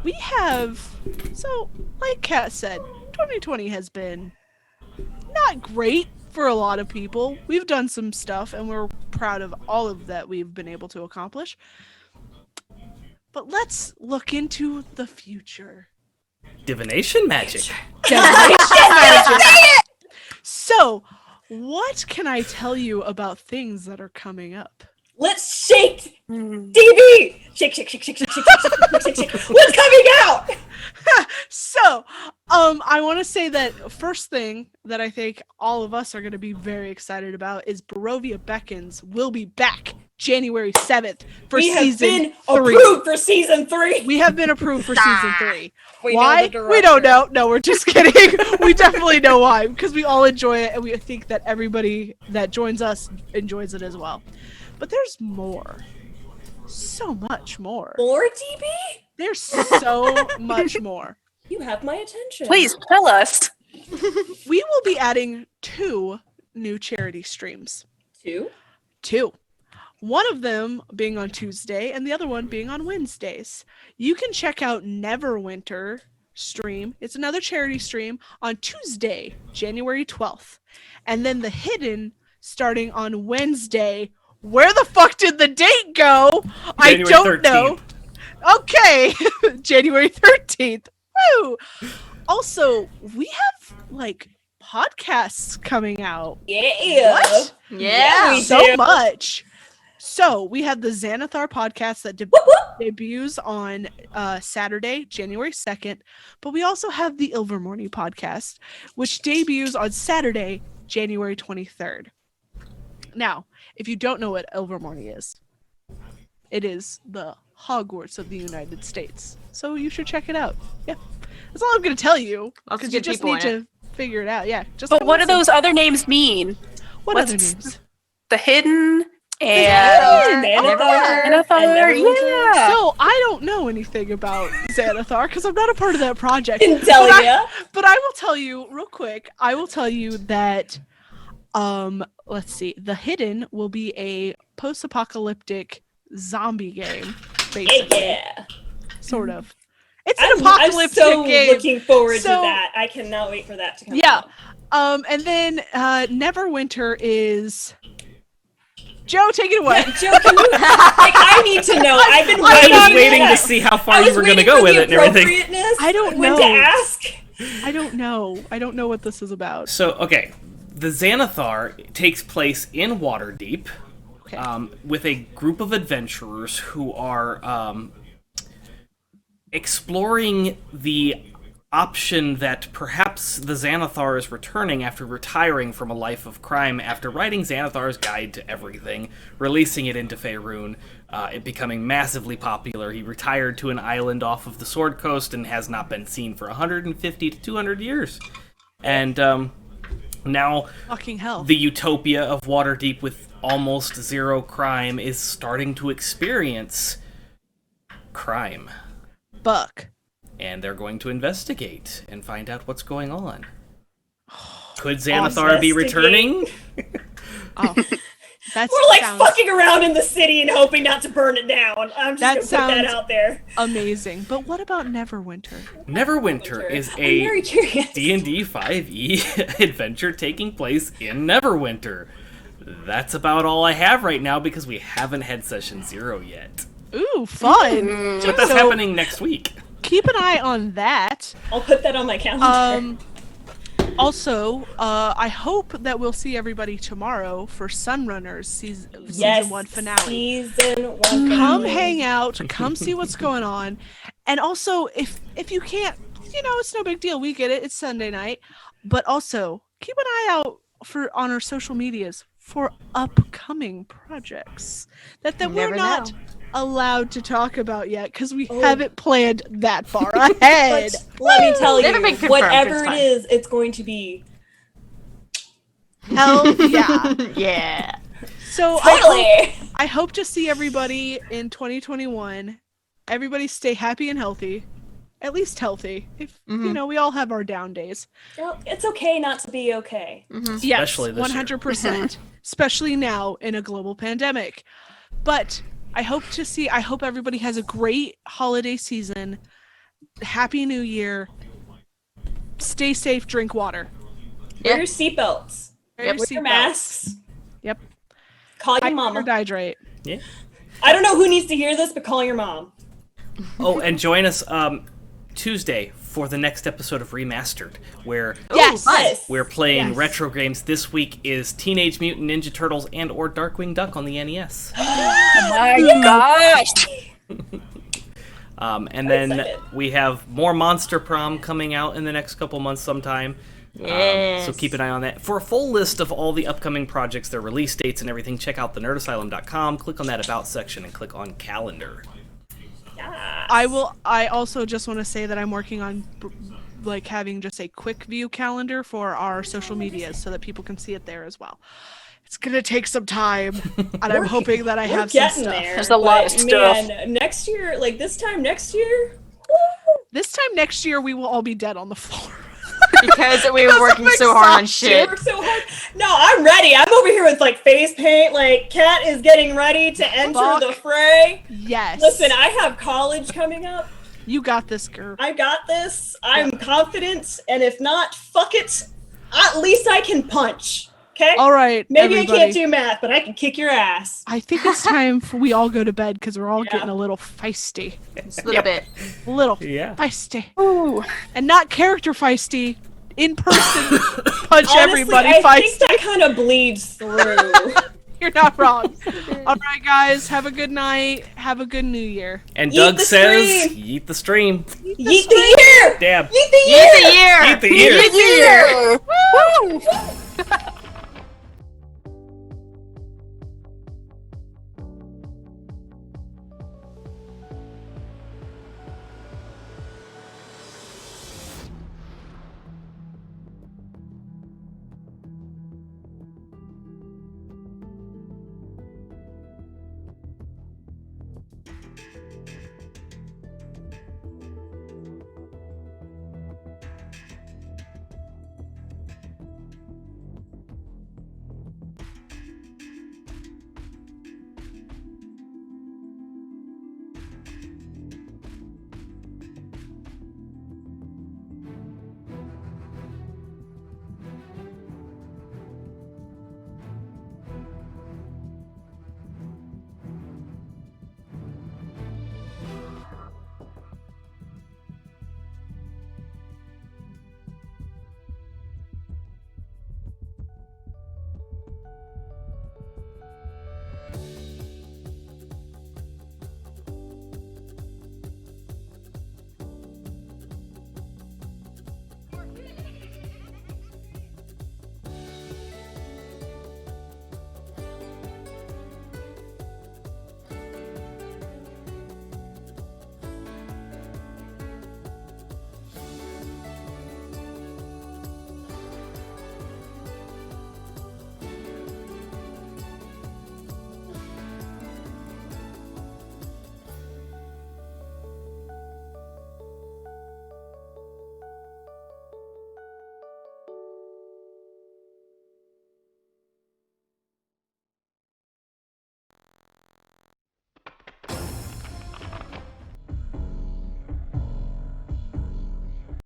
We have, so like Kat said, 2020 has been not great for a lot of people. We've done some stuff and we're proud of all of that we've been able to accomplish. But let's look into the future. Divination magic. So, what can I tell you about things that are coming up? Let's shake DB. Shake, shake, shake, shake, shake, shake, shake, shake, shake. What's coming out? So, I want to say that first thing that I think all of us are going to be very excited about is Barovia Beckons will be back January 7th for We have season been 3. approved for season 3. We have been approved for season 3. We know Why? the We don't director. know. No, we're just kidding. We definitely know why, because we all enjoy it, and we think that everybody that joins us enjoys it as well. But there's more. So much more. More DB? There's so much more. You have my attention. Please tell us. We will be adding 2 new charity streams. 2? 2. One of them being on Tuesday and the other one being on Wednesdays. You can check out Neverwinter stream. It's another charity stream on Tuesday, January 12th. And then The Hidden starting on Wednesday. Where the fuck did the date go? I January don't 13th. know. Okay, January 13th. Woo! Also, we have podcasts coming out. Yeah. What? Yeah. we So do. much. So we have the Xanathar podcast that Whoop, whoop. debuts on Saturday, January 2nd. But we also have the Ilvermorny podcast, which debuts on Saturday, January 23rd. Now, if you don't know what Ilvermorny is, it is the Hogwarts of the United States. So you should check it out. Yeah. That's all I'm going to tell you. Lots of Because you good just people need in to figure it out. Yeah. Just But go what do listen. those other names mean? What what's- other names? The Hidden and Xanathar. Xanathar, and Neverwinter. yeah. So I don't know anything about Xanathar because I'm not a part of that project. Didn't tell But ya. But I will tell you real quick. I will tell you that, let's see, The Hidden will be a post-apocalyptic zombie game, basically, Yeah. sort of. It's an I'm apocalyptic so game. looking forward to So- that. I cannot wait for that to come Yeah. out. And then Neverwinter is Joe. Take it away. Joe, can you, like, I need to know. I've been I waiting. was waiting yeah. to see how I far you was were going to waiting go for with the it and everything. appropriateness I don't when know. to ask. I don't know. I don't know what this is about. So, okay. The Xanathar takes place in Waterdeep Okay. with a group of adventurers who are exploring the option that perhaps the Xanathar is returning after retiring from a life of crime after writing Xanathar's Guide to Everything, releasing it into Faerun, it becoming massively popular. He retired to an island off of the Sword Coast and has not been seen for 150 to 200 years. And now Fucking hell. the utopia of Waterdeep with almost zero crime is starting to experience crime. Buck. And they're going to investigate and find out what's going on. Could Awesome. Xanathar be returning? Oh, that's We're like sounds fucking around in the city and hoping not to burn it down. I'm That just gonna put that sounds- out there. amazing. But what about Neverwinter? Neverwinter is I'm very a curious. D&D 5e adventure taking place in Neverwinter. That's about all I have right now because we haven't had session 0 yet. Ooh, fun. But that's So- happening next week. Keep an eye on that. I'll put that on my calendar. Also, I hope that we'll see everybody tomorrow for Sunrunners season yes, 1 finale. Season 1 Come finale. hang out, come see what's going on. And also, if you can't, it's no big deal. We get it. It's Sunday night. But also, keep an eye out on our social medias for upcoming projects that You we're never not know. allowed to talk about yet because we Oh. haven't planned that far ahead. But let me tell Never been you, confirmed, whatever it's it fine. is, it's going to be Hell yeah. Yeah. So totally. I hope to see everybody in 2021. Everybody stay happy and healthy. At least healthy. If we all have our down days. Well, it's okay not to be okay. Yes, Especially this year. 100%. Especially now in a global pandemic. But I hope everybody has a great holiday season. Happy New Year. Stay safe, drink water. Wear your seatbelts. Wear Wear your your seatbelts. masks. Yep. Call your Hydrate or mama. Dihydrate. Yeah. I don't know who needs to hear this, but call your mom. Oh, and join us Tuesday for the next episode of Remastered, where Yes. Yes. we're playing Yes. retro games. This week is Teenage Mutant Ninja Turtles and or Darkwing Duck on the NES. Oh my gosh. And then excited. we have more Monster Prom coming out in the next couple months sometime. Yes. So keep an eye on that. For a full list of all the upcoming projects, their release dates and everything, check out thenerdasylum.com, click on that About section, and click on Calendar. I also just want to say that I'm working on having just a quick view calendar for our social medias so that people can see it there as well. It's gonna take some time, and I'm hoping that I We're have some getting stuff. there. There's a lot of but, stuff. Man, next year, like this time next year, This time next year, we will all be dead on the floor. Because we were working so hard on we shit. work so hard. No, I'm ready. I'm over here with like face paint. Like Kat is getting ready to enter Fuck. the fray. Yes. Listen, I have college coming up. You got this, girl. I got this. I'm confident, and if not, fuck it. At least I can punch. Okay. All right. Maybe everybody. I can't do math, but I can kick your ass. I think it's time for we all go to bed because we're all Yeah. getting a little feisty. Just a little bit. A little Yeah. feisty. Ooh. And not character feisty. In person, punch Honestly, everybody I feisty. think that kind of bleeds through. You're not wrong. All right, guys. Have a good night. Have a good New Year. And Yeet Doug the says, stream. yeet the stream. Yeet the year! Dab. Yeet the year! Year! Yeet the year. Yeah. Woo.